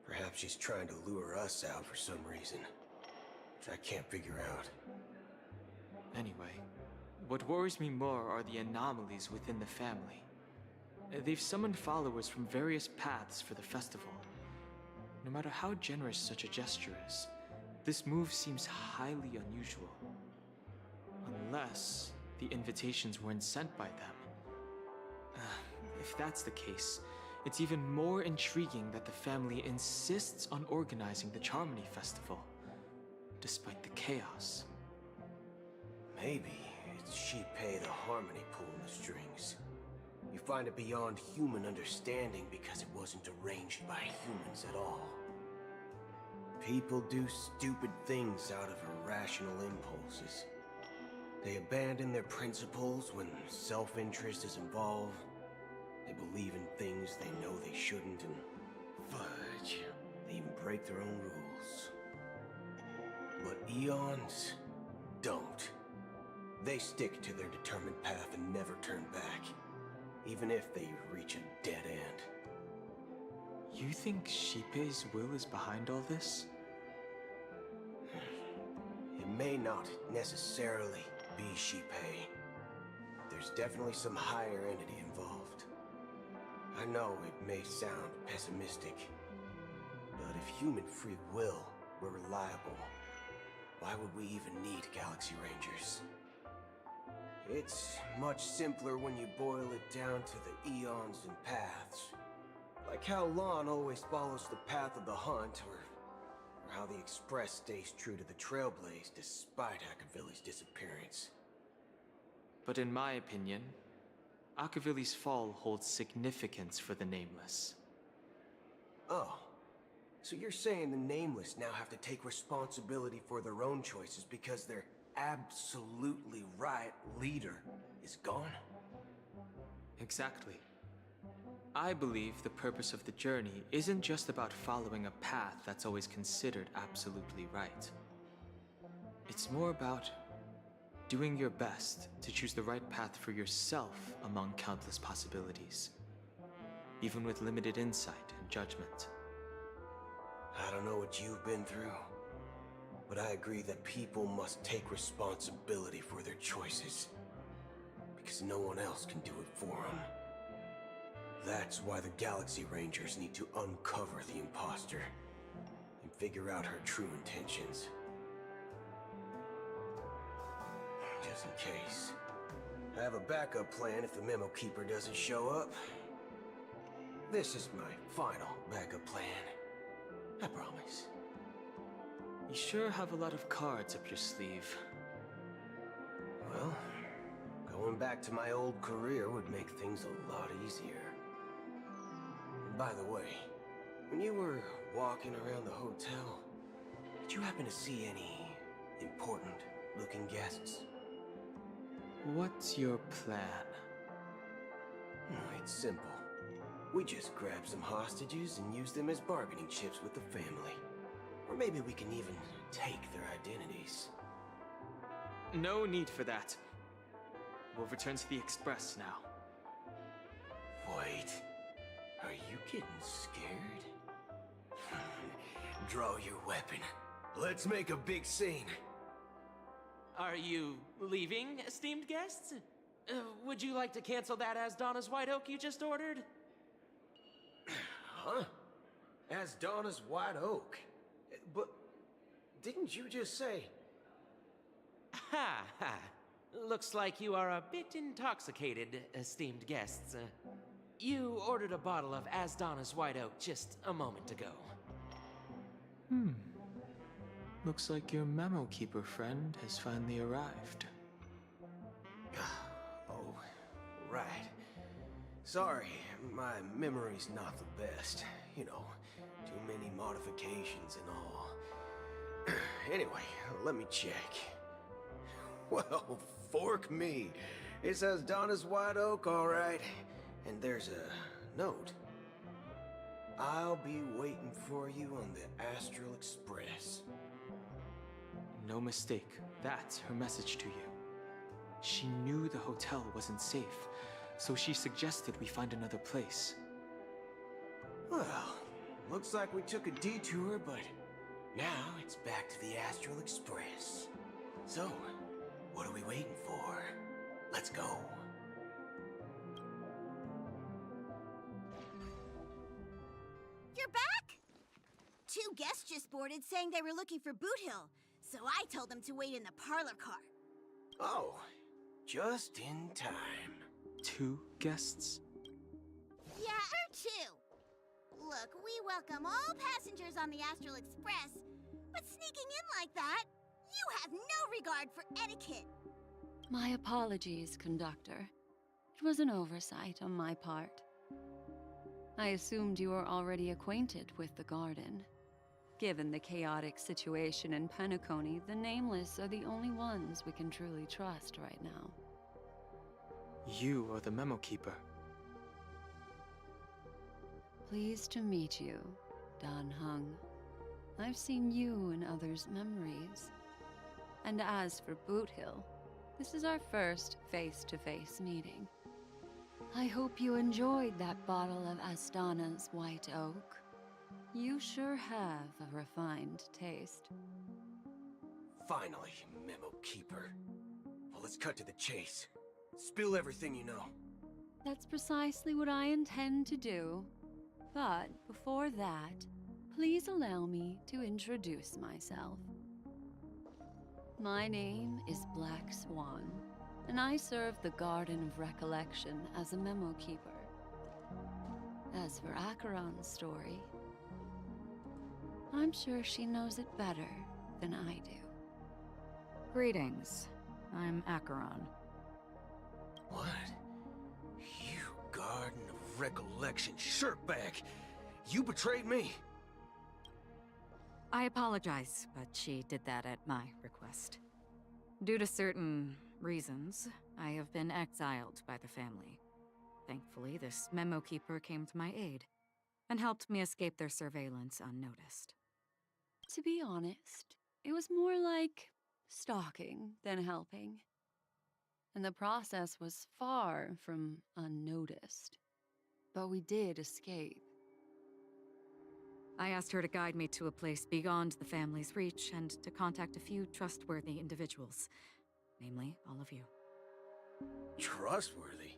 perhaps she's trying to lure us out for some reason, which I can't figure out. Anyway, what worries me more are the anomalies within the family. They've summoned followers from various paths for the festival. No matter how generous such a gesture is, this move seems highly unusual. Unless the invitations weren't sent by them. If that's the case, it's even more intriguing that the family insists on organizing the Charmony Festival, despite the chaos. Maybe it's Shipei the Harmony pulling the strings. You find it beyond human understanding because it wasn't arranged by humans at all. People do stupid things out of irrational impulses. They abandon their principles when self-interest is involved. They believe in things they know they shouldn't, and fudge, they even break their own rules. But Aeyons don't. They stick to their determined path and never turn back, even if they reach a dead end. You think Shipei's will is behind all this? It may not necessarily be Shipei. There's definitely some higher entity involved. I know it may sound pessimistic, but if human free will were reliable, why would we even need Galaxy Rangers? It's much simpler when you boil it down to the eons and paths. Like how Lon always follows the path of the hunt, or how the Express stays true to the Trailblaze despite Akavilli's disappearance. But in my opinion, Akavilli's fall holds significance for the Nameless. Oh, so you're saying the Nameless now have to take responsibility for their own choices because their absolutely right leader is gone? Exactly. I believe the purpose of the journey isn't just about following a path that's always considered absolutely right. It's more about doing your best to choose the right path for yourself among countless possibilities, even with limited insight and judgment. I don't know what you've been through, but I agree that people must take responsibility for their choices, because no one else can do it for them. That's why the Galaxy Rangers need to uncover the imposter and figure out her true intentions. Just in case. I have a backup plan if the Memo Keeper doesn't show up. This is my final backup plan. I promise. You sure have a lot of cards up your sleeve. Well, going back to my old career would make things a lot easier. By the way, when you were walking around the hotel, did you happen to see any important-looking guests? What's your plan? It's simple. We just grab some hostages and use them as bargaining chips with the family. Or maybe we can even take their identities. No need for that. We'll return to the Express now. Wait. Are you getting scared? Draw your weapon. Let's make a big scene. Are you leaving, esteemed guests? Would you like to cancel that As Donna's White Oak you just ordered? Huh? As Donna's White Oak? But didn't you just say... Ha ha. Looks like you are a bit intoxicated, esteemed guests. You ordered a bottle of As Donna's White Oak just a moment ago. Looks like your Memo Keeper friend has finally arrived. Oh, right. Sorry, my memory's not the best. You know, too many modifications and all. Anyway, let me check. Well, fork me. It says Donna's White Oak, all right. And there's a note. I'll be waiting for you on the Astral Express. No mistake. That's her message to you. She knew the hotel wasn't safe, so she suggested we find another place. Well, looks like we took a detour, but now it's back to the Astral Express. So, what are we waiting for? Let's go. Two guests just boarded saying they were looking for Boot Hill, so I told them to wait in the parlor car. Oh, just in time. 2 guests? Yeah, or 2. Look, we welcome all passengers on the Astral Express, but sneaking in like that, you have no regard for etiquette. My apologies, conductor. It was an oversight on my part. I assumed you were already acquainted with the garden. Given the chaotic situation in Penacony, the Nameless are the only ones we can truly trust right now. You are the memo keeper. Pleased to meet you, Dan Hung. I've seen you in others' memories. And as for Boot Hill, this is our first face-to-face meeting. I hope you enjoyed that bottle of Astana's White Oak. You sure have a refined taste. Finally, memo keeper. Well, let's cut to the chase. Spill everything you know. That's precisely what I intend to do. But before that, please allow me to introduce myself. My name is Black Swan, and I serve the Garden of Recollection as a memo keeper. As for Acheron's story, I'm sure she knows it better than I do. Greetings. I'm Acheron. What? You Garden of Recollection shirtbag! You betrayed me! I apologize, but she did that at my request. Due to certain reasons, I have been exiled by the family. Thankfully, this memo keeper came to my aid and helped me escape their surveillance unnoticed. To be honest, it was more like stalking than helping. And the process was far from unnoticed. But we did escape. I asked her to guide me to a place beyond the family's reach and to contact a few trustworthy individuals. Namely, all of you. Trustworthy?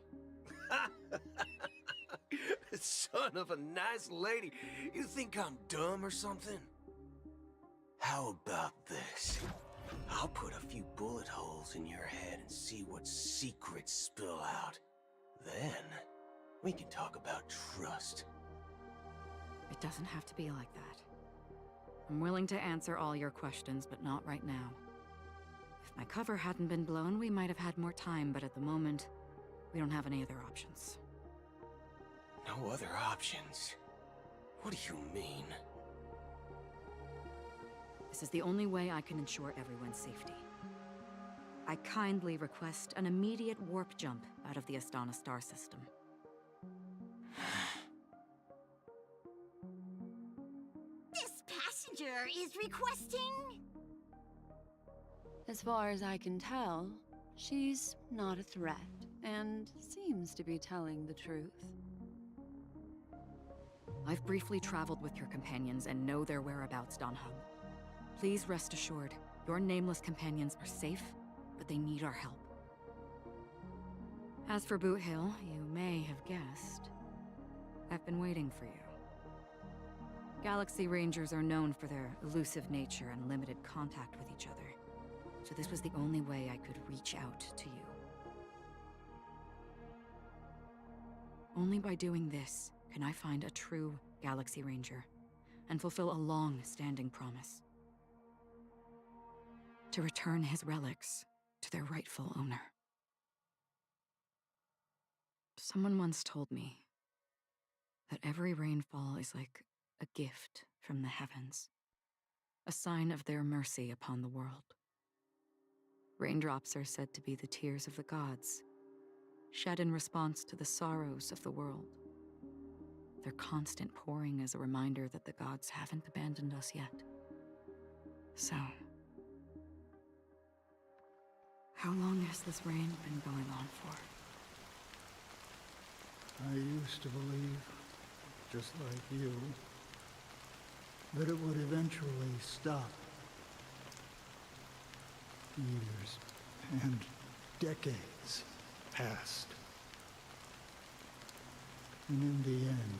Son of a nice lady. You think I'm dumb or something? How about this? I'll put a few bullet holes in your head and see what secrets spill out. Then, we can talk about trust. It doesn't have to be like that. I'm willing to answer all your questions, but not right now. If my cover hadn't been blown, we might have had more time, but at the moment, we don't have any other options. No other options? What do you mean? This is the only way I can ensure everyone's safety. I kindly request an immediate warp jump out of the Astana star system. This passenger is requesting... As far as I can tell, she's not a threat, and seems to be telling the truth. I've briefly traveled with your companions and know their whereabouts, Dan Hung. Please rest assured, your nameless companions are safe, but they need our help. As for Boot Hill, you may have guessed. I've been waiting for you. Galaxy Rangers are known for their elusive nature and limited contact with each other, so this was the only way I could reach out to you. Only by doing this can I find a true Galaxy Ranger and fulfill a long-standing promise. To return his relics to their rightful owner. Someone once told me that every rainfall is like a gift from the heavens, a sign of their mercy upon the world. Raindrops are said to be the tears of the gods, shed in response to the sorrows of the world. Their constant pouring is a reminder that the gods haven't abandoned us yet. So, how long has this rain been going on for? I used to believe, just like you, that it would eventually stop. Years and decades passed. And in the end,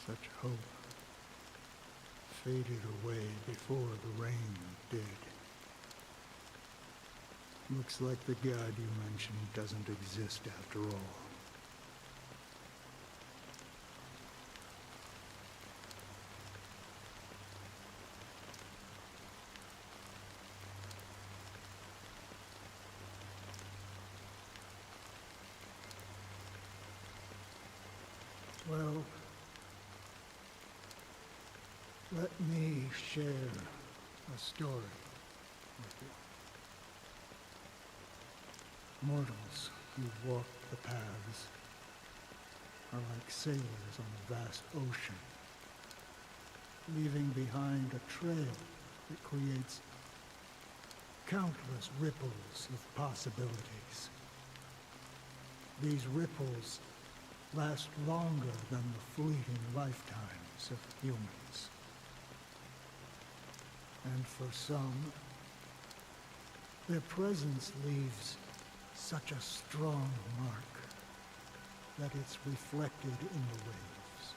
such hope faded away before the rain did. Looks like the god you mentioned doesn't exist after all. Well, let me share a story with you. Mortals who walk the paths are like sailors on a vast ocean, leaving behind a trail that creates countless ripples of possibilities. These ripples last longer than the fleeting lifetimes of humans. And for some, their presence leaves such a strong mark that it's reflected in the waves.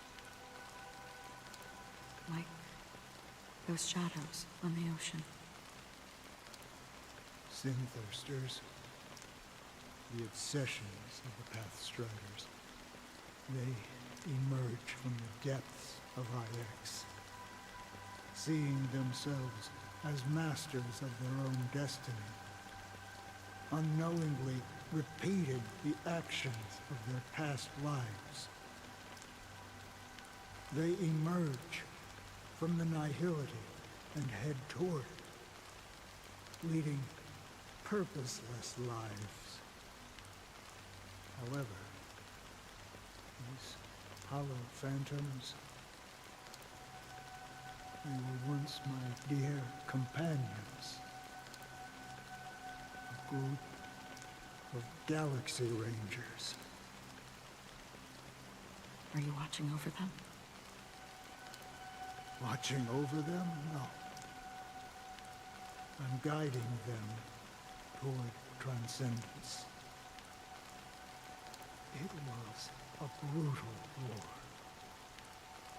Like those shadows on the ocean. Sin-thirsters, the obsessions of the Pathstriders. They emerge from the depths of IX, seeing themselves as masters of their own destiny, unknowingly repeating the actions of their past lives. They emerge from the nihility and head toward it, leading purposeless lives. However, these hollow phantoms, they were once my dear companions. A group of galaxy rangers. Are you watching over them? Watching over them? No. I'm guiding them toward transcendence. It was a brutal war.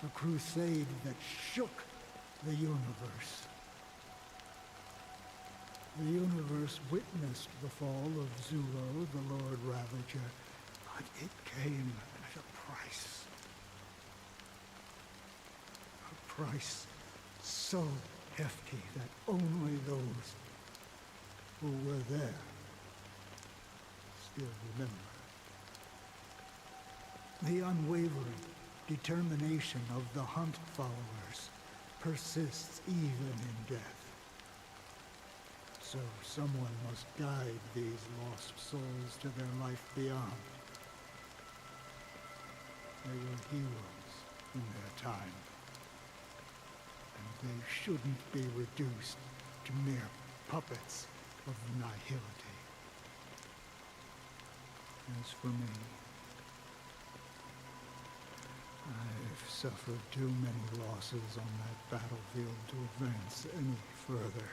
A crusade that shook the universe. The universe witnessed the fall of Zulo, the Lord Ravager, but it came at a price. A price so hefty that only those who were there still remember. The unwavering determination of the Hunt followers persists even in death. So someone must guide these lost souls to their life beyond. They were heroes in their time. And they shouldn't be reduced to mere puppets of nihility. As for me, I've suffered too many losses on that battlefield to advance any further.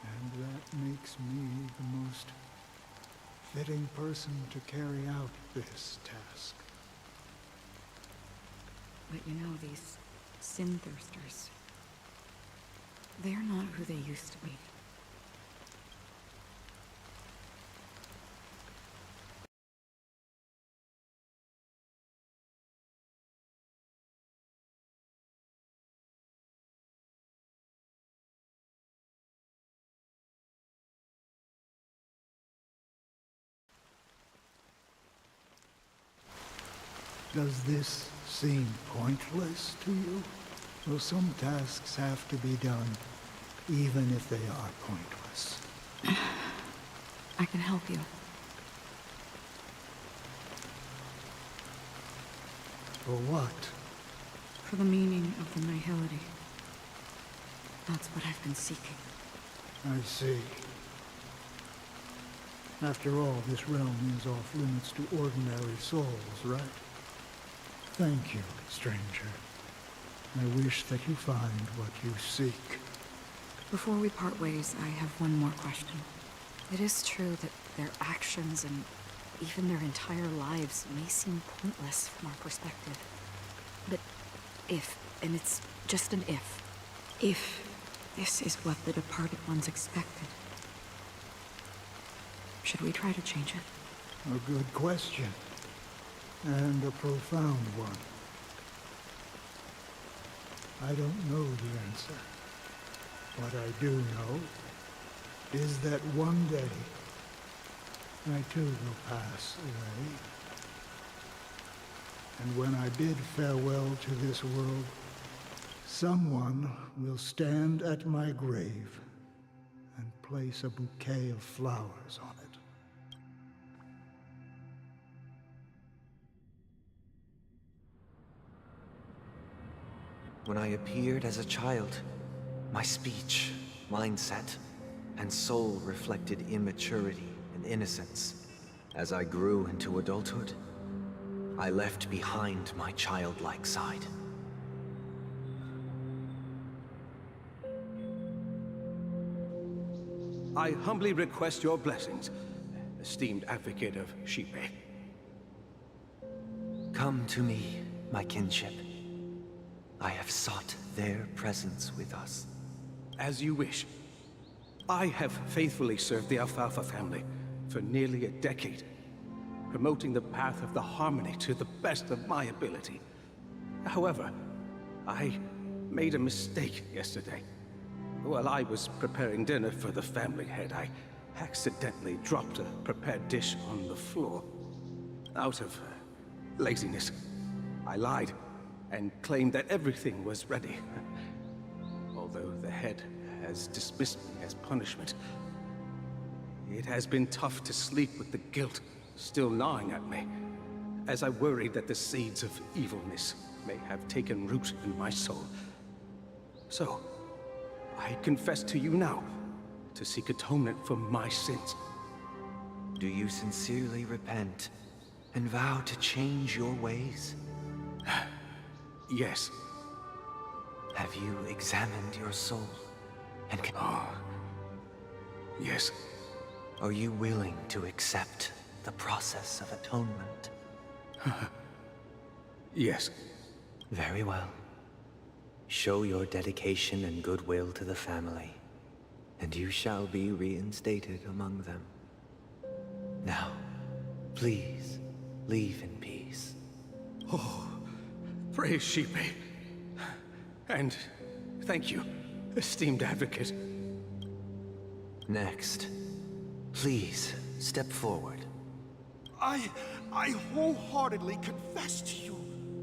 And that makes me the most fitting person to carry out this task. But you know, these sin-thirsters, they're not who they used to be. Does this seem pointless to you? Well, some tasks have to be done, even if they are pointless. I can help you. For what? For the meaning of the nihility. That's what I've been seeking. I see. After all, this realm is off limits to ordinary souls, right? Thank you, stranger. I wish that you find what you seek. Before we part ways, I have one more question. It is true that their actions and even their entire lives may seem pointless from our perspective. But If, and it's just an if this is what the departed ones expected, should we try to change it? A good question. And a profound one. I don't know the answer. What I do know is that one day, I too will pass away. And when I bid farewell to this world, someone will stand at my grave and place a bouquet of flowers on it. When I appeared as a child, my speech, mindset, and soul reflected immaturity and innocence. As I grew into adulthood, I left behind my childlike side. I humbly request your blessings, esteemed advocate of Shipe. Come to me, my kinship. I have sought their presence with us. As you wish. I have faithfully served the Alfalfa family for nearly a decade, promoting the path of the harmony to the best of my ability. However, I made a mistake yesterday. While I was preparing dinner for the family head, I accidentally dropped a prepared dish on the floor. Out of laziness, I lied and claimed that everything was ready. Although the head has dismissed me as punishment, it has been tough to sleep with the guilt still gnawing at me, as I worried that the seeds of evilness may have taken root in my soul. So, I confess to you now to seek atonement for my sins. Do you sincerely repent and vow to change your ways? Yes. Have you examined your soul? And yes. Are you willing to accept the process of atonement? Yes. Very well. Show your dedication and goodwill to the family, and you shall be reinstated among them. Now, please, leave in peace. Oh, praise Shipe. And thank you, esteemed advocate. Next, please step forward. I wholeheartedly confess to you.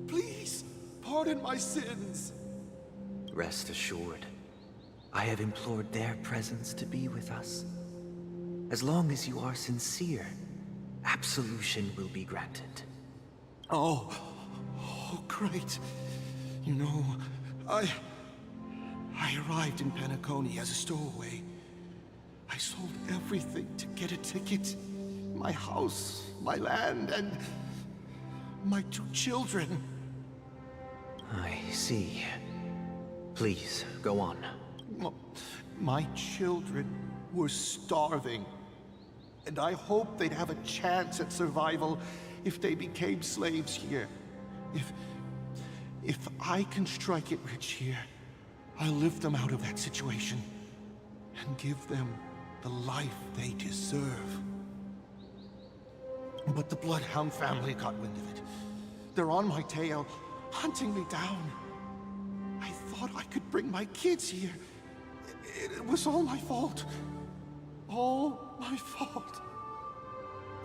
Please, pardon my sins. Rest assured, I have implored their presence to be with us. As long as you are sincere, absolution will be granted. Oh, great. You know, I arrived in Penacony as a stowaway. I sold everything to get a ticket. My house, my land, and my 2 children. I see. Please, go on. My children were starving, and I hoped they'd have a chance at survival if they became slaves here. If I can strike it rich here, I'll lift them out of that situation and give them the life they deserve. But the Bloodhound family got wind of it. They're on my tail, hunting me down. I thought I could bring my kids here. It was all my fault. All my fault.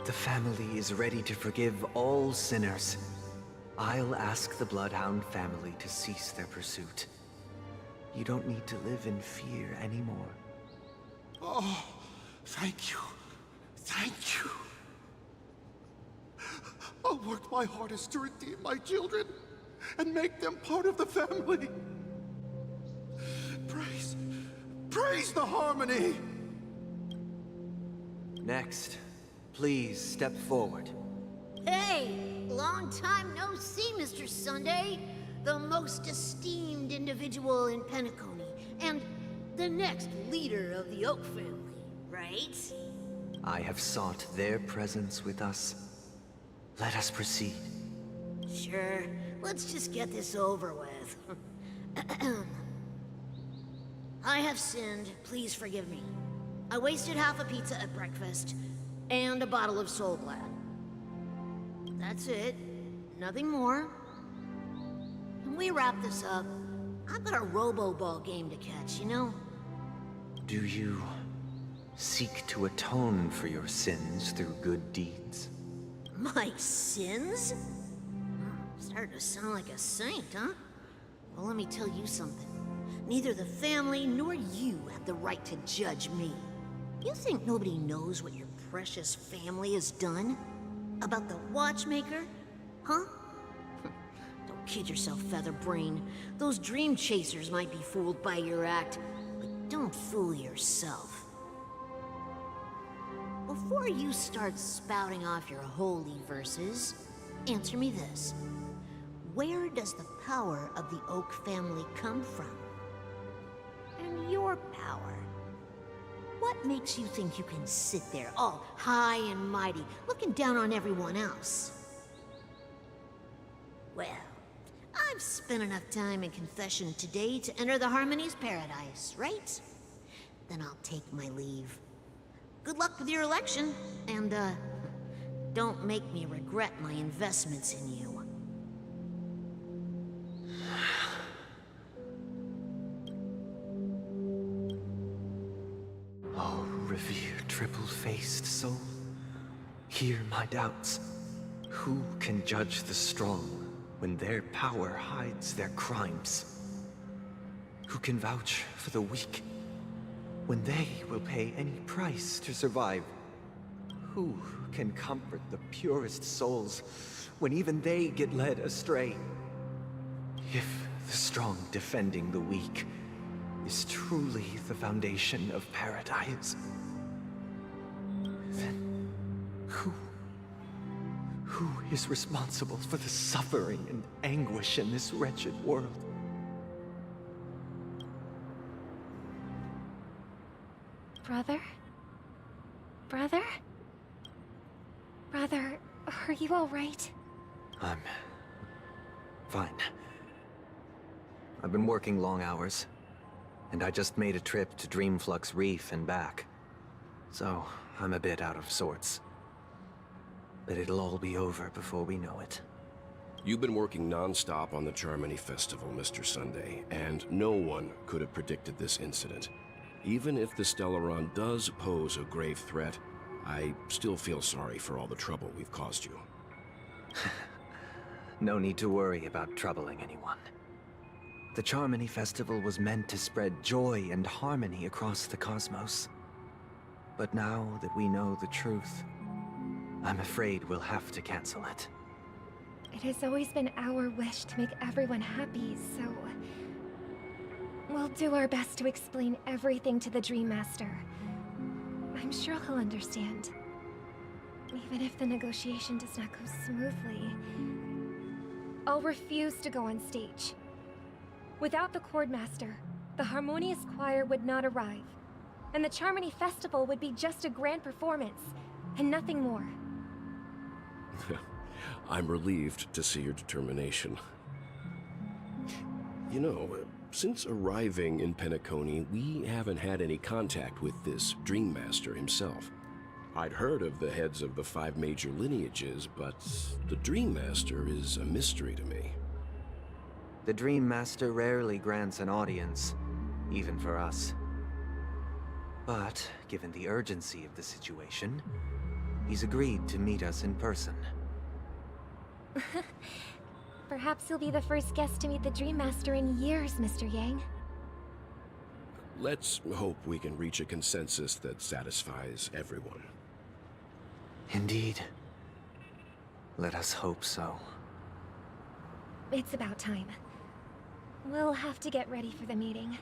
The family is ready to forgive all sinners. I'll ask the Bloodhound family to cease their pursuit. You don't need to live in fear anymore. Oh, thank you. Thank you. I'll work my hardest to redeem my children and make them part of the family. Praise the harmony! Next, please step forward. Hey! Long time no see, Mr. Sunday. The most esteemed individual in Penacony, and the next leader of the Oak family, right? I have sought their presence with us. Let us proceed. Sure. let's just get this over with. I have sinned, please forgive me. I wasted half a pizza at breakfast, and a bottle of Soul Glad. That's it. Nothing more. When we wrap this up, I've got a robo-ball game to catch, you know? Do you seek to atone for your sins through good deeds? My sins? Starting to sound like a saint, huh? Well, let me tell you something. Neither the family nor you have the right to judge me. You think nobody knows what your precious family has done? About the watchmaker? Huh? Don't kid yourself, Featherbrain. Those dream chasers might be fooled by your act, but don't fool yourself. Before you start spouting off your holy verses, answer me this. Where does the power of the Oak family come from? And your power? What makes you think you can sit there, all high and mighty, looking down on everyone else? Well, I've spent enough time in confession today to enter the Harmony's paradise, right? Then I'll take my leave. Good luck with your election, and, don't make me regret my investments in you. Oh, revered triple-faced soul, hear my doubts. Who can judge the strong when their power hides their crimes? Who can vouch for the weak when they will pay any price to survive? Who can comfort the purest souls when even they get led astray? If the strong defending the weak is truly the foundation of paradise, then who is responsible for the suffering and anguish in this wretched world? Brother? Brother? Brother, are you all right? I'm fine. I've been working long hours, and I just made a trip to Dreamflux Reef and back. So, I'm a bit out of sorts. But it'll all be over before we know it. You've been working non-stop on the Charmony Festival, Mr. Sunday, and no one could have predicted this incident. Even if the Stellaron does pose a grave threat, I still feel sorry for all the trouble we've caused you. No need to worry about troubling anyone. The Charmony Festival was meant to spread joy and harmony across the cosmos. But now that we know the truth, I'm afraid we'll have to cancel it. It has always been our wish to make everyone happy, so... we'll do our best to explain everything to the Dream Master. I'm sure he'll understand. Even if the negotiation does not go smoothly, I'll refuse to go on stage. Without the Chord Master, the Harmonious Choir would not arrive, and the Charmony Festival would be just a grand performance, and nothing more. I'm relieved to see your determination. You know, since arriving in Penacony, we haven't had any contact with this Dream Master himself. I'd heard of the heads of the 5 major lineages, but the Dream Master is a mystery to me. The Dream Master rarely grants an audience, even for us. But, given the urgency of the situation, he's agreed to meet us in person. Perhaps you'll be the first guest to meet the Dream Master in years, Mr. Yang. Let's hope we can reach a consensus that satisfies everyone. Indeed. Let us hope so. It's about time. We'll have to get ready for the meeting.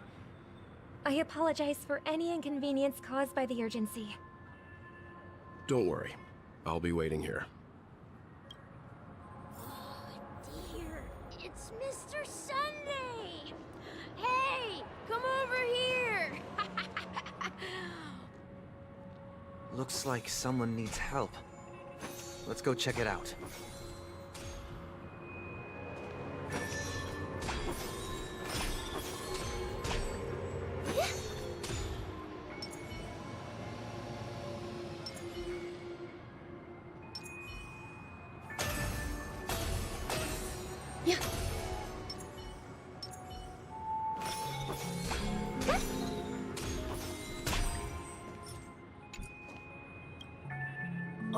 I apologize for any inconvenience caused by the urgency. Don't worry. I'll be waiting here. Dear, it's Mr. Sunday! Hey, come over here! Looks like someone needs help. Let's go check it out.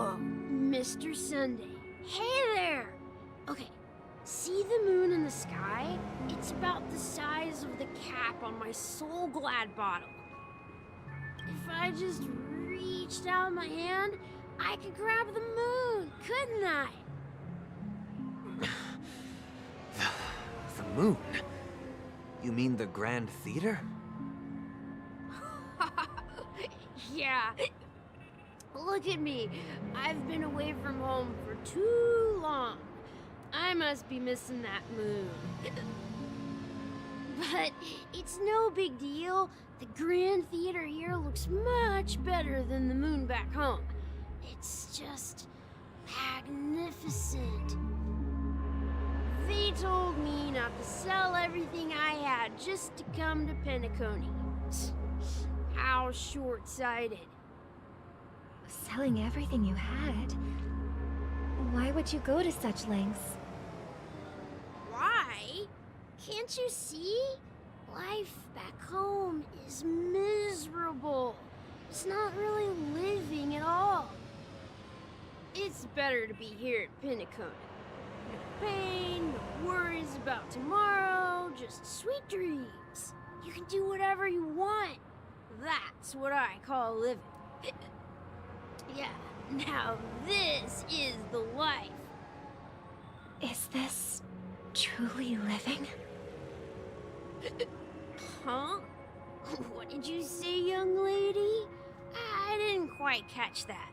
Mr. Sunday. Hey there! Okay, see the moon in the sky? It's about the size of the cap on my Soul Glad bottle. If I just reached out my hand, I could grab the moon, couldn't I? The moon? You mean the Grand Theater? Yeah. Look at me. I've been away from home for too long. I must be missing that moon. But it's no big deal. The Grand Theater here looks much better than the moon back home. It's just magnificent. They told me not to sell everything I had just to come to Penacony. How short-sighted. Selling everything you had? Why would you go to such lengths? Why? Can't you see? Life back home is miserable. It's not really living at all. It's better to be here at Penacony. No pain, no worries about tomorrow, just sweet dreams. You can do whatever you want. That's what I call living. Yeah, now this is the life. Is this truly living? Huh? What did you say, young lady? I didn't quite catch that.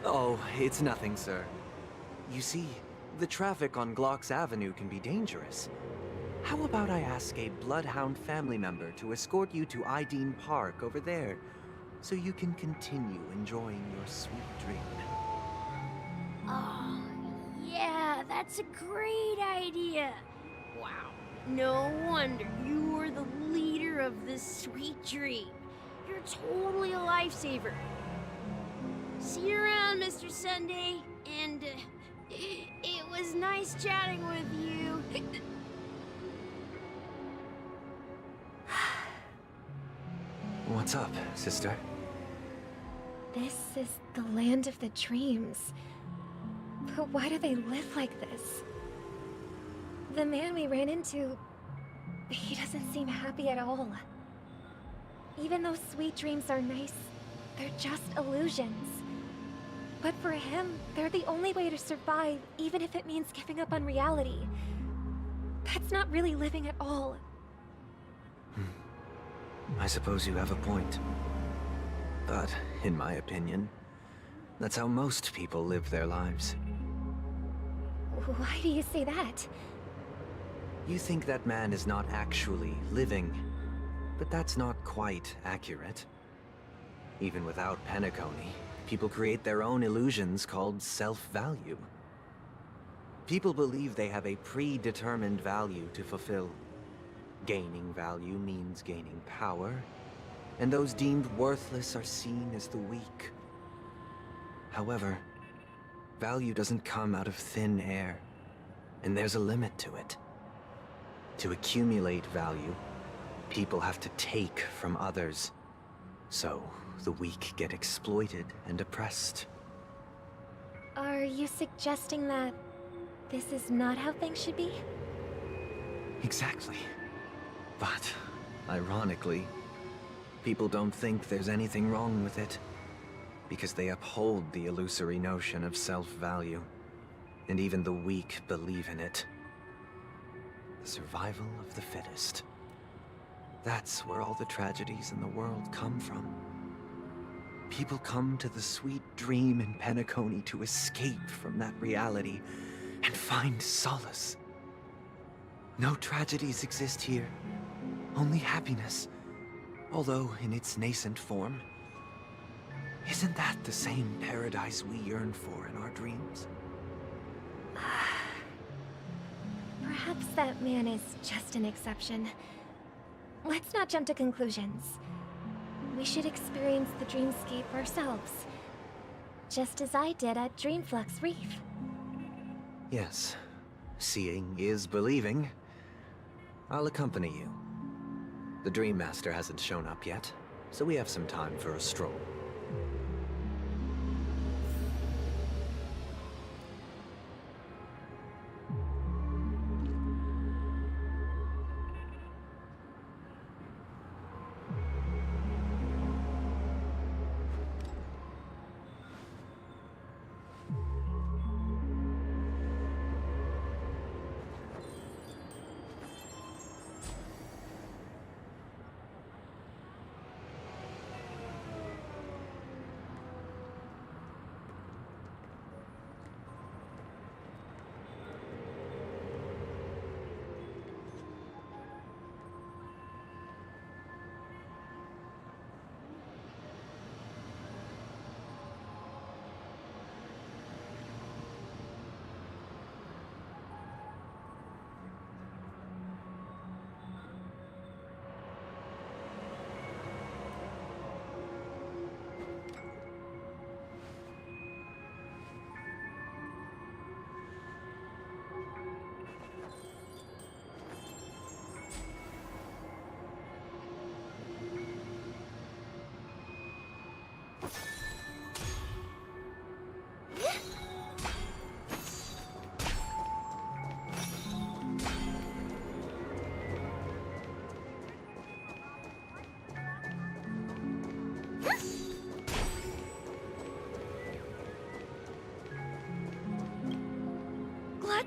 Oh, it's nothing, sir. You see, the traffic on Glock's Avenue can be dangerous. How about I ask a Bloodhound family member to escort you to Ideen Park over there, so you can continue enjoying your sweet dream? Oh, yeah, that's a great idea. Wow, no wonder you were the leader of this sweet dream. You're totally a lifesaver. See you around, Mr. Sunday, and it was nice chatting with you. What's up, sister? This is the land of the dreams. But why do they live like this? The man we ran into, he doesn't seem happy at all. Even though sweet dreams are nice, they're just illusions. But for him, they're the only way to survive, even if it means giving up on reality. That's not really living at all. I suppose you have a point. But, in my opinion, that's how most people live their lives. Why do you say that? You think that man is not actually living, but that's not quite accurate. Even without Penacony, people create their own illusions called self-value. People believe they have a predetermined value to fulfill. Gaining value means gaining power, and those deemed worthless are seen as the weak. However, value doesn't come out of thin air, and there's a limit to it. To accumulate value, people have to take from others. So, the weak get exploited and oppressed. Are you suggesting that this is not how things should be? Exactly. But, ironically, people don't think there's anything wrong with it, because they uphold the illusory notion of self-value, and even the weak believe in it. The survival of the fittest. That's where all the tragedies in the world come from. People come to the sweet dream in Penacony to escape from that reality and find solace. No tragedies exist here, only happiness, although in its nascent form. Isn't that the same paradise we yearn for in our dreams? Perhaps that man is just an exception. Let's not jump to conclusions. We should experience the dreamscape ourselves. Just as I did at Dreamflux Reef. Yes. Seeing is believing. I'll accompany you. The Dream Master hasn't shown up yet, so we have some time for a stroll.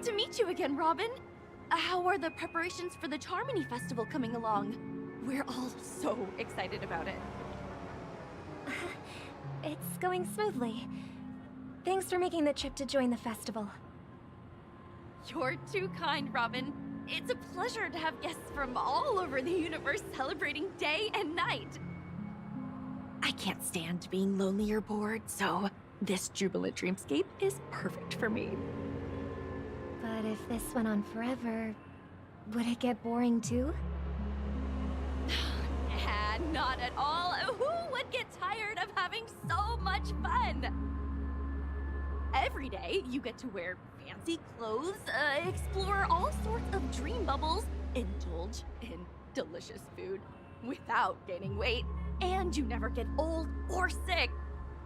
to meet you again, Robin. How are the preparations for the Charmony Festival coming along? We're all so excited about it. It's going smoothly. Thanks for making the trip to join the festival. You're too kind, Robin. It's a pleasure to have guests from all over the universe celebrating day and night. I can't stand being lonely or bored, so this jubilant dreamscape is perfect for me. But if this went on forever, would it get boring too? Not at all. Who would get tired of having so much fun? Every day, you get to wear fancy clothes, explore all sorts of dream bubbles, indulge in delicious food without gaining weight, and you never get old or sick.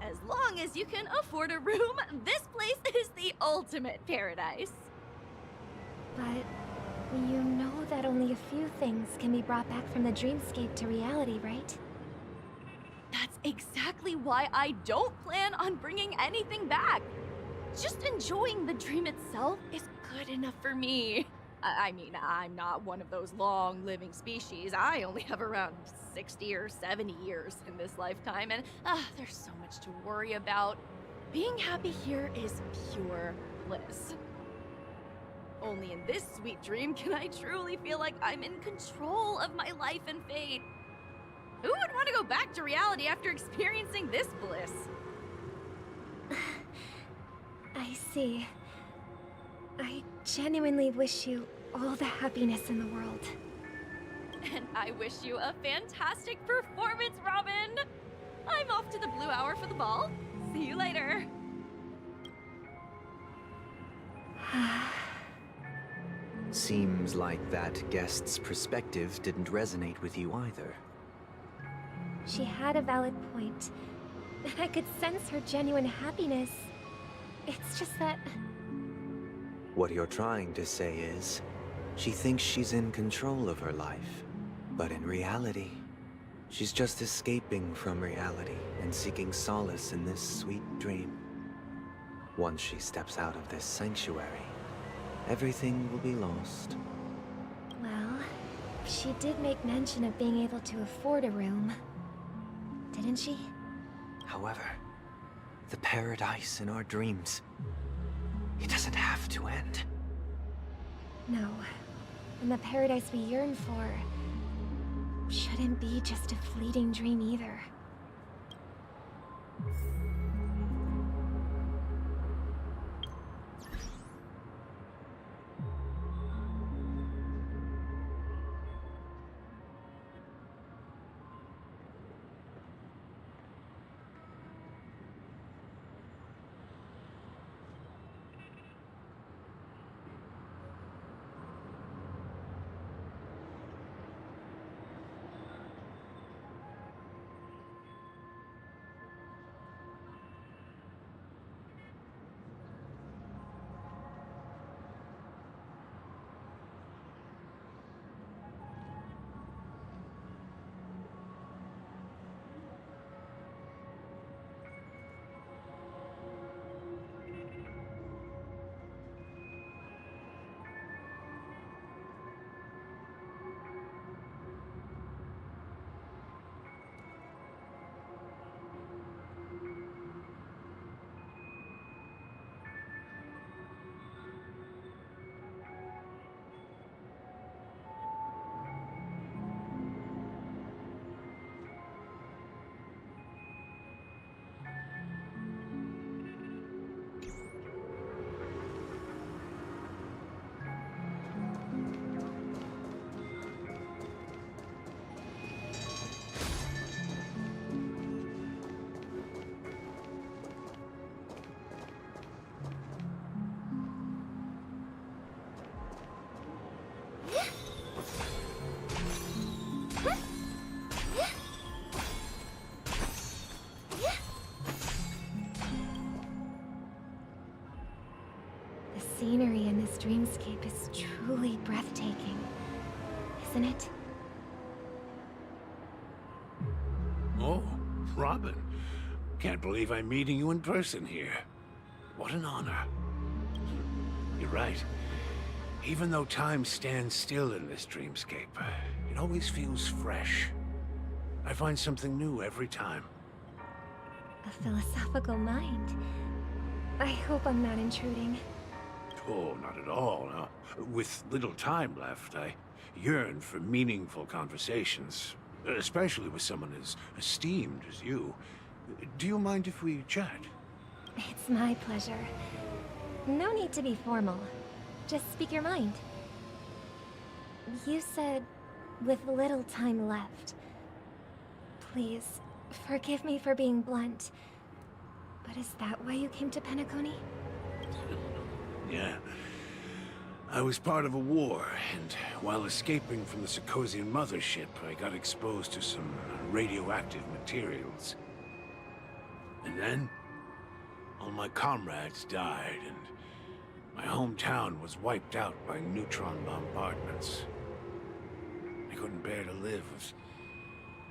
As long as you can afford a room, this place is the ultimate paradise. But you know that only a few things can be brought back from the dreamscape to reality, right? That's exactly why I don't plan on bringing anything back. Just enjoying the dream itself is good enough for me. I mean, I'm not one of those long-living species. I only have around 60 or 70 years in this lifetime, and there's so much to worry about. Being happy here is pure bliss. Only in this sweet dream can I truly feel like I'm in control of my life and fate. Who would want to go back to reality after experiencing this bliss? I see. I genuinely wish you all the happiness in the world. And I wish you a fantastic performance, Robin! I'm off to the Blue Hour for the ball. See you later. Seems like that guest's perspective didn't resonate with you either. She had a valid point, and I could sense her genuine happiness. It's just that... What you're trying to say is, she thinks she's in control of her life. But in reality, she's just escaping from reality and seeking solace in this sweet dream. Once she steps out of this sanctuary, everything will be lost. Well, she did make mention of being able to afford a room, didn't she? However, the paradise in our dreams, it doesn't have to end. No, and the paradise we yearn for shouldn't be just a fleeting dream either. The scenery in this dreamscape is truly breathtaking, isn't it? Oh, Robin. Can't believe I'm meeting you in person here. What an honor. You're right. Even though time stands still in this dreamscape, it always feels fresh. I find something new every time. A philosophical mind. I hope I'm not intruding. Oh, not at all. No. With little time left, I yearn for meaningful conversations, especially with someone as esteemed as you. Do you mind if we chat? It's my pleasure. No need to be formal. Just speak your mind. You said, with little time left. Please, forgive me for being blunt. But is that why you came to Penacony? Yeah. I was part of a war, and while escaping from the Sarkosian mothership, I got exposed to some radioactive materials. And then, all my comrades died, and my hometown was wiped out by neutron bombardments. I couldn't bear to live with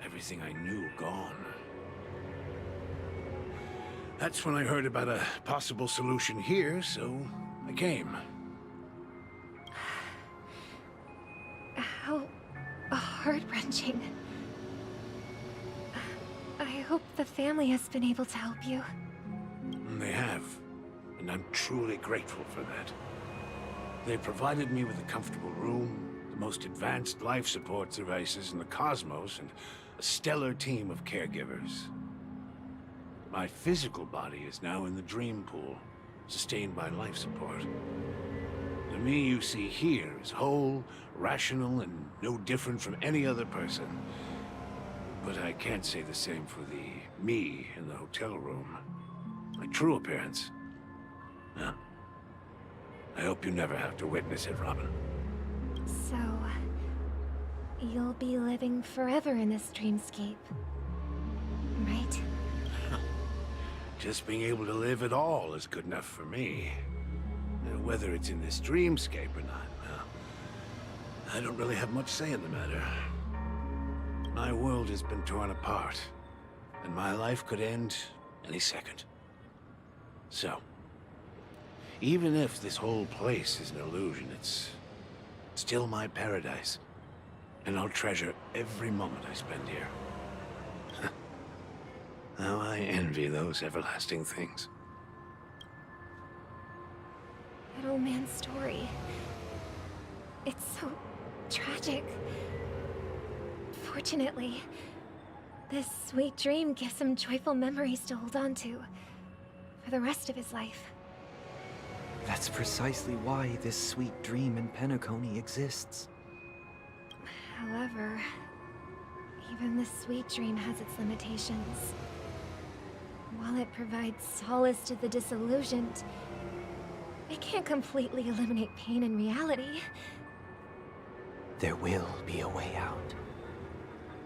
everything I knew gone. That's when I heard about a possible solution here, so I came. How heart-wrenching. I hope the family has been able to help you. They have, and I'm truly grateful for that. They provided me with a comfortable room, the most advanced life support devices in the cosmos, and a stellar team of caregivers. My physical body is now in the dream pool, sustained by life support. The me you see here is whole, rational, and no different from any other person. But I can't say the same for the me in the hotel room. My true appearance. No. I hope you never have to witness it, Robin. So, you'll be living forever in this dreamscape, right? Just being able to live at all is good enough for me. Whether it's in this dreamscape or not, well, I don't really have much say in the matter. My world has been torn apart, and my life could end any second. So, even if this whole place is an illusion, it's still my paradise. And I'll treasure every moment I spend here. How I envy those everlasting things. That old man's story. It's so tragic. Fortunately, this sweet dream gives him joyful memories to hold on to for the rest of his life. That's precisely why this sweet dream in Penacony exists. However, even this sweet dream has its limitations. While it provides solace to the disillusioned, it can't completely eliminate pain in reality. There will be a way out.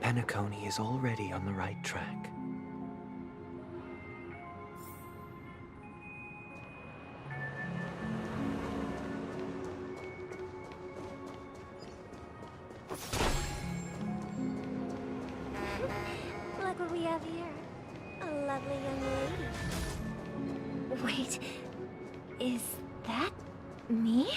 Penacony is already on the right track. Look what we have here. A lovely young lady. Wait, is that me?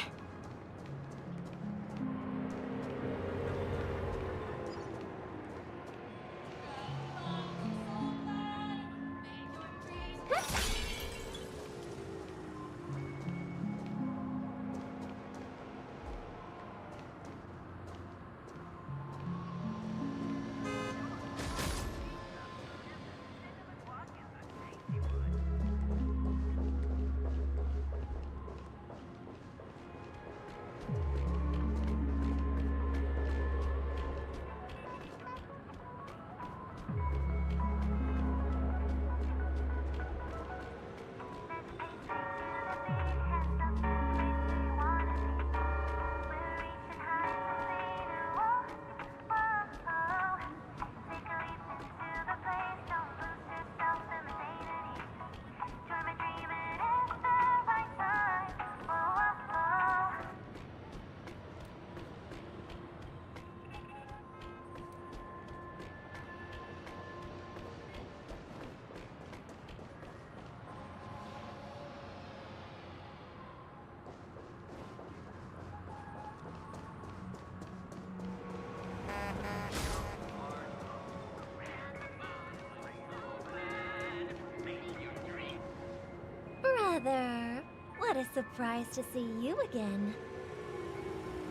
Mother, what a surprise to see you again.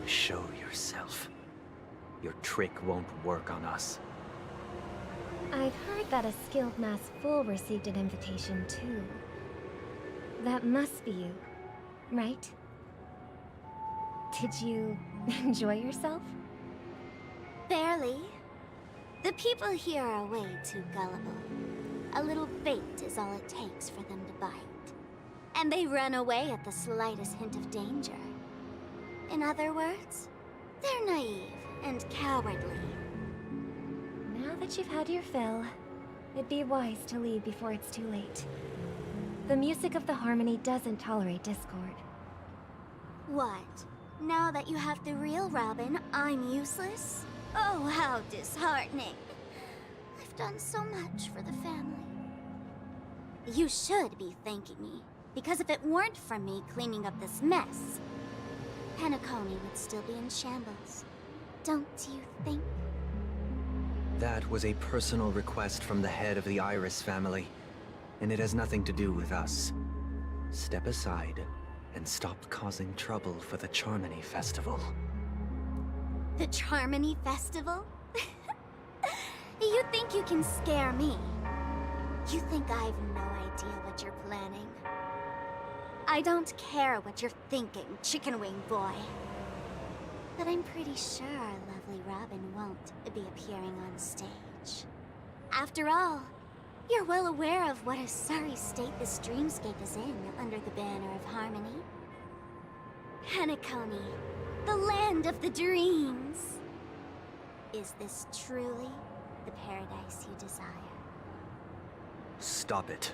Show yourself. Your trick won't work on us. I've heard that a skilled mass fool received an invitation too. That must be you, right? Did you enjoy yourself? Barely. The people here are way too gullible. A little bait is all it takes for them to bite. And they run away at the slightest hint of danger. In other words, they're naive and cowardly. Now that you've had your fill, it'd be wise to leave before it's too late. The music of the Harmony doesn't tolerate discord. What? Now that you have the real Robin, I'm useless? Oh, how disheartening. I've done so much for the family. You should be thanking me, because if it weren't for me cleaning up this mess, Penacony would still be in shambles. Don't you think? That was a personal request from the head of the Iris family, and it has nothing to do with us. Step aside and stop causing trouble for the Charmony Festival. The Charmony Festival? You think you can scare me? You think I have no idea what you're planning? I don't care what you're thinking, Chicken Wing Boy. But I'm pretty sure our lovely Robin won't be appearing on stage. After all, you're well aware of what a sorry state this dreamscape is in under the banner of Harmony. Penacony, the land of the dreams. Is this truly the paradise you desire? Stop it.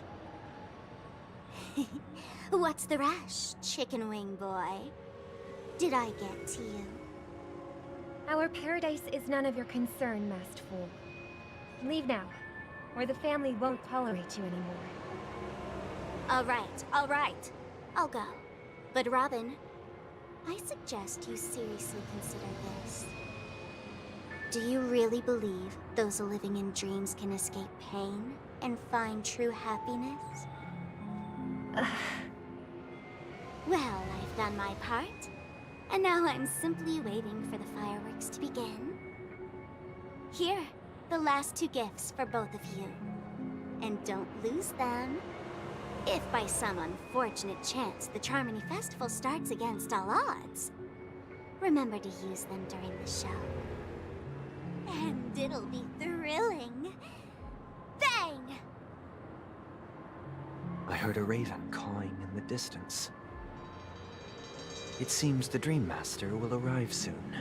What's the rush, Chicken Wing Boy? Did I get to you? Our paradise is none of your concern, masked fool. Leave now, or the family won't tolerate you anymore. All right. I'll go. But Robin, I suggest you seriously consider this. Do you really believe those living in dreams can escape pain and find true happiness? Well, I've done my part, and now I'm simply waiting for the fireworks to begin. Here, the last 2 gifts for both of you. And don't lose them. If by some unfortunate chance the Charmony Festival starts against all odds, remember to use them during the show. And it'll be thrilling. Bang! I heard a raven cawing in the distance. It seems the Dream Master will arrive soon.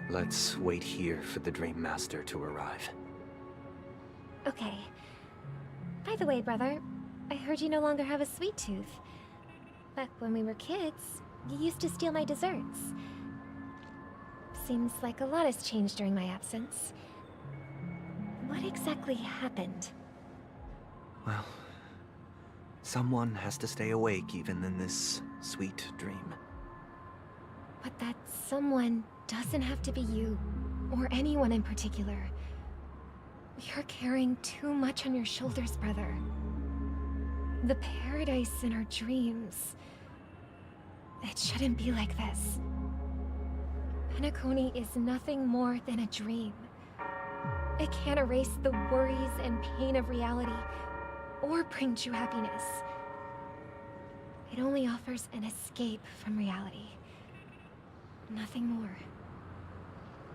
Let's wait here for the Dream Master to arrive. Okay. By the way, brother, I heard you no longer have a sweet tooth. Back when we were kids, you used to steal my desserts. Seems like a lot has changed during my absence. What exactly happened? Well, someone has to stay awake even in this sweet dream. But that someone doesn't have to be you, or anyone in particular. You're carrying too much on your shoulders, brother. The paradise in our dreams. It shouldn't be like this. Penacony is nothing more than a dream. It can't erase the worries and pain of reality, or bring true happiness. It only offers an escape from reality. Nothing more.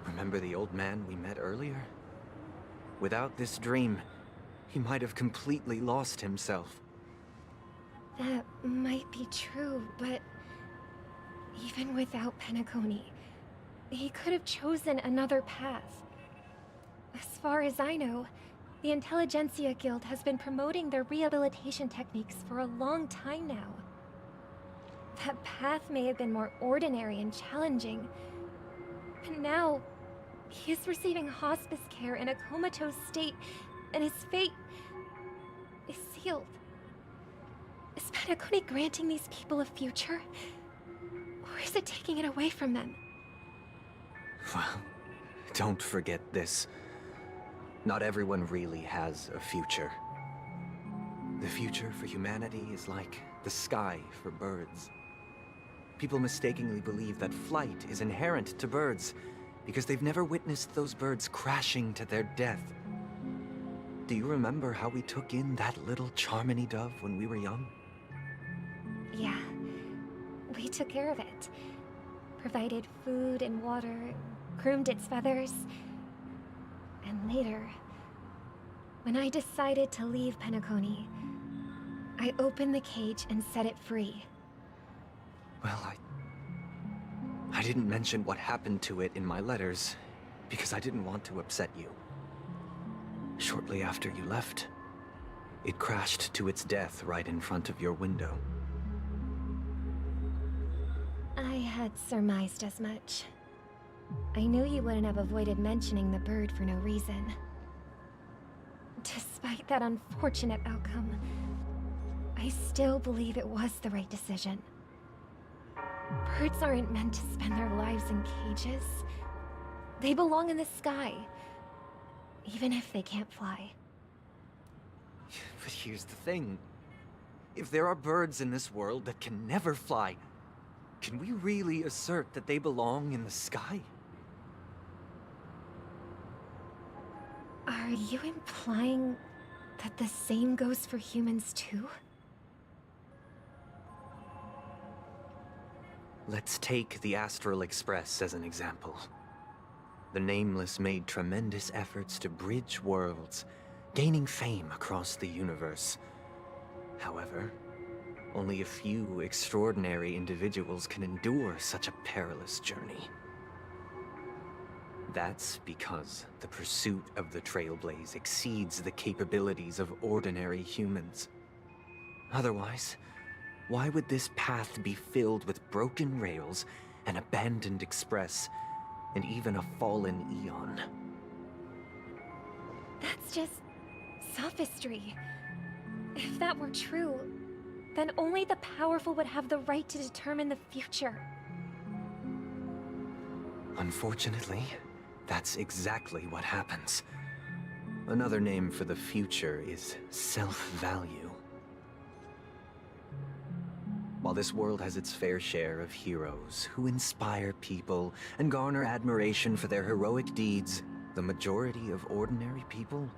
Remember the old man we met earlier? Without this dream, he might have completely lost himself. That might be true, but even without Penacony, he could have chosen another path. As far as I know, the Intelligentsia Guild has been promoting their rehabilitation techniques for a long time now. That path may have been more ordinary and challenging, but now he is receiving hospice care in a comatose state, and his fate is sealed. Is Penacony granting these people a future? Or is it taking it away from them? Well, don't forget this. Not everyone really has a future. The future for humanity is like the sky for birds. People mistakenly believe that flight is inherent to birds because they've never witnessed those birds crashing to their death. Do you remember how we took in that little Charmony dove when we were young? Yeah. We took care of it. Provided food and water, groomed its feathers. And later, when I decided to leave Penacony, I opened the cage and set it free. Well, I didn't mention what happened to it in my letters because I didn't want to upset you. Shortly after you left, it crashed to its death right in front of your window. I had surmised as much. I knew you wouldn't have avoided mentioning the bird for no reason. Despite that unfortunate outcome, I still believe it was the right decision. Birds aren't meant to spend their lives in cages. They belong in the sky, even if they can't fly. But here's the thing. If there are birds in this world that can never fly, can we really assert that they belong in the sky? Are you implying that the same goes for humans too? Let's take the Astral Express as an example. The Nameless made tremendous efforts to bridge worlds, gaining fame across the universe. However, only a few extraordinary individuals can endure such a perilous journey. That's because the pursuit of the Trailblaze exceeds the capabilities of ordinary humans. Otherwise, why would this path be filled with broken rails, an abandoned express, and even a fallen Ayon? That's just sophistry. If that were true, then only the powerful would have the right to determine the future. Unfortunately, that's exactly what happens. Another name for the future is self-value. While this world has its fair share of heroes who inspire people and garner admiration for their heroic deeds, the majority of ordinary people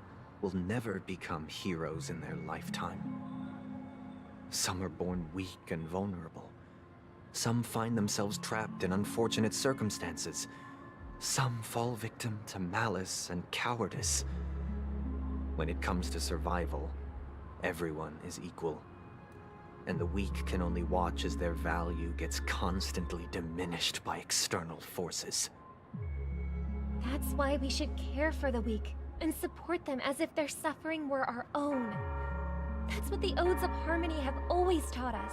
will never become heroes in their lifetime. Some are born weak and vulnerable. Some find themselves trapped in unfortunate circumstances. Some fall victim to malice and cowardice. When it comes to survival, everyone is equal. And the weak can only watch as their value gets constantly diminished by external forces. That's why we should care for the weak and support them as if their suffering were our own. That's what the Odes of Harmony have always taught us.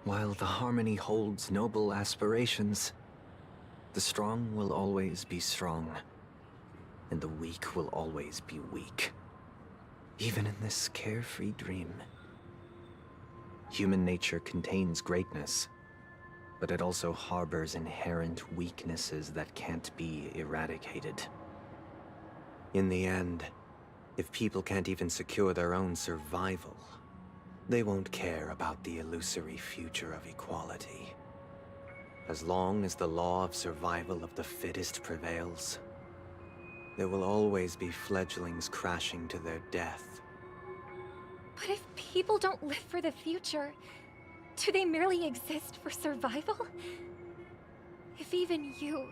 While the Harmony holds noble aspirations, the strong will always be strong, and the weak will always be weak. Even in this carefree dream. Human nature contains greatness, but it also harbors inherent weaknesses that can't be eradicated. In the end, if people can't even secure their own survival, they won't care about the illusory future of equality. As long as the law of survival of the fittest prevails, there will always be fledglings crashing to their death. But if people don't live for the future, do they merely exist for survival? If even you,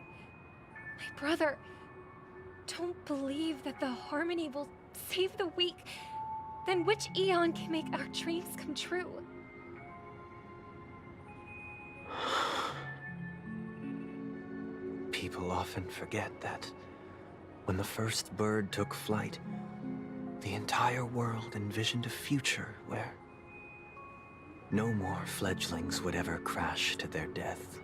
my brother, don't believe that the Harmony will save the weak, then which Aeon can make our dreams come true? People often forget that when the first bird took flight, the entire world envisioned a future where no more fledglings would ever crash to their death.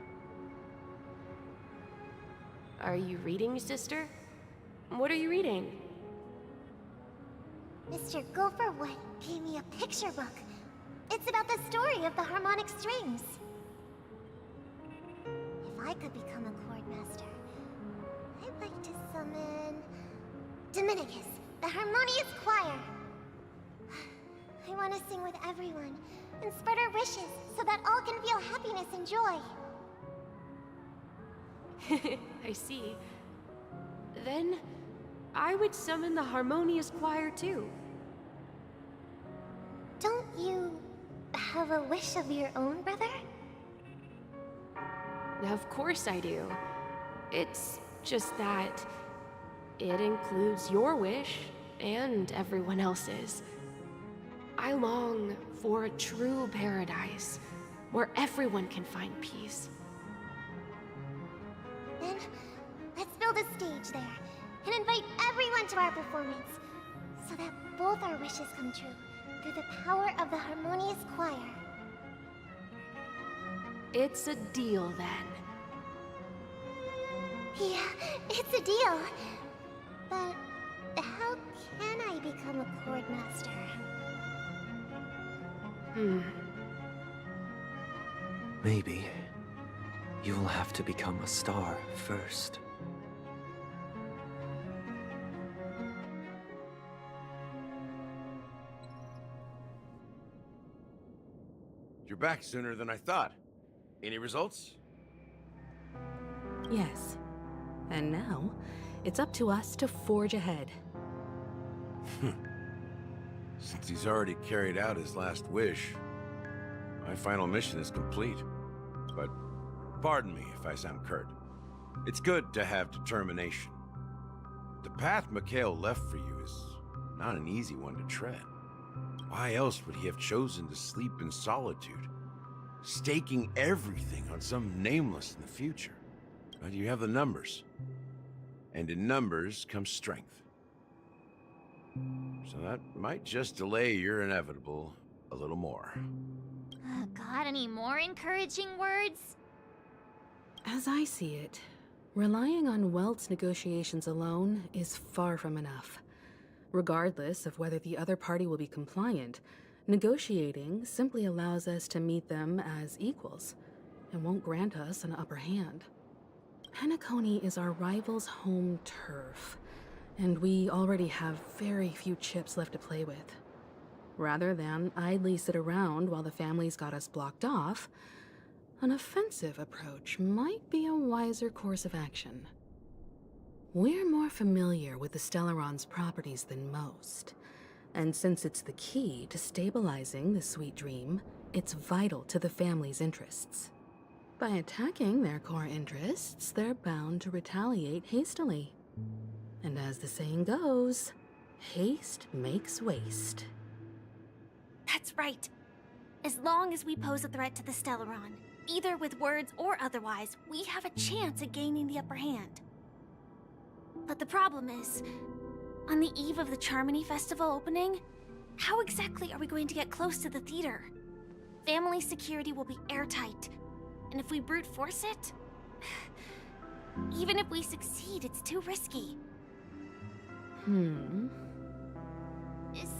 Are you reading, sister? What are you reading? Mr. Gopherwood gave me a picture book. It's about the story of the harmonic strings. If I could become a chord master, I'd like to summon Dominicus, the harmonious choir. I want to sing with everyone and spread our wishes so that all can feel happiness and joy. I see. Then, I would summon the harmonious choir too. Don't you have a wish of your own, brother? Of course I do. It's just that it includes your wish and everyone else's. I long for a true paradise where everyone can find peace. Then, let's build a stage there and invite everyone to our performance so that both our wishes come true through the power of the harmonious choir. It's a deal then. Yeah, it's a deal. But how can I become a chord master? Maybe you will have to become a star first. You're back sooner than I thought. Any results? Yes. And now, it's up to us to forge ahead. Since he's already carried out his last wish, my final mission is complete. But pardon me if I sound curt. It's good to have determination. The path Mikhail left for you is not an easy one to tread. Why else would he have chosen to sleep in solitude, staking everything on some nameless in the future? But you have the numbers. And in numbers comes strength. So that might just delay your inevitable a little more. Got any more encouraging words? As I see it, relying on Welt's negotiations alone is far from enough. Regardless of whether the other party will be compliant, negotiating simply allows us to meet them as equals, and won't grant us an upper hand. Penacony is our rival's home turf, and we already have very few chips left to play with. Rather than idly sit around while the family's got us blocked off, an offensive approach might be a wiser course of action. We're more familiar with the Stellaron's properties than most, and since it's the key to stabilizing the sweet dream, it's vital to the family's interests. By attacking their core interests, they're bound to retaliate hastily. And as the saying goes, haste makes waste. That's right. As long as we pose a threat to the Stellaron, either with words or otherwise, we have a chance at gaining the upper hand. But the problem is, on the eve of the Charmony Festival opening, how exactly are we going to get close to the theater? Family security will be airtight, and if we brute force it, even if we succeed, it's too risky.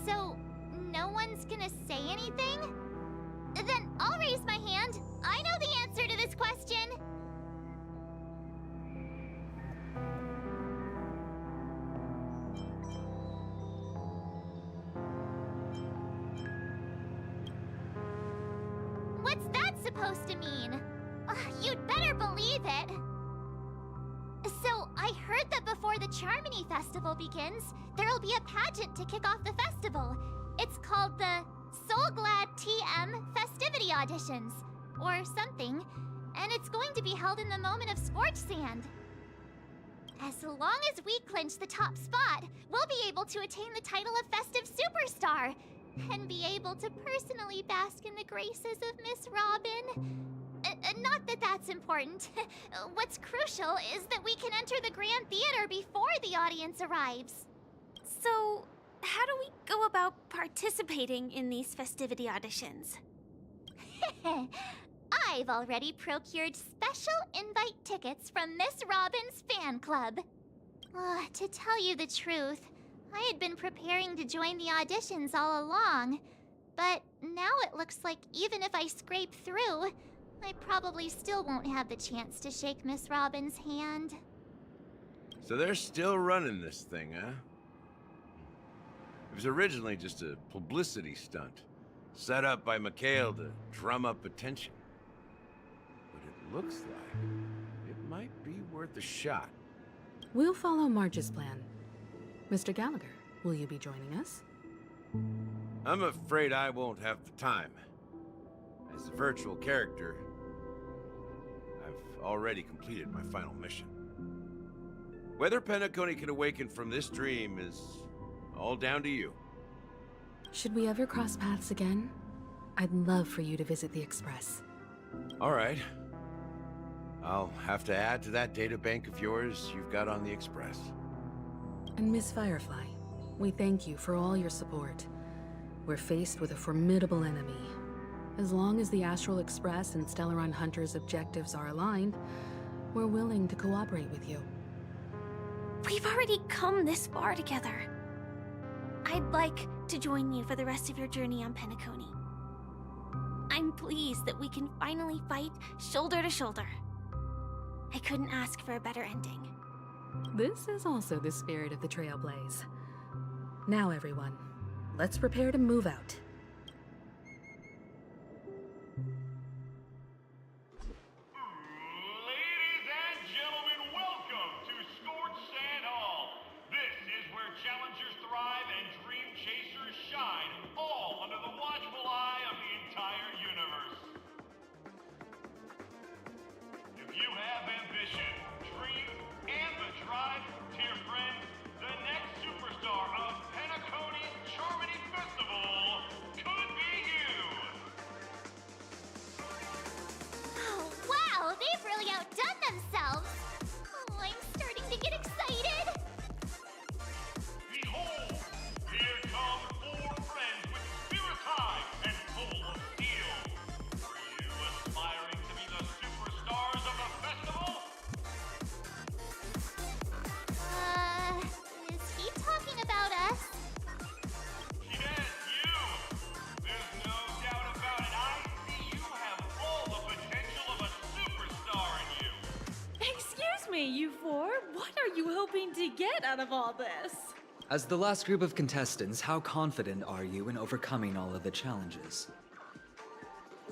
So, no one's gonna say anything? Then I'll raise my hand. I know the answer to this question. What's that supposed to mean? You'd better believe it. So, I heard that before the Charmony Festival begins, there'll be a pageant to kick off the festival. It's called the Soul Glad TM Festivity Auditions, or something, and it's going to be held in the moment of Scorch Sand. As long as we clinch the top spot, we'll be able to attain the title of Festive Superstar, and be able to personally bask in the graces of Miss Robin. Not that that's important. What's crucial is that we can enter the Grand Theater before the audience arrives. So, how do we go about participating in these festivity auditions? I've already procured special invite tickets from Miss Robin's fan club. To tell you the truth, I had been preparing to join the auditions all along. But now it looks like even if I scrape through, I probably still won't have the chance to shake Miss Robin's hand. So they're still running this thing, huh? It was originally just a publicity stunt, set up by Mikhail to drum up attention. But it looks like it might be worth a shot. We'll follow Marge's plan. Mr. Gallagher, will you be joining us? I'm afraid I won't have the time. As a virtual character, I've already completed my final mission. Whether Penacony can awaken from this dream is all down to you. Should we ever cross paths again? I'd love for you to visit the Express. All right. I'll have to add to that data bank of yours you've got on the Express. And Miss Firefly, we thank you for all your support. We're faced with a formidable enemy. As long as the Astral Express and Stellaron Hunter's objectives are aligned, we're willing to cooperate with you. We've already come this far together. I'd like to join you for the rest of your journey on Penacony. I'm pleased that we can finally fight shoulder to shoulder. I couldn't ask for a better ending. This is also the spirit of the Trailblaze. Now everyone, let's prepare to move out. Ladies and gentlemen, welcome to Scorch Sand Hall. This is where challengers thrive and dream chasers shine, all under the watchful eye of the entire universe. If you have ambition, dreams, and the drive, dear friend, the next superstar of Penacony's Charmony Festival could be you. Oh, wow, they've really outdone themselves. Oh, I'm starting to get excited. Behold, here come 4 friends with spirits high and full of steel. Are you aspiring to be the superstars of the festival? Is he talking about us? Yes, you! There's no doubt about it. I see you have all the potential of a superstar in you. Excuse me, you four. What are you hoping to get out of all this? As the last group of contestants, how confident are you in overcoming all of the challenges?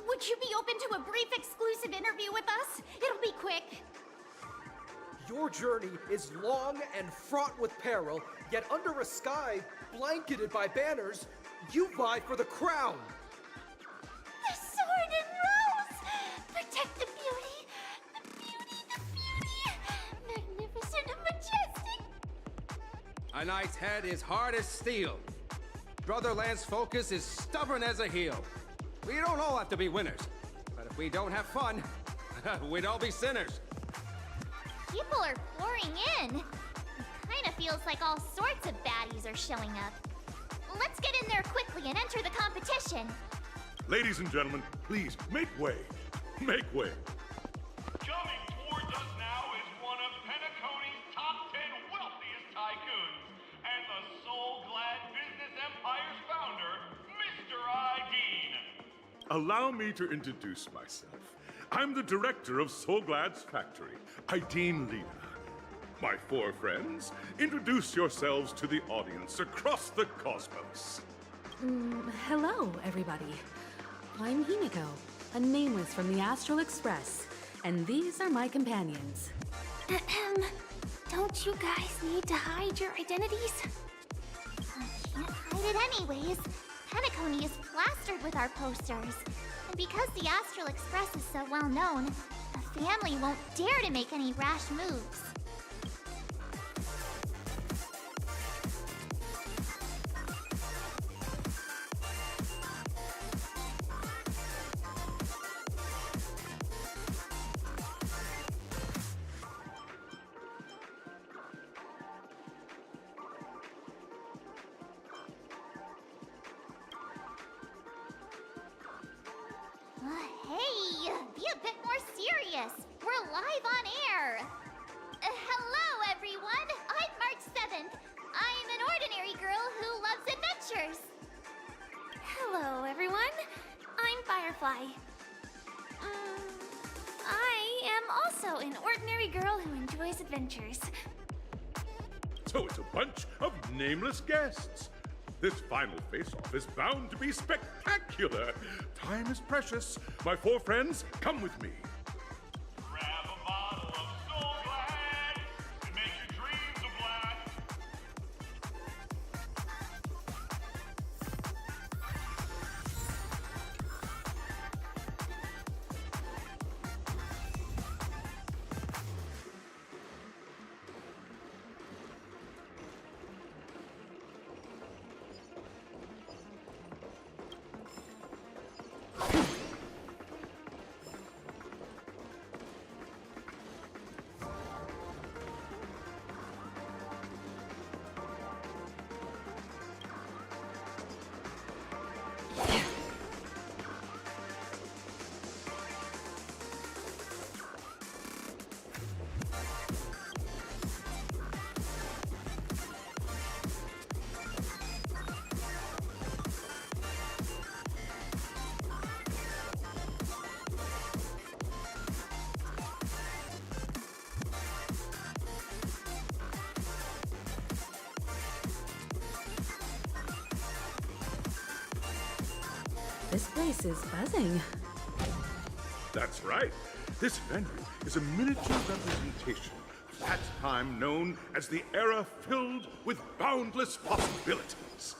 Would you be open to a brief exclusive interview with us? It'll be quick. Your journey is long and fraught with peril, yet under a sky blanketed by banners, you vie for the crown. The sword and rose! Protect the beauty! The beauty, the beauty! Magnificent and majestic! A knight's head is hard as steel. Brother Lance's focus is stubborn as a heel. We don't all have to be winners, but if we don't have fun, we'd all be sinners. People are pouring in. Kinda feels like all sorts of baddies are showing up. Let's get in there quickly and enter the competition. Ladies and gentlemen, please, make way. Make way. Coming towards us now is one of Penacony's top 10 wealthiest tycoons, and the soul-glad business empire's founder, Mr. Ayon. Allow me to introduce myself. I'm the director of Soulglad's factory, Ayon Lena. My four friends, introduce yourselves to the audience across the cosmos. Hello, everybody. I'm Himiko, a nameless from the Astral Express, and these are my companions. Don't you guys need to hide your identities? Can't hide it anyways. Penacony is plastered with our posters. And because the Astral Express is so well known, the family won't dare to make any rash moves. Hey, be a bit more serious. We're live on air. Hello, everyone. I'm March 7th. I'm an ordinary girl who loves adventures. Hello, everyone. I'm Firefly. I am also an ordinary girl who enjoys adventures. So it's a bunch of nameless guests. This final face-off is bound to be spectacular. Time is precious. My four friends, come with me. Grab a bottle of Soul Glad and make your dreams a blast. This place is buzzing. That's right. This venue is a miniature representation of that time known as the era filled with boundless possibilities.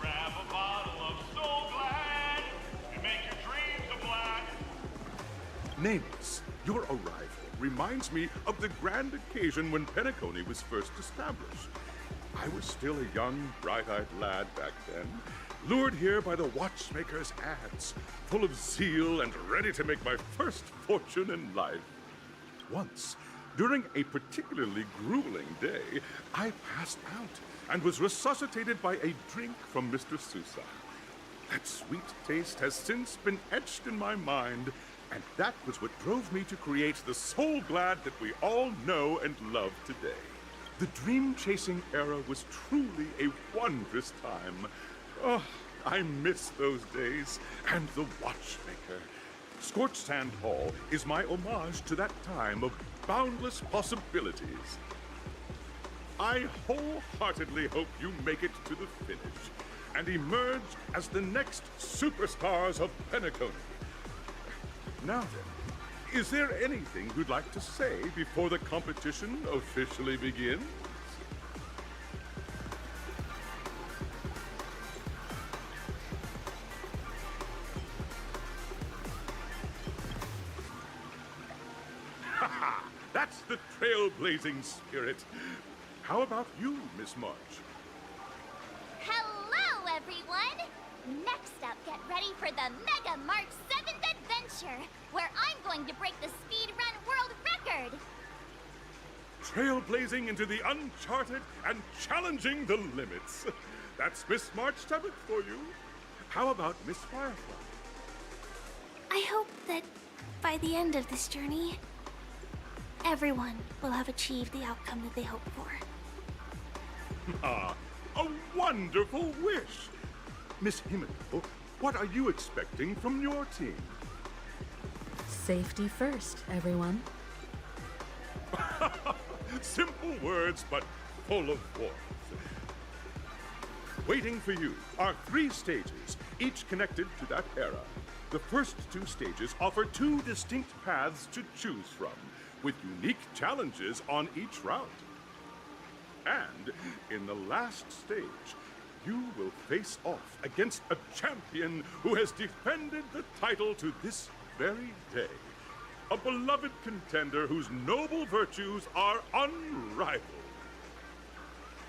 Grab a bottle of Soul Glad and make your dreams a blast. Nameless, your arrival reminds me of the grand occasion when Penacony was first established. I was still a young, bright-eyed lad back then, lured here by the watchmaker's ads, full of zeal and ready to make my first fortune in life. Once, during a particularly grueling day, I passed out and was resuscitated by a drink from Mr. Sousa. That sweet taste has since been etched in my mind, and that was what drove me to create the Soul Glad that we all know and love today. The dream-chasing era was truly a wondrous time. Oh, I miss those days, and the watchmaker. Scorched Sand Hall is my homage to that time of boundless possibilities. I wholeheartedly hope you make it to the finish and emerge as the next superstars of Penacony. Now then, Is there anything you'd like to say before the competition officially begins? Haha! That's the trailblazing spirit. How about you, Miss March? Hello, everyone! Next up, get ready for the Mega March 7th Adventure, where I'm going to break the speedrun world record! Trailblazing into the uncharted and challenging the limits. That's Miss March 7th for you. How about Miss Firefly? I hope that by the end of this journey, everyone will have achieved the outcome that they hoped for. Ah, a wonderful wish! Miss Himiko, what are you expecting from your team? Safety first, everyone. Simple words, but full of warmth. Waiting for you are 3 stages, each connected to that era. The first 2 stages offer 2 distinct paths to choose from, with unique challenges on each route. And in the last stage, you will face off against a champion who has defended the title to this very day. A beloved contender whose noble virtues are unrivaled.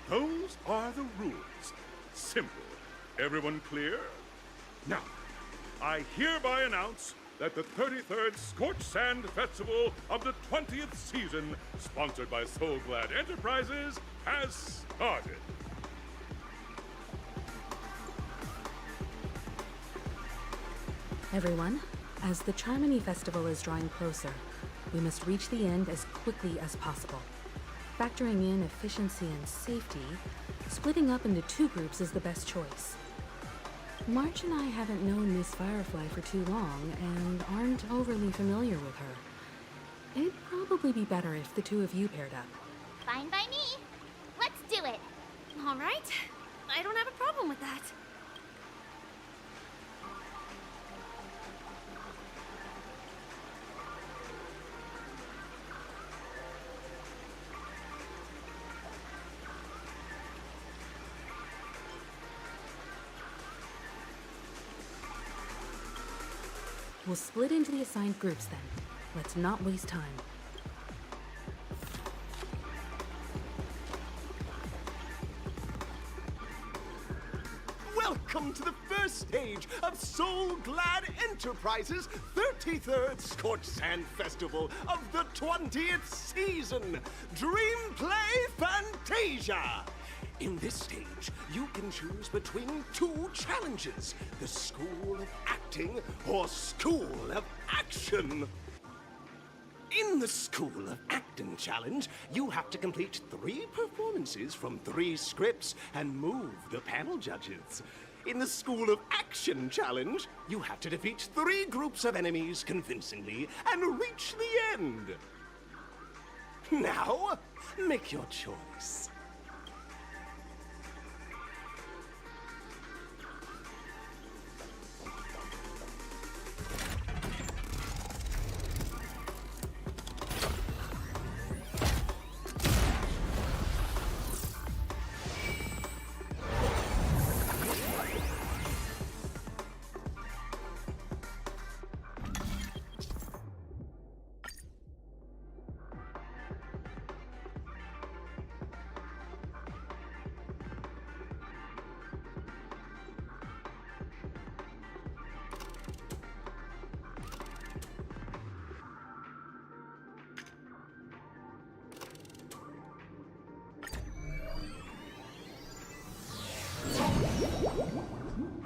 Those are the rules. Simple. Everyone clear? Now, I hereby announce that the 33rd Scorched Sand Festival of the 20th season, sponsored by Soul Glad Enterprises, has started. Everyone, as the Charmony Festival is drawing closer, we must reach the end as quickly as possible. Factoring in efficiency and safety, splitting up into 2 groups is the best choice. March and I haven't known Miss Firefly for too long and aren't overly familiar with her. It'd probably be better if the 2 of you paired up. Fine by me. Let's do it. All right. I don't have a problem with that. We'll split into the assigned groups then. Let's not waste time. Welcome to the first stage of Soul Glad Enterprises' 33rd Scorched Sand Festival of the 20th season, Dream Play Fantasia. In this stage, you can choose between 2 challenges, the School of Acting or School of Action. In the School of Acting challenge, you have to complete 3 performances from 3 scripts and move the panel judges. In the School of Action challenge, you have to defeat 3 groups of enemies convincingly and reach the end. Now, make your choice.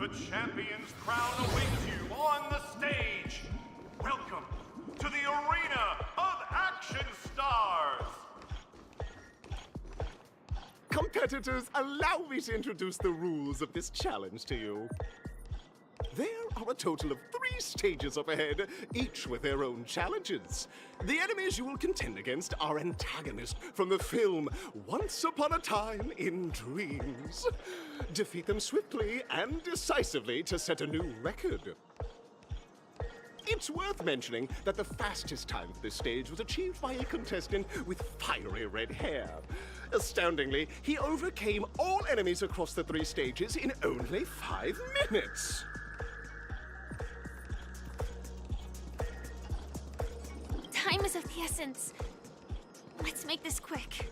The champion's crown awaits you on the stage. Welcome to the arena of action stars. Competitors, allow me to introduce the rules of this challenge to you. There are a total of 3 stages up ahead, each with their own challenges. The enemies you will contend against are antagonists from the film Once Upon a Time in Dreams. Defeat them swiftly and decisively to set a new record. It's worth mentioning that the fastest time for this stage was achieved by a contestant with fiery red hair. Astoundingly, he overcame all enemies across the 3 stages in only 5 minutes. Time is of the essence. Let's make this quick.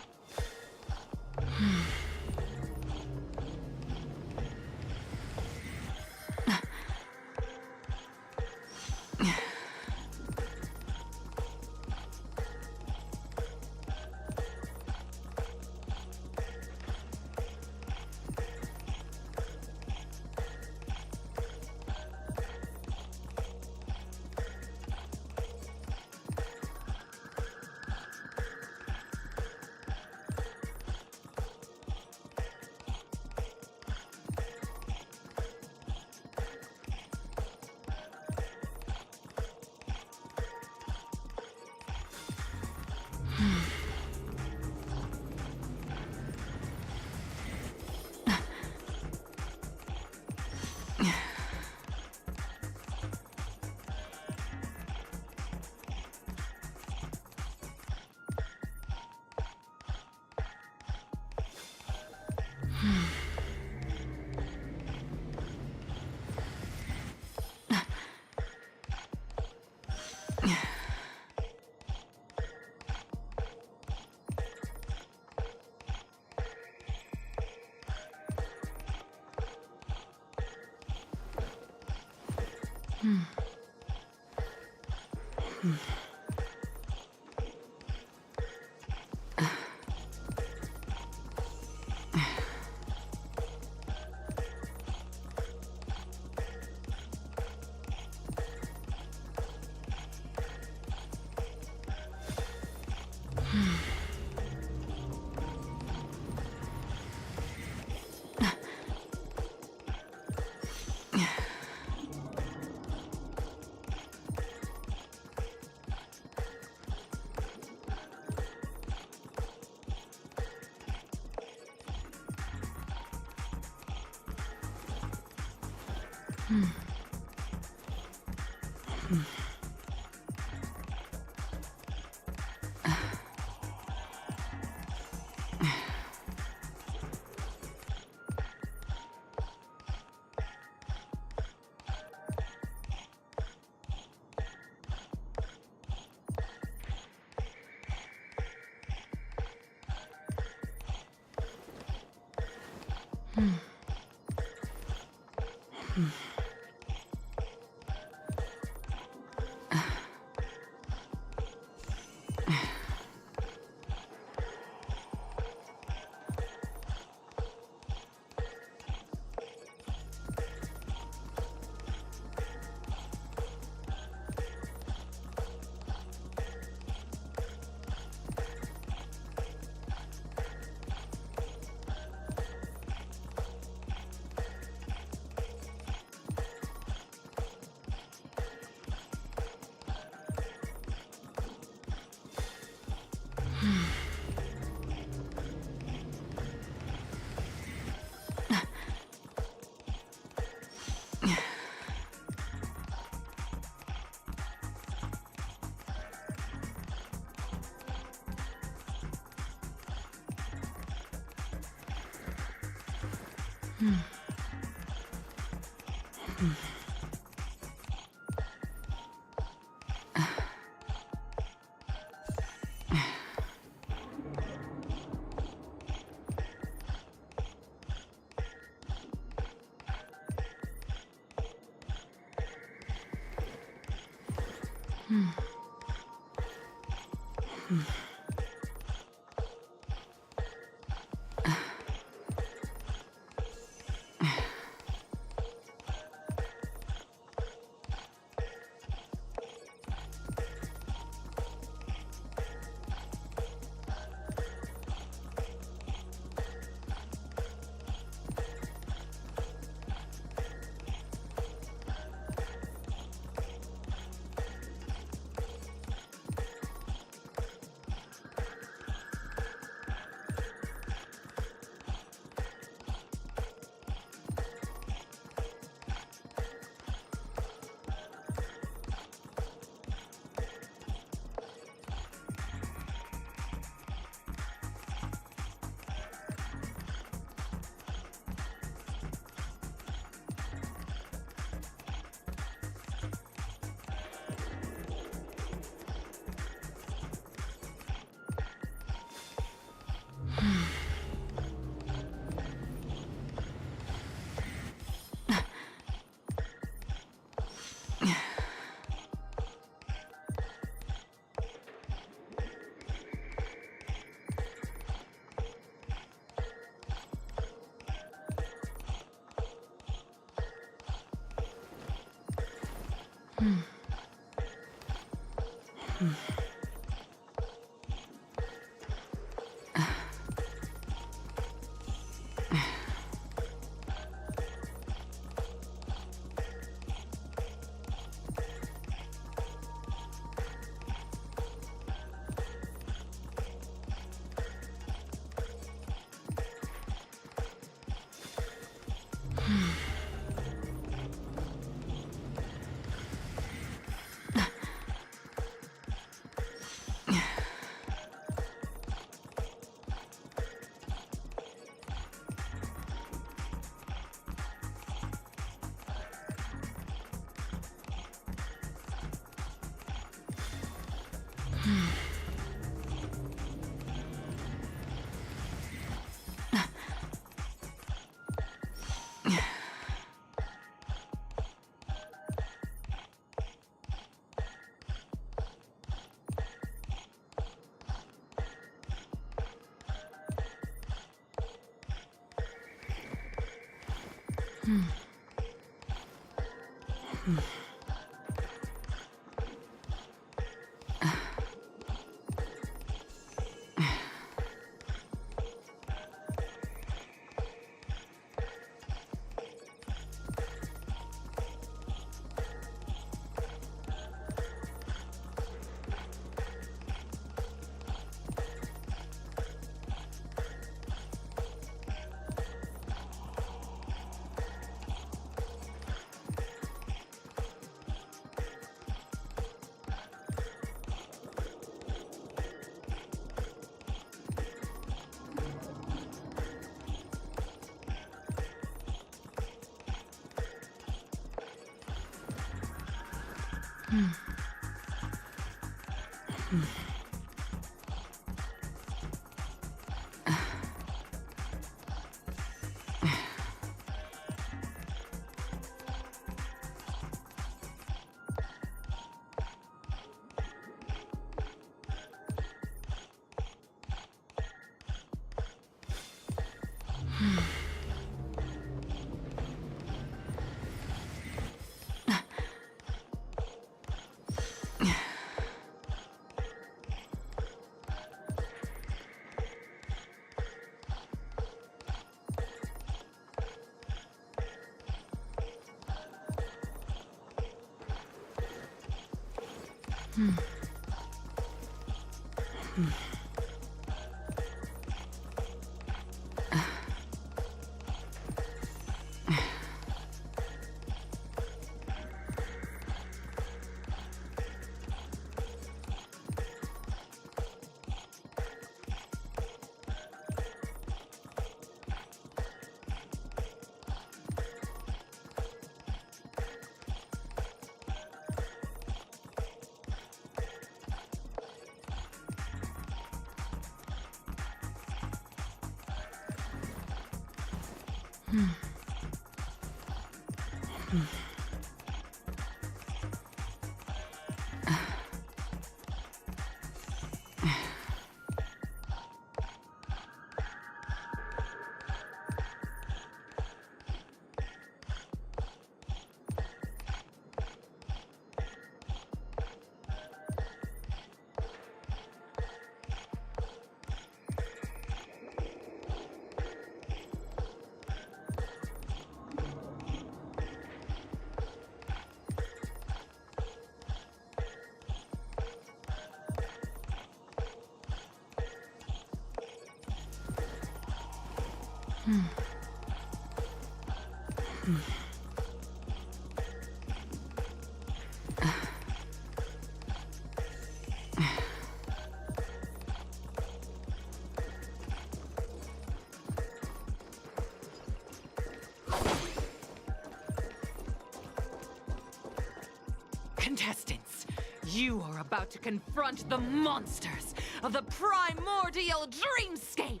Contestants, you are about to confront the monsters of the primordial dreamscape!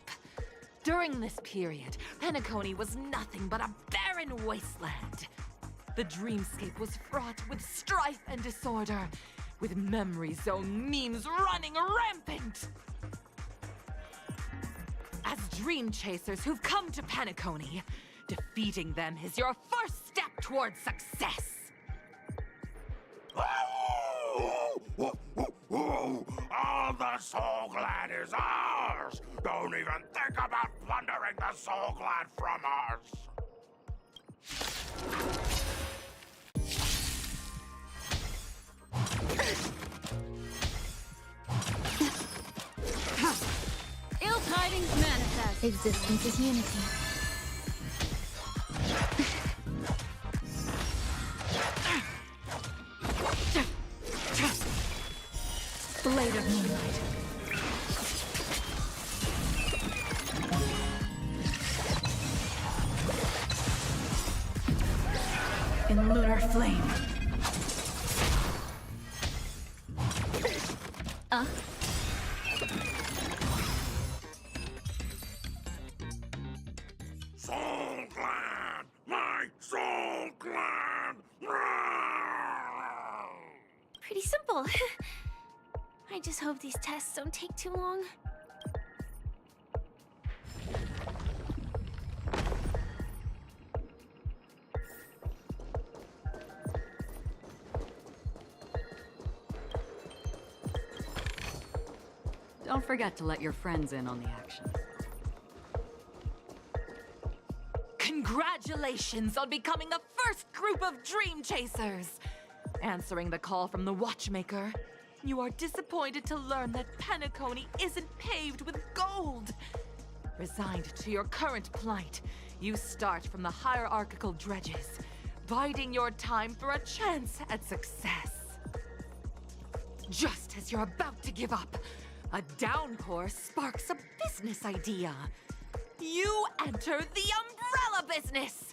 During this period, Penacony was nothing but a barren wasteland. The dreamscape was fraught with strife and disorder, with memory zone memes running rampant! As dream chasers who've come to Penacony, defeating them is your first step towards success! All the Soul Glad is ours! Don't even think about plundering the Soul Glad from us! Ill tidings manifest. Existence is unity. Blade of Moonlight. In lunar flame. Soul Glad! My Soul Glad! Pretty simple. I just hope these tests don't take too long. Don't forget to let your friends in on the action. Congratulations on becoming the first group of Dream Chasers! Answering the call from the Watchmaker, you are disappointed to learn that Penacony isn't paved with gold. Resigned to your current plight, you start from the hierarchical dredges, biding your time for a chance at success. Just as you're about to give up, a downpour sparks a business idea. You enter the umbrella business!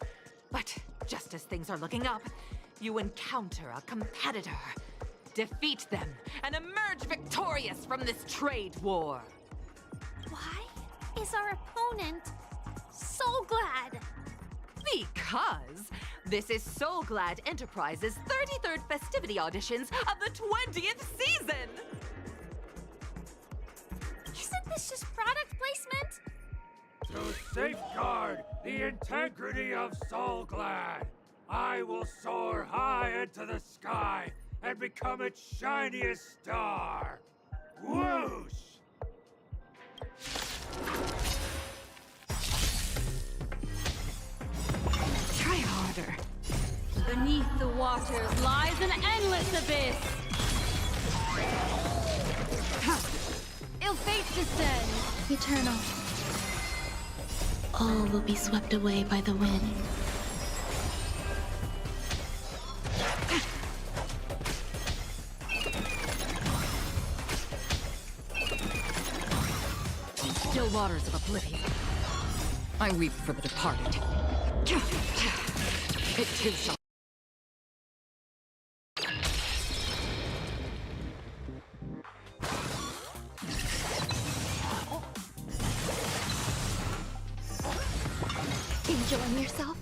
But just as things are looking up, you encounter a competitor. Defeat them and emerge victorious from this trade war. Why is our opponent so glad? Because this is Soul Glad Enterprises' 33rd festivity auditions of the 20th season! Isn't this just product placement? To safeguard the integrity of Soul Glad, I will soar high into the sky and become its shiniest star. Whoosh! Try harder. Beneath the waters lies an endless abyss. Ill fates descend! Eternal. All will be swept away by the wind. Still waters of oblivion. I weep for the departed. It too shall. Enjoying yourself?